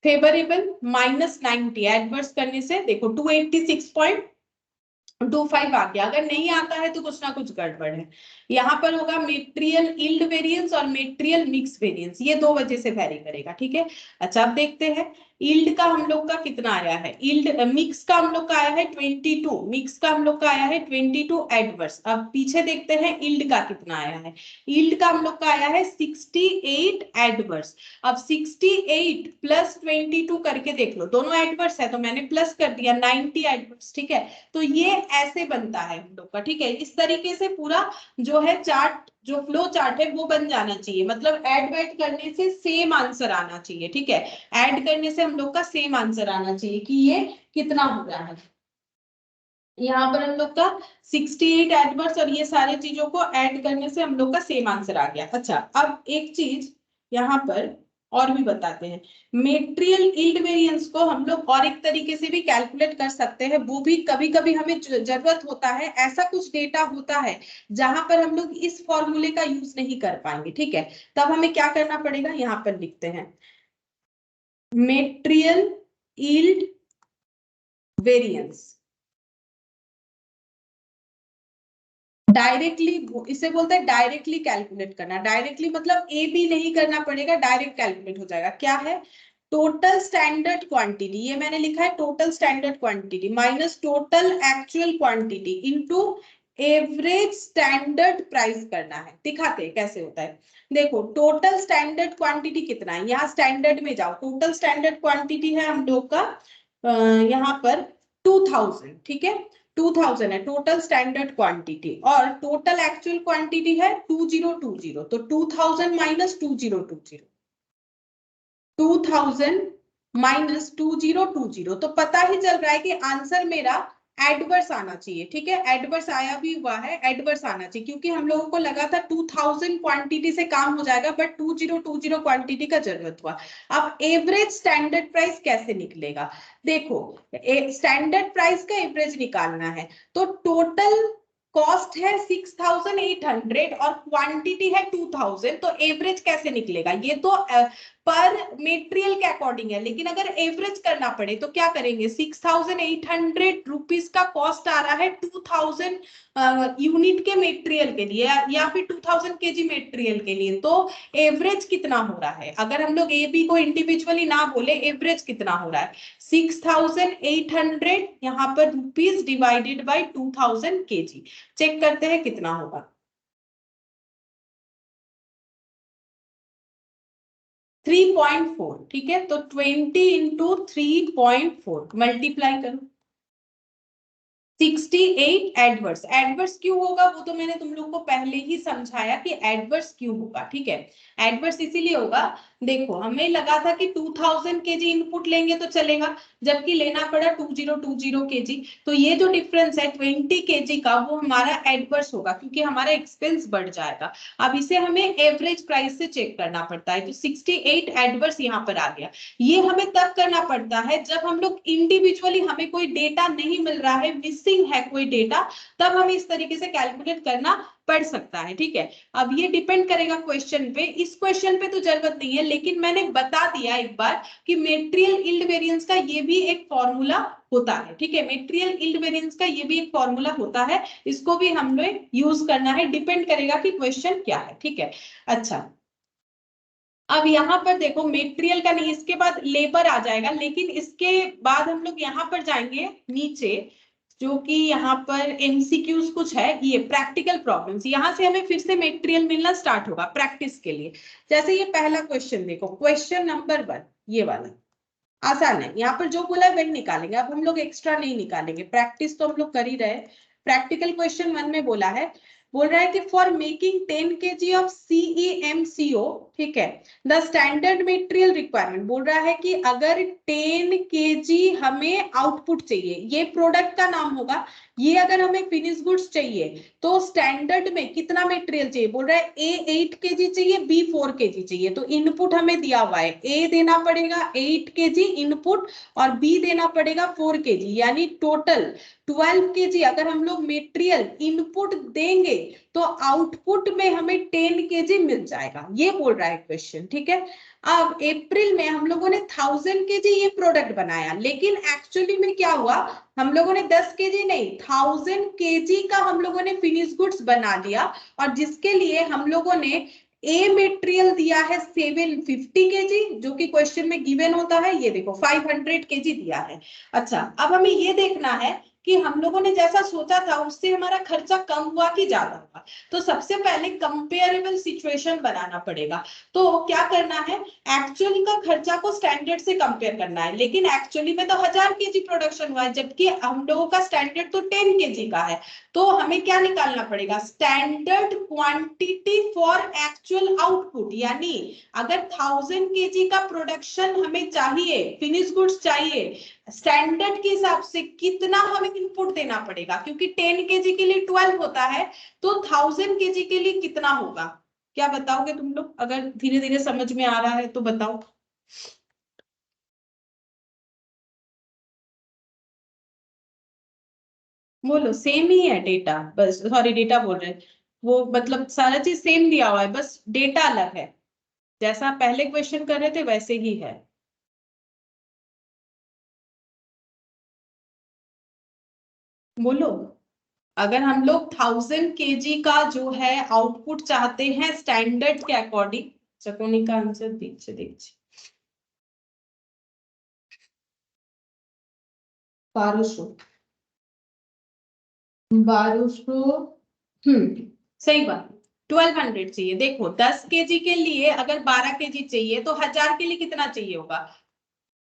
फेवरेबल -90, एडवर्स करने से देखो 286.25 आ गया। अगर नहीं आता है तो कुछ ना कुछ गड़बड़ है। यहाँ पर होगा मेटेरियल यील्ड वेरिएंस और मेटेरियल मिक्स वेरिएंस, ये दो वजह से वेरी करेगा, ठीक है। अच्छा अब देखते हैं यील्ड का हम लोग का कितना आया है। यील्ड मिक्स का हम लोग का आया है 22, मिक्स का हम लोग का आया है 22 एडवर्स। अब पीछे देखते हैं यील्ड का कितना आया है। यील्ड का हम लोग का आया है 68 एडवर्स। अब 68 प्लस 22 करके देख लो, दोनों एडवर्स है तो मैंने प्लस कर दिया 90 एडवर्स, ठीक है। तो ये ऐसे बनता है हम लोग का, ठीक है। इस तरीके से पूरा जो है चार्ट, जो फ्लो चार्ट है वो बन जाना चाहिए, मतलब ऐड वैड करने से सेम आंसर आना चाहिए, ठीक है। ऐड करने से हम लोग का सेम आंसर आना चाहिए कि ये कितना हो रहा है। यहाँ पर हम लोग का 68 एडवर्स और ये सारी चीजों को ऐड करने से हम लोग का सेम आंसर आ गया। अच्छा अब एक चीज यहाँ पर और भी बताते हैं, मेटेरियल यील्ड वेरिएंस को हम लोग और एक तरीके से भी कैलकुलेट कर सकते हैं। वो भी कभी कभी हमें जरूरत होता है, ऐसा कुछ डेटा होता है जहां पर हम लोग इस फॉर्मूले का यूज नहीं कर पाएंगे, ठीक है। तब हमें क्या करना पड़ेगा, यहाँ पर लिखते हैं मेटेरियल यील्ड वेरिएंस। डायरेक्टली इसे बोलते हैं डायरेक्टली कैलकुलेट करना। डायरेक्टली मतलब ए बी नहीं करना पड़ेगा, डायरेक्ट कैलकुलेट हो जाएगा। क्या है, टोटल स्टैंडर्ड क्वांटिटी, ये मैंने लिखा है total standard quantity minus total actual quantity into average standard price करना है। दिखाते हैं कैसे होता है। देखो टोटल स्टैंडर्ड क्वांटिटी कितना है, यहाँ स्टैंडर्ड में जाओ, टोटल स्टैंडर्ड क्वांटिटी है हम लोग का यहाँ पर 2000, ठीक है। 2000 है टोटल स्टैंडर्ड क्वांटिटी और टोटल एक्चुअल क्वांटिटी है 2020, तो 2000 माइनस 2020, 2000 माइनस 2020, तो पता ही चल रहा है कि आंसर मेरा एडवर्स आना चाहिए, ठीक है। एडवर्स आया भी हुआ है, एडवर्स आना चाहिए क्योंकि हम लोगों को लगा था 2000 क्वांटिटी से काम हो जाएगा, बट 2020 क्वांटिटी का जरूरत हुआ। अब एवरेज स्टैंडर्ड प्राइस कैसे निकलेगा, देखो स्टैंडर्ड प्राइस का एवरेज निकालना है, तो टोटल कॉस्ट है 6800 और क्वांटिटी है 2000, तो एवरेज कैसे निकलेगा, ये तो पर मेटेरियल के अकॉर्डिंग है। लेकिन अगर एवरेज करना पड़े तो क्या करेंगे, 6800 रुपीज का कॉस्ट आ रहा है 2000 यूनिट के मेटेरियल के लिए या फिर 2000 केजी मेटेरियल के लिए, तो एवरेज कितना हो रहा है। अगर हम लोग ए बी को इंडिविजुअली ना बोले, एवरेज कितना हो रहा है 6800 यहाँ पर rupees divided by 2000 KG. Check करते हैं कितना होगा, 3.4, ठीक है। तो 20 इंटू 3.4 मल्टीप्लाई करो, 68 एडवर्स। एडवर्स क्यों होगा वो तो मैंने तुम लोग को पहले ही समझाया कि एडवर्स क्यों होगा, ठीक है। एडवर्स इसीलिए होगा, देखो हमें लगा था कि 2000 केजी इनपुट लेंगे तो चलेगा, जबकि लेना पड़ा 2020 केजी, तो ये जो डिफरेंस है 20 केजी का वो हमारा एडवर्स होगा क्योंकि हमारा एक्सपेंस बढ़ जाएगा। अब इसे हमें एवरेज प्राइस से चेक करना पड़ता है, तो 68 एडवर्स यहाँ पर आ गया। ये हमें तब करना पड़ता है जब हम लोग इंडिविजुअली, हमें कोई डेटा नहीं मिल रहा है, मिसिंग है कोई डेटा, तब हमें इस तरीके से कैलकुलेट करना पड़ सकता है, ठीक है। अब ये डिपेंड करेगा क्वेश्चन पे, इस क्वेश्चन पे तो जरूरत नहीं है, लेकिन मैंने बता दिया एक बार कि मेटेरियल यील्ड वेरिएंस का ये भी एक फॉर्मूला होता है, ठीक है। मेटेरियल यील्ड वेरिएंस का ये भी एक फॉर्मूला होता है, इसको भी हमने यूज करना है, डिपेंड करेगा कि क्वेश्चन क्या है, ठीक है। अच्छा अब यहाँ पर देखो मेटेरियल का नहीं, इसके बाद लेबर आ जाएगा, लेकिन इसके बाद हम लोग यहाँ पर जाएंगे नीचे, जो कि यहाँ पर एमसीक्यूज कुछ है, ये प्रैक्टिकल प्रॉब्लम्स, यहाँ से हमें फिर से मेटेरियल मिलना स्टार्ट होगा प्रैक्टिस के लिए। जैसे ये पहला क्वेश्चन देखो, क्वेश्चन नंबर 1, ये वाला आसान है, यहाँ पर जो बोला है वही निकालेंगे, अब हम लोग एक्स्ट्रा नहीं निकालेंगे, प्रैक्टिस तो हम लोग कर ही रहे। प्रैक्टिकल क्वेश्चन 1 में बोला है, बोल रहा है कि for making 10 kg of CeMCO, ठीक है, द स्टैंडर्ड मेटेरियल रिक्वायरमेंट, बोल रहा है कि अगर 10 kg हमें आउटपुट चाहिए, ये प्रोडक्ट का नाम होगा, ये अगर हमें फिनिश गुड्स चाहिए तो स्टैंडर्ड में कितना मेटेरियल चाहिए, बोल रहा है A 8 kg चाहिए, B 4 kg चाहिए, तो इनपुट हमें दिया हुआ है, A देना पड़ेगा 8 kg इनपुट और B देना पड़ेगा 4 kg, यानी टोटल 12 kg अगर हम लोग मेटेरियल इनपुट देंगे तो आउटपुट में हमें 10 kg मिल जाएगा, ये बोल रहा है क्वेश्चन, ठीक है। अब अप्रैल में हम लोगों ने 1000 केजी ये प्रोडक्ट बनाया, लेकिन एक्चुअली में क्या हुआ, हम लोगों ने 10 केजी नहीं 1000 केजी का हम लोगों ने फिनिश गुड्स बना लिया, और जिसके लिए हम लोगों ने ए मटेरियल दिया है 750 केजी, जो कि क्वेश्चन में गिवन होता है, ये देखो 500 केजी दिया है। अच्छा, अब हमें ये देखना है कि हम लोगों ने जैसा सोचा था उससे हमारा खर्चा कम हुआ कि ज्यादा हुआ। तो सबसे पहले कंपेरेबल सिचुएशन बनाना पड़ेगा। तो क्या करना है, एक्चुअली का खर्चा को स्टैंडर्ड से कंपेयर करना है, लेकिन एक्चुअली में तो 1000 केजी प्रोडक्शन हुआ है, जबकि हम लोगों का स्टैंडर्ड तो 10 केजी का है। तो हमें क्या निकालना पड़ेगा, standard quantity for actual output, यानी अगर 1000 केजी का प्रोडक्शन हमें चाहिए, फिनिश गुड्स चाहिए, स्टैंडर्ड के हिसाब से कितना हमें इनपुट देना पड़ेगा, क्योंकि 10 केजी के लिए 12 होता है, तो 1000 केजी के लिए कितना होगा। क्या बताओगे तुम लोग, अगर धीरे धीरे समझ में आ रहा है तो बताओ। बोलो, सेम ही है डेटा, बस सॉरी डेटा बोल रहे हैं, वो मतलब सारा चीज सेम दिया हुआ है, बस डेटा अलग है, जैसा पहले क्वेश्चन कर रहे थे वैसे ही है। बोलो, अगर हम लोग 1000 केजी का जो है आउटपुट चाहते हैं स्टैंडर्ड के अकॉर्डिंग, चकोनी का आंसर दीजिए दीजिए। 1200, 1200, सही बात। 1200 चाहिए, देखो 10 केजी के लिए अगर 12 केजी चाहिए तो 1000 के लिए कितना चाहिए होगा,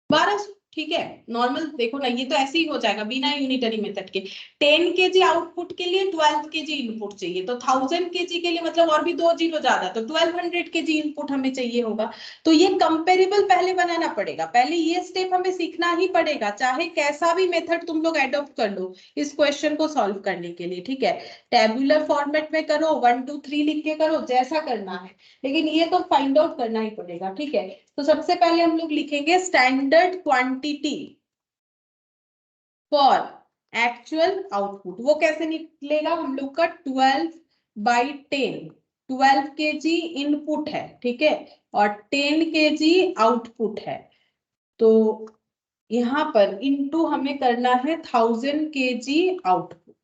1200। ठीक है, नॉर्मल देखो ना, ये तो ऐसे ही हो जाएगा बिना यूनिटरी मेथड के। 10 केजी आउटपुट के लिए 12 केजी इनपुट चाहिए, तो 1000 केजी के लिए मतलब और भी 2 जीरो ज्यादा, तो 1200 केजी इनपुट हमें चाहिए होगा। तो ये कंपेरेबल पहले बनाना पड़ेगा, पहले ये स्टेप हमें सीखना ही पड़ेगा, चाहे कैसा भी मेथड तुम लोग एडॉप्ट कर लो इस क्वेश्चन को सॉल्व करने के लिए। ठीक है, टेबुलर फॉर्मेट में करो, 1 2 3 लिख के करो, जैसा करना है, लेकिन ये तो फाइंड आउट करना ही पड़ेगा। ठीक है, तो सबसे पहले हम लोग लिखेंगे standard quantity for actual output. वो कैसे निकलेगा, हम लोग का 12/10, 12 केजी इनपुट है, ठीक है, और 10 केजी आउटपुट है। तो यहां पर इनटू हमें करना है 1000 केजी आउटपुट।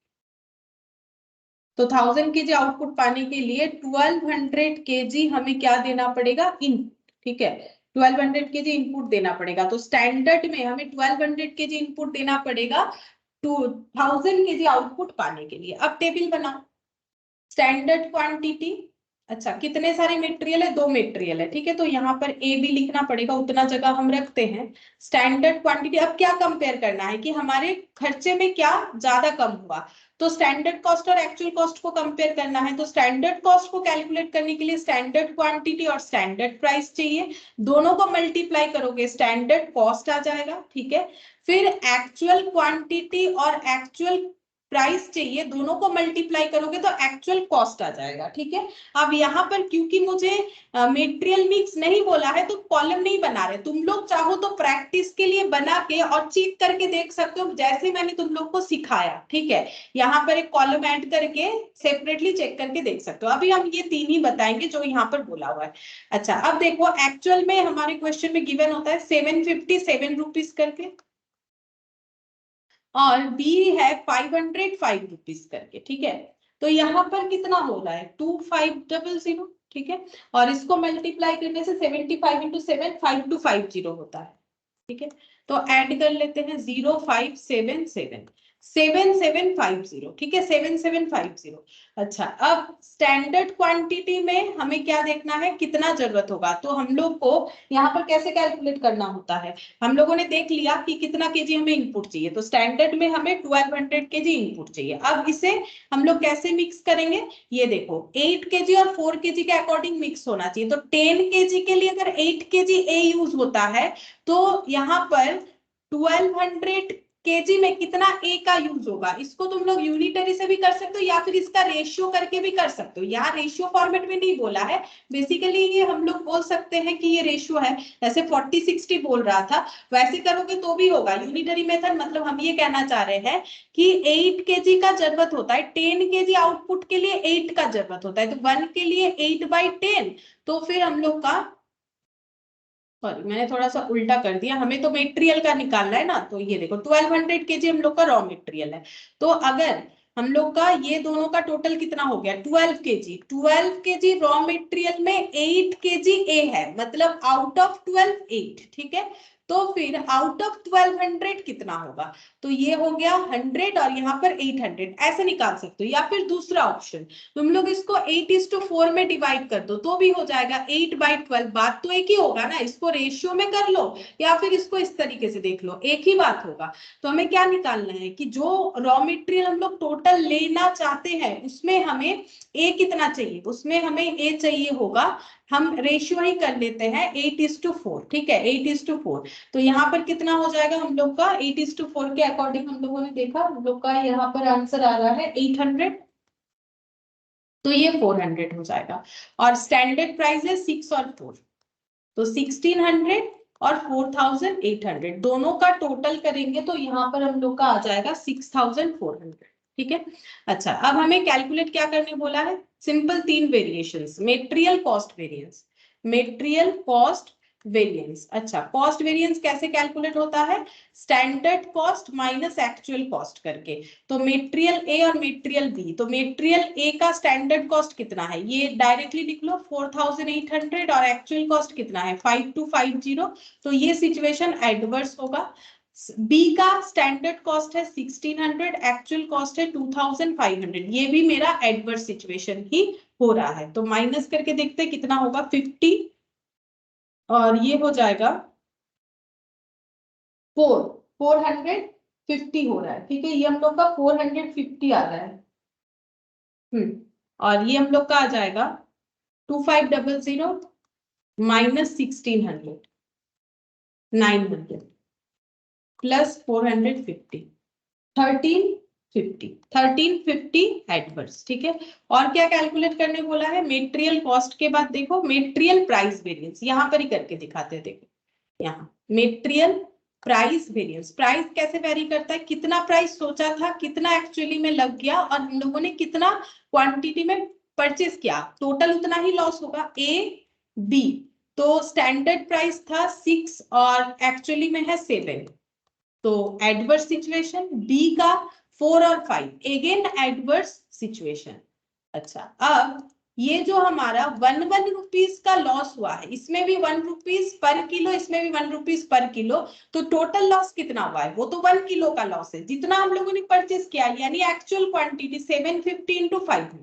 तो 1000 केजी आउटपुट पाने के लिए 1200 केजी हमें क्या देना पड़ेगा, इनपुट। ठीक है, 1200 केजी इनपुट देना पड़ेगा, तो स्टैंडर्ड में हमें 1200 केजी इनपुट देना पड़ेगा 2000 केजी आउटपुट पाने के लिए। अब टेबल बनाओ, स्टैंडर्ड क्वांटिटी, अच्छा कितने सारे मटेरियल है, 2 मटेरियल है, ठीक है, तो यहाँ पर ए भी लिखना पड़ेगा, उतना जगह हम रखते हैं। स्टैंडर्ड क्वांटिटी, अब क्या कंपेयर करना है कि हमारे खर्चे में क्या ज्यादा कम हुआ, तो स्टैंडर्ड कॉस्ट और एक्चुअल कॉस्ट को कंपेयर करना है। तो स्टैंडर्ड कॉस्ट को कैलकुलेट करने के लिए स्टैंडर्ड क्वांटिटी और स्टैंडर्ड प्राइस चाहिए, दोनों को मल्टीप्लाई करोगे स्टैंडर्ड कॉस्ट आ जाएगा। ठीक है, फिर एक्चुअल क्वांटिटी और एक्चुअल प्राइस चाहिए, दोनों को मल्टीप्लाई करोगे तो एक्चुअल कॉस्ट आ जाएगा। ठीक है, अब यहाँ पर क्योंकि मुझे मटेरियल मिक्स नहीं बोला है तो कॉलम नहीं बना रहे, तुम लोग चाहो तो प्रैक्टिस के लिए बना के और चेक करके देख सकते हो, जैसे मैंने तुम लोग को सिखाया। ठीक है, यहाँ पर एक कॉलम ऐड करके सेपरेटली चेक करके देख सकते हो। अभी हम ये 3 ही बताएंगे जो यहाँ पर बोला हुआ है। अच्छा, अब देखो एक्चुअल में हमारे क्वेश्चन में गिवन होता है 757 रुपीज करके, और बी है 505 रुपीज करके। ठीक है, तो यहाँ पर कितना हो रहा है 2500। ठीक है, और इसको मल्टीप्लाई करने से 75 इंटू 7 5250 होता है। ठीक है, तो ऐड कर लेते हैं 0577 7750। ठीक है, 7750। अच्छा, अब स्टैंडर्ड क्वांटिटी में हमें क्या देखना है, कितना जरूरत होगा, तो हम लोग को यहाँ पर कैसे कैलकुलेट करना होता है, हम लोगों ने देख लिया कि कितना केजी हमें इनपुट चाहिए, तो स्टैंडर्ड में हमें 1200 केजी इनपुट चाहिए। अब इसे हम लोग कैसे मिक्स करेंगे, ये देखो 8 केजी और 4 केजी के अकॉर्डिंग मिक्स होना चाहिए, तो 10 केजी के लिए अगर 8 केजी ए यूज होता है तो यहाँ पर 1200 केजी में कितना ए का यूज होगा, इसको तुम लोग यूनिटरी से भी कर सकते हो या फिर इसका रेशियो करके भी कर सकते हो। यहाँ रेशियो फॉर्मेट में नहीं बोला है, बेसिकली ये हम लोग बोल सकते हैं कि ये रेशियो है, जैसे 40/60 बोल रहा था, वैसे करोगे तो भी होगा यूनिटरी मेथड। मतलब हम ये कहना चाह रहे हैं कि 8 केजी का जरूरत होता है, 10 केजी आउटपुट के लिए 8 का जरूरत होता है, तो 1 के लिए 8/10, तो फिर हम लोग का सॉरी मैंने थोड़ा सा उल्टा कर दिया, हमें तो मेटेरियल का निकालना है ना, तो ये देखो 1200 केजी हम लोग का रॉ मेटेरियल है। तो अगर हम लोग का ये दोनों का टोटल कितना हो गया 12 केजी, 12 केजी रॉ मेटेरियल में 8 केजी ए है, मतलब आउट ऑफ 12 8, ठीक है। तो फिर आउट ऑफ 1200 कितना होगा, तो ये हो गया 100 और यहाँ पर 800, ऐसे निकाल सकते हो। या फिर दूसरा ऑप्शन, तुम लोग इसको 8:4 में डिवाइड कर दो तो भी हो जाएगा 8/12, बात तो एक ही होगा ना, इसको रेशियो में कर लो या फिर इसको इस तरीके से देख लो, एक ही बात होगा। तो हमें क्या निकालना है कि जो रॉ मटेरियल हम लोग टोटल लेना चाहते हैं उसमें हमें ए कितना चाहिए, उसमें हमें ए चाहिए होगा, हम रेशियो ही कर लेते हैं 8:4, ठीक है 8:4। तो यहाँ पर कितना हो जाएगा हम लोग का 8:4 के अकॉर्डिंग, हम लोगों ने देखा हम लोग का यहाँ पर आंसर आ रहा है 800, तो ये 400 हो जाएगा। और स्टैंडर्ड प्राइस है 6 और 4, तो 1600 और 4800 दोनों का टोटल करेंगे तो यहाँ पर हम लोग का आ जाएगा 6400, ठीक है। अच्छा अब हमें कैलकुलेट क्या करने बोला है, simple 3 variations, material cost variance, material cost variance. अच्छा कॉस्ट वेरिएंस कैसे कैलकुलेट होता है, standard cost minus actual cost करके। तो मेटेरियल ए और मेटेरियल बी, तो मेटेरियल ए का स्टैंडर्ड कॉस्ट कितना है ये डायरेक्टली लिख लो 4800 और एक्चुअल कॉस्ट कितना है 5250, तो ये सिचुएशन एडवर्स होगा। बी का स्टैंडर्ड कॉस्ट है 1600, एक्चुअल कॉस्ट है 2500, ये भी मेरा एडवर्स सिचुएशन ही हो रहा है। तो माइनस करके देखते हैं कितना होगा 50 और ये हो जाएगा 450 हो रहा है, ठीक है, ये हम लोग का 450 आ रहा है। और ये हम लोग का आ जाएगा 2500 माइनस 1600, 900 प्लस 450, 1350 एडवर्स, ठीक है। और क्या कैलकुलेट करने बोला है, मेटेरियल कॉस्ट के बाद देखो मेटेरियल प्राइस वेरिएंस, यहां पर ही करके दिखाते हैं, देखो यहाँ मेटेरियल प्राइस वेरिएंस, प्राइस कैसे वेरी करता है, कितना प्राइस सोचा था कितना एक्चुअली में लग गया और हम लोगों ने कितना क्वांटिटी में परचेस किया, टोटल उतना ही लॉस होगा। ए बी, तो स्टैंडर्ड प्राइस था 6 और एक्चुअली में है 7, तो एडवर्स सिचुएशन। बी का 4 और 5, अगेन एडवर्स सिचुएशन। अच्छा अब ये जो हमारा 1 रुपीज का लॉस हुआ है, इसमें भी 1 रुपीज पर किलो, इसमें भी 1 रुपीज पर किलो, तो टोटल लॉस कितना हुआ है, वो तो 1 किलो का लॉस है जितना हम लोगों ने परचेस किया, यानी एक्चुअल क्वांटिटी 750 इंटू 500,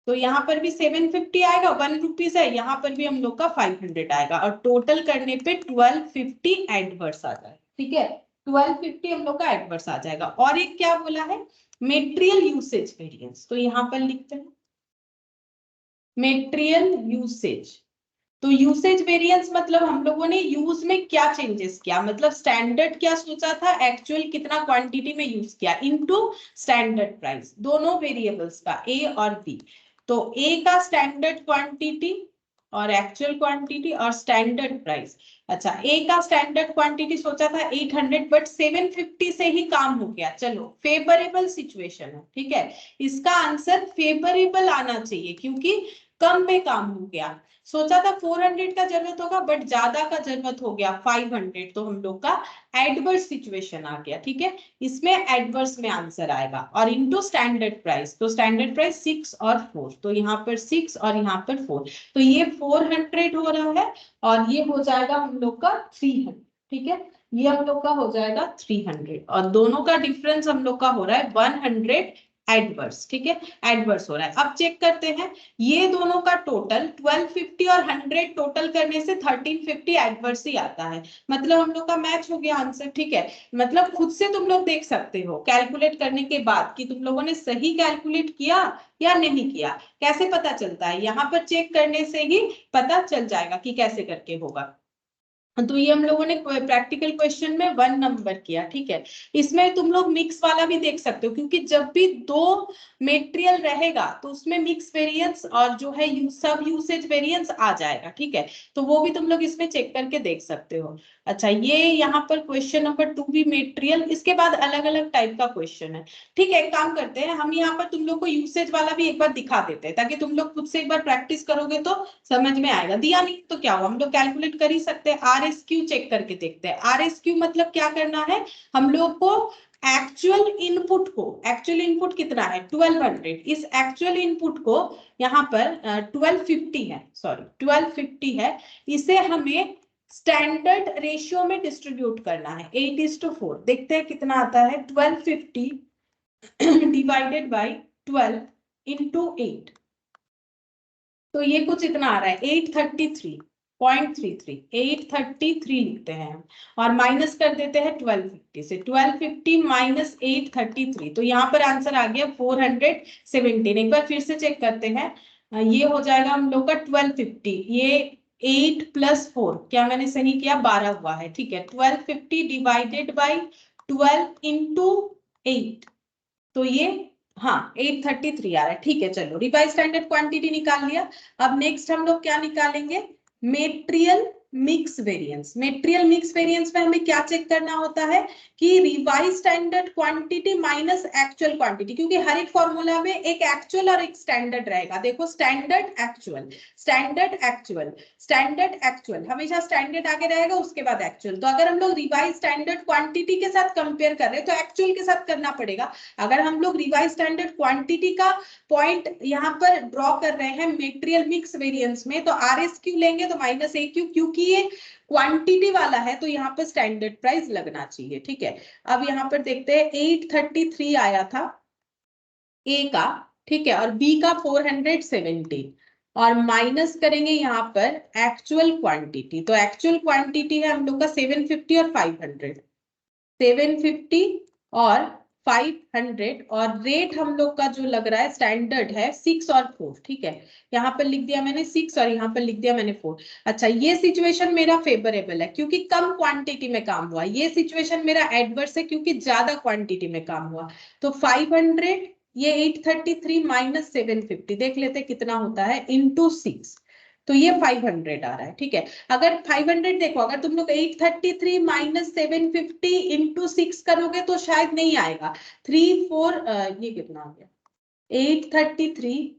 तो यहाँ पर भी 750 आएगा, 1 रुपीज है, यहाँ पर भी हम लोग का 500 आएगा और टोटल करने पे 1250 एडवर्स आ जाएगा, ठीक है 1250 हम लोग का एडवर्स आ जाएगा। और एक क्या बोला है, मेटेरियल यूसेज वेरिएंस, तो यहाँ पर लिखते हैं मेटेरियल यूसेज। तो यूसेज वेरिएंस मतलब हम लोगों ने यूज में क्या चेंजेस किया, मतलब स्टैंडर्ड क्या सोचा था, एक्चुअल कितना क्वांटिटी में यूज किया, इनटू स्टैंडर्ड प्राइस, दोनों वेरिएबल्स का ए और बी। तो ए का स्टैंडर्ड क्वांटिटी और एक्चुअल क्वांटिटी और स्टैंडर्ड प्राइस। अच्छा ए का स्टैंडर्ड क्वांटिटी सोचा था 800 बट 750 से ही काम हो गया, चलो फेवरेबल सिचुएशन है, ठीक है, इसका आंसर फेवरेबल आना चाहिए क्योंकि कम में काम हो गया। सोचा था 400 का जरूरत होगा बट ज्यादा का जरूरत हो गया 500, तो हम लोग का एडवर्स सिचुएशन आ गया, ठीक है, इसमें एडवर्स में आंसर आएगा। और इनटू स्टैंडर्ड प्राइस, तो स्टैंडर्ड प्राइस 6 और 4, तो यहाँ पर 6 और यहाँ पर 4, तो ये 400 हो रहा है और ये हो जाएगा हम लोग का 300, ठीक है, ये हम लोग का हो जाएगा 300 और दोनों का डिफरेंस हम लोग का हो रहा है 100 एडवर्स, ठीक है, एडवर्स हो रहा है। अब चेक करते हैं ये दोनों का टोटल 1250 और 100 टोटल करने से 1350 एडवर्स ही आता है, मतलब हम लोग का मैच हो गया आंसर, ठीक है। मतलब खुद से तुम लोग देख सकते हो कैलकुलेट करने के बाद कि तुम लोगों ने सही कैलकुलेट किया या नहीं किया, कैसे पता चलता है, यहाँ पर चेक करने से ही पता चल जाएगा कि कैसे करके होगा। तो ये हम लोगों ने प्रैक्टिकल क्वेश्चन में 1 नंबर किया, ठीक है। इसमें तुम लोग मिक्स वाला भी देख सकते हो, क्योंकि जब भी दो मेटेरियल रहेगा तो उसमें मिक्स वेरिएंस और जो है सब यूसेज वेरिएंस आ जाएगा, ठीक है। तो वो भी तुम लोग इसमें चेक करके देख सकते हो। अच्छा, ये यहाँ पर क्वेश्चन नंबर 2 भी मेटेरियल, इसके बाद अलग अलग टाइप का क्वेश्चन है, ठीक है। एक काम करते हैं, हम यहाँ पर तुम लोग को यूसेज वाला भी एक बार दिखा देते हैं, ताकि तुम लोग खुद से एक बार प्रैक्टिस करोगे तो समझ में आएगा। दिया नहीं तो क्या हुआ, हम लोग कैलकुलेट कर ही सकते हैं। RSQ चेक करके देखते हैं। RSQ मतलब क्या करना है, हम लोग को एक्चुअल इनपुट कितना है 1200, इस एक्चुअल इनपुट को यहाँ पर 1250 है, सॉरी 1250 है, इसे हमें स्टैंडर्ड रेशियो में डिस्ट्रीब्यूट करना है 8:4। देखते हैं कितना आता है, 1250 डिवाइडेड बाई 12 इंटू 8, तो ये कुछ इतना आ रहा है 833.33, 833 लिखते हैं हम, और माइनस कर देते हैं 1250 से। 1250 माइनस 833, तो यहाँ पर आंसर आ गया 417। एक बार फिर से चेक करते हैं, ये हो जाएगा हम लोग का 1250, ये 8 + 4, क्या मैंने सही किया, 12 हुआ है, ठीक है। 1250 डिवाइडेड बाई 12 इंटू 8, तो ये हाँ 833 आ रहा है, ठीक है। चलो, रिवाइज स्टैंडर्ड क्वांटिटी निकाल लिया। अब नेक्स्ट हम लोग क्या निकालेंगे, material mix variance. Material mix variance में हमें क्या चेक करना होता है कि revise standard quantity minus actual quantity, क्योंकि हर एक फॉर्मूला में एक एक्चुअल और एक स्टैंडर्ड रहेगा। देखो, standard actual, standard actual, standard actual, हमेशा स्टैंडर्ड आगे रहेगा, उसके बाद एक्चुअल। तो अगर हम लोग रिवाइज स्टैंडर्ड क्वांटिटी के साथ कंपेयर कर रहे हैं तो एक्चुअल के साथ करना पड़ेगा। अगर हम लोग रिवाइज स्टैंडर्ड क्वांटिटी का पॉइंट यहाँ पर ड्रॉ कर रहे हैं मेटेरियल मिक्स वेरिएंस में, तो RSQ लेंगे तो -AQ, क्योंकि ये क्वांटिटी वाला है तो यहाँ पर स्टैंडर्ड प्राइस लगना चाहिए, ठीक है। अब यहाँ पर देखते हैं 833 आया था ए का, ठीक है, और बी का 417, और माइनस करेंगे यहाँ पर एक्चुअल क्वांटिटी, तो एक्चुअल क्वांटिटी है हम लोग का 750 और 500, 750 और 500, और रेट हम लोग का जो लग रहा है स्टैंडर्ड है 6 और 4, ठीक है। यहाँ पर लिख दिया मैंने 6 और यहाँ पर लिख दिया मैंने 4। अच्छा, ये सिचुएशन मेरा फेवरेबल है क्योंकि कम क्वांटिटी में काम हुआ। ये सिचुएशन मेरा एडवर्स है क्योंकि ज्यादा क्वांटिटी में काम हुआ। तो 500, ये 833 माइनस 750, देख लेते कितना होता है, इंटू 6, तो ये 500 आ रहा है, ठीक है। अगर 500 देखो, अगर तुम लोग 833 माइनस 750 इंटू 6 करोगे तो शायद नहीं आएगा। 3 4 ये कितना आ गया, 833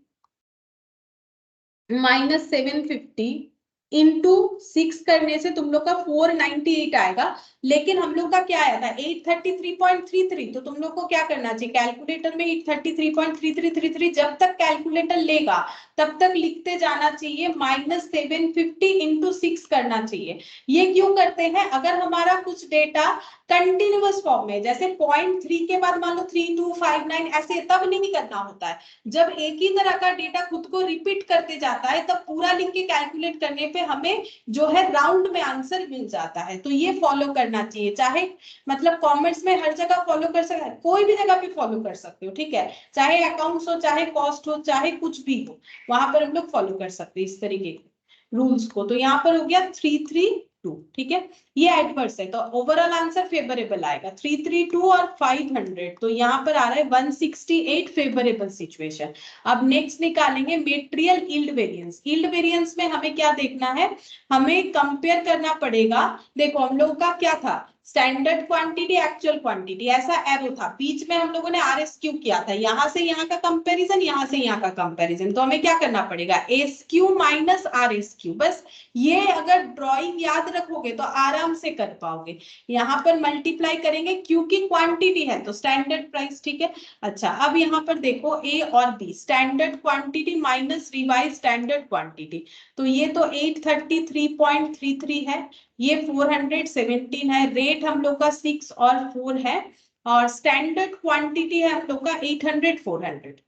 माइनस 750 इंटू 6 करने से तुम लोग का 498 आएगा। लेकिन हम लोग का क्या आया था 833.33, तो तुम लोग को क्या करना चाहिए, कैलकुलेटर में 833.3333 जब तक कैलकुलेटर लेगा तब तक लिखते जाना चाहिए, -750 इंटू 6 करना चाहिए। ये क्यों करते हैं, अगर हमारा कुछ डेटा कंटिन्यूअस फॉर्म में, जैसे 0.3 के बाद मान लो 3259 ऐसे, तब नहीं करना होता है। जब एक ही तरह का डेटा खुद को रिपीट करते जाता है तब पूरा लिख के कैलकुलेट करने पे हमें जो है राउंड में आंसर मिल जाता है। तो ये फॉलो करना चाहिए, चाहे मतलब कॉमर्स में हर जगह फॉलो कर सकते हैं, कोई भी जगह पे फॉलो कर सकते हो, ठीक है। चाहे अकाउंट्स हो, चाहे कॉस्ट हो, चाहे कुछ भी हो, वहां पर हम लोग फॉलो कर सकते हैं इस तरीके के रूल्स को। तो यहाँ पर हो गया 332, ठीक है। ये एडवर्स है तो ओवरऑल आंसर फेवरेबल आएगा 332 और 500, तो यहाँ पर आ रहा है 168 फेवरेबल सिचुएशन। अब नेक्स्ट निकालेंगे material yield variance. Yield variance में हमें क्या देखना है, हमें कंपेयर करना पड़ेगा। देखो, हम लोगों का क्या था, स्टैंडर्ड क्वांटिटी एक्चुअल क्वांटिटी, ऐसा एरो था, बीच में हम लोगों ने RSQ किया था, यहां से यहाँ का कंपैरिजन, यहाँ से यहाँ का कंपैरिजन। तो हमें क्या करना पड़ेगा, SQ माइनस RSQ, बस ये अगर ड्राइंग याद रखोगे तो आराम से कर पाओगे। यहाँ पर मल्टीप्लाई करेंगे क्योंकि क्वांटिटी है तो स्टैंडर्ड प्राइस, ठीक है। अच्छा, अब यहाँ पर देखो A और B, standard quantity minus revise standard quantity, तो ये तो 833.33 है, ये 417 है, रेट हम लोग का 6 और 4 है, और स्टैंडर्ड क्वांटिटी है हम लोग का 800 400।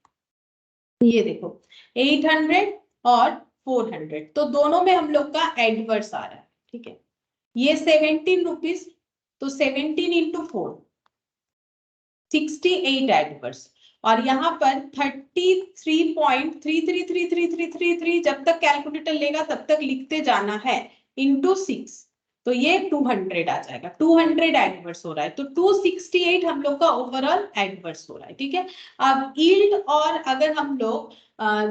ये देखो 800 और 400, तो दोनों में हम लोग का एडवर्स आ रहा है, ठीक है। ये 17 रुपीज, तो 17 इंटू 4 68 एडवर्स, और यहाँ पर 33.333333 जब तक कैलकुलेटर लेगा तब तक लिखते जाना है, इंटू 6, तो ये 200 आ जाएगा, 200 एडवर्स हो रहा है, तो 268 हम लोग का ओवरऑल एडवर्स हो रहा है, ठीक है। अब यील्ड और अगर हम लोग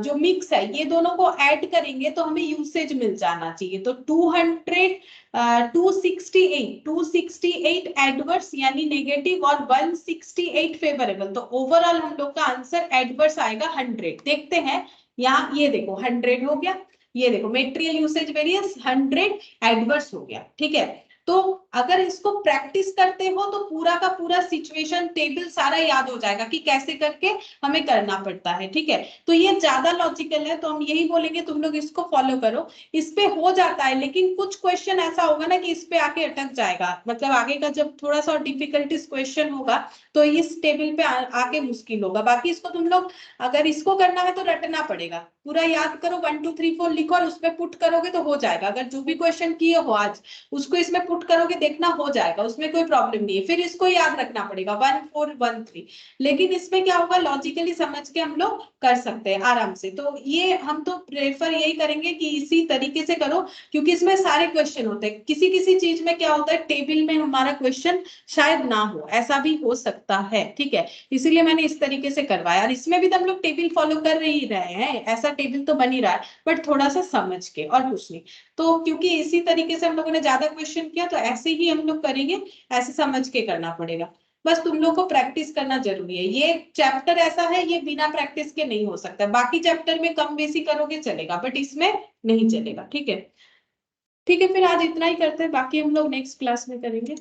जो मिक्स है ये दोनों को ऐड करेंगे तो हमें यूसेज मिल जाना चाहिए, तो 268 एडवर्स यानी नेगेटिव और 168 फेवरेबल, तो ओवरऑल हम लोग का आंसर एडवर्स आएगा 100। देखते हैं यहाँ, ये देखो 100 हो गया, ये देखो मेटेरियल यूसेज वेरियंस 100 एडवर्स हो गया, ठीक है। तो अगर इसको प्रैक्टिस करते हो तो पूरा का पूरा सिचुएशन टेबल सारा याद हो जाएगा कि कैसे करके हमें करना पड़ता है, ठीक है। तो ये ज्यादा लॉजिकल है, तो हम यही बोलेंगे तुम लोग इसको फॉलो करो, इस पे हो जाता है। लेकिन कुछ क्वेश्चन ऐसा होगा ना कि इस पे आके अटक जाएगा, मतलब आगे का जब थोड़ा सा डिफिकल्टीज क्वेश्चन होगा तो इस टेबल पे आके मुश्किल होगा। बाकी इसको तुम लोग अगर इसको करना है तो रटना पड़ेगा, पूरा याद करो, 1 2 3 4 लिखो और उसमें पुट करोगे तो हो जाएगा। अगर जो भी क्वेश्चन किए हो आज उसको इसमें पुट करोगे, देखना हो जाएगा, उसमें कोई प्रॉब्लम नहीं है। फिर इसको याद रखना पड़ेगा 1 4 1 3, लेकिन इसमें क्या होगा, लॉजिकली समझ के हम लोग कर सकते हैं आराम से। तो ये हम तो प्रेफर यही करेंगे कि इसी तरीके से करो, क्योंकि इसमें सारे क्वेश्चन होते हैं। किसी किसी चीज में क्या होता है, टेबल में हमारा क्वेश्चन शायद ना हो, ऐसा भी हो सकता है, ठीक है। इसीलिए मैंने इस तरीके से करवाया, और इसमें भी तो हम लोग टेबल फॉलो कर ही रहे हैं, ऐसा टेबल तो बन ही रहा है, बट थोड़ा सा समझ के और कुछ नहीं। तो क्योंकि इसी तरीके से हम लोगों ने ज्यादा क्वेश्चन किया तो ऐसे ही हम लोग करेंगे, ऐसे समझ के करना पड़ेगा। बस तुम लोग को प्रैक्टिस करना जरूरी है, ये चैप्टर ऐसा है ये बिना प्रैक्टिस के नहीं हो सकता। बाकी चैप्टर में कम बेसी करोगे चलेगा, बट इसमें नहीं चलेगा, ठीक है। ठीक है, फिर आज इतना ही करते हैं, बाकी हम लोग नेक्स्ट क्लास में करेंगे।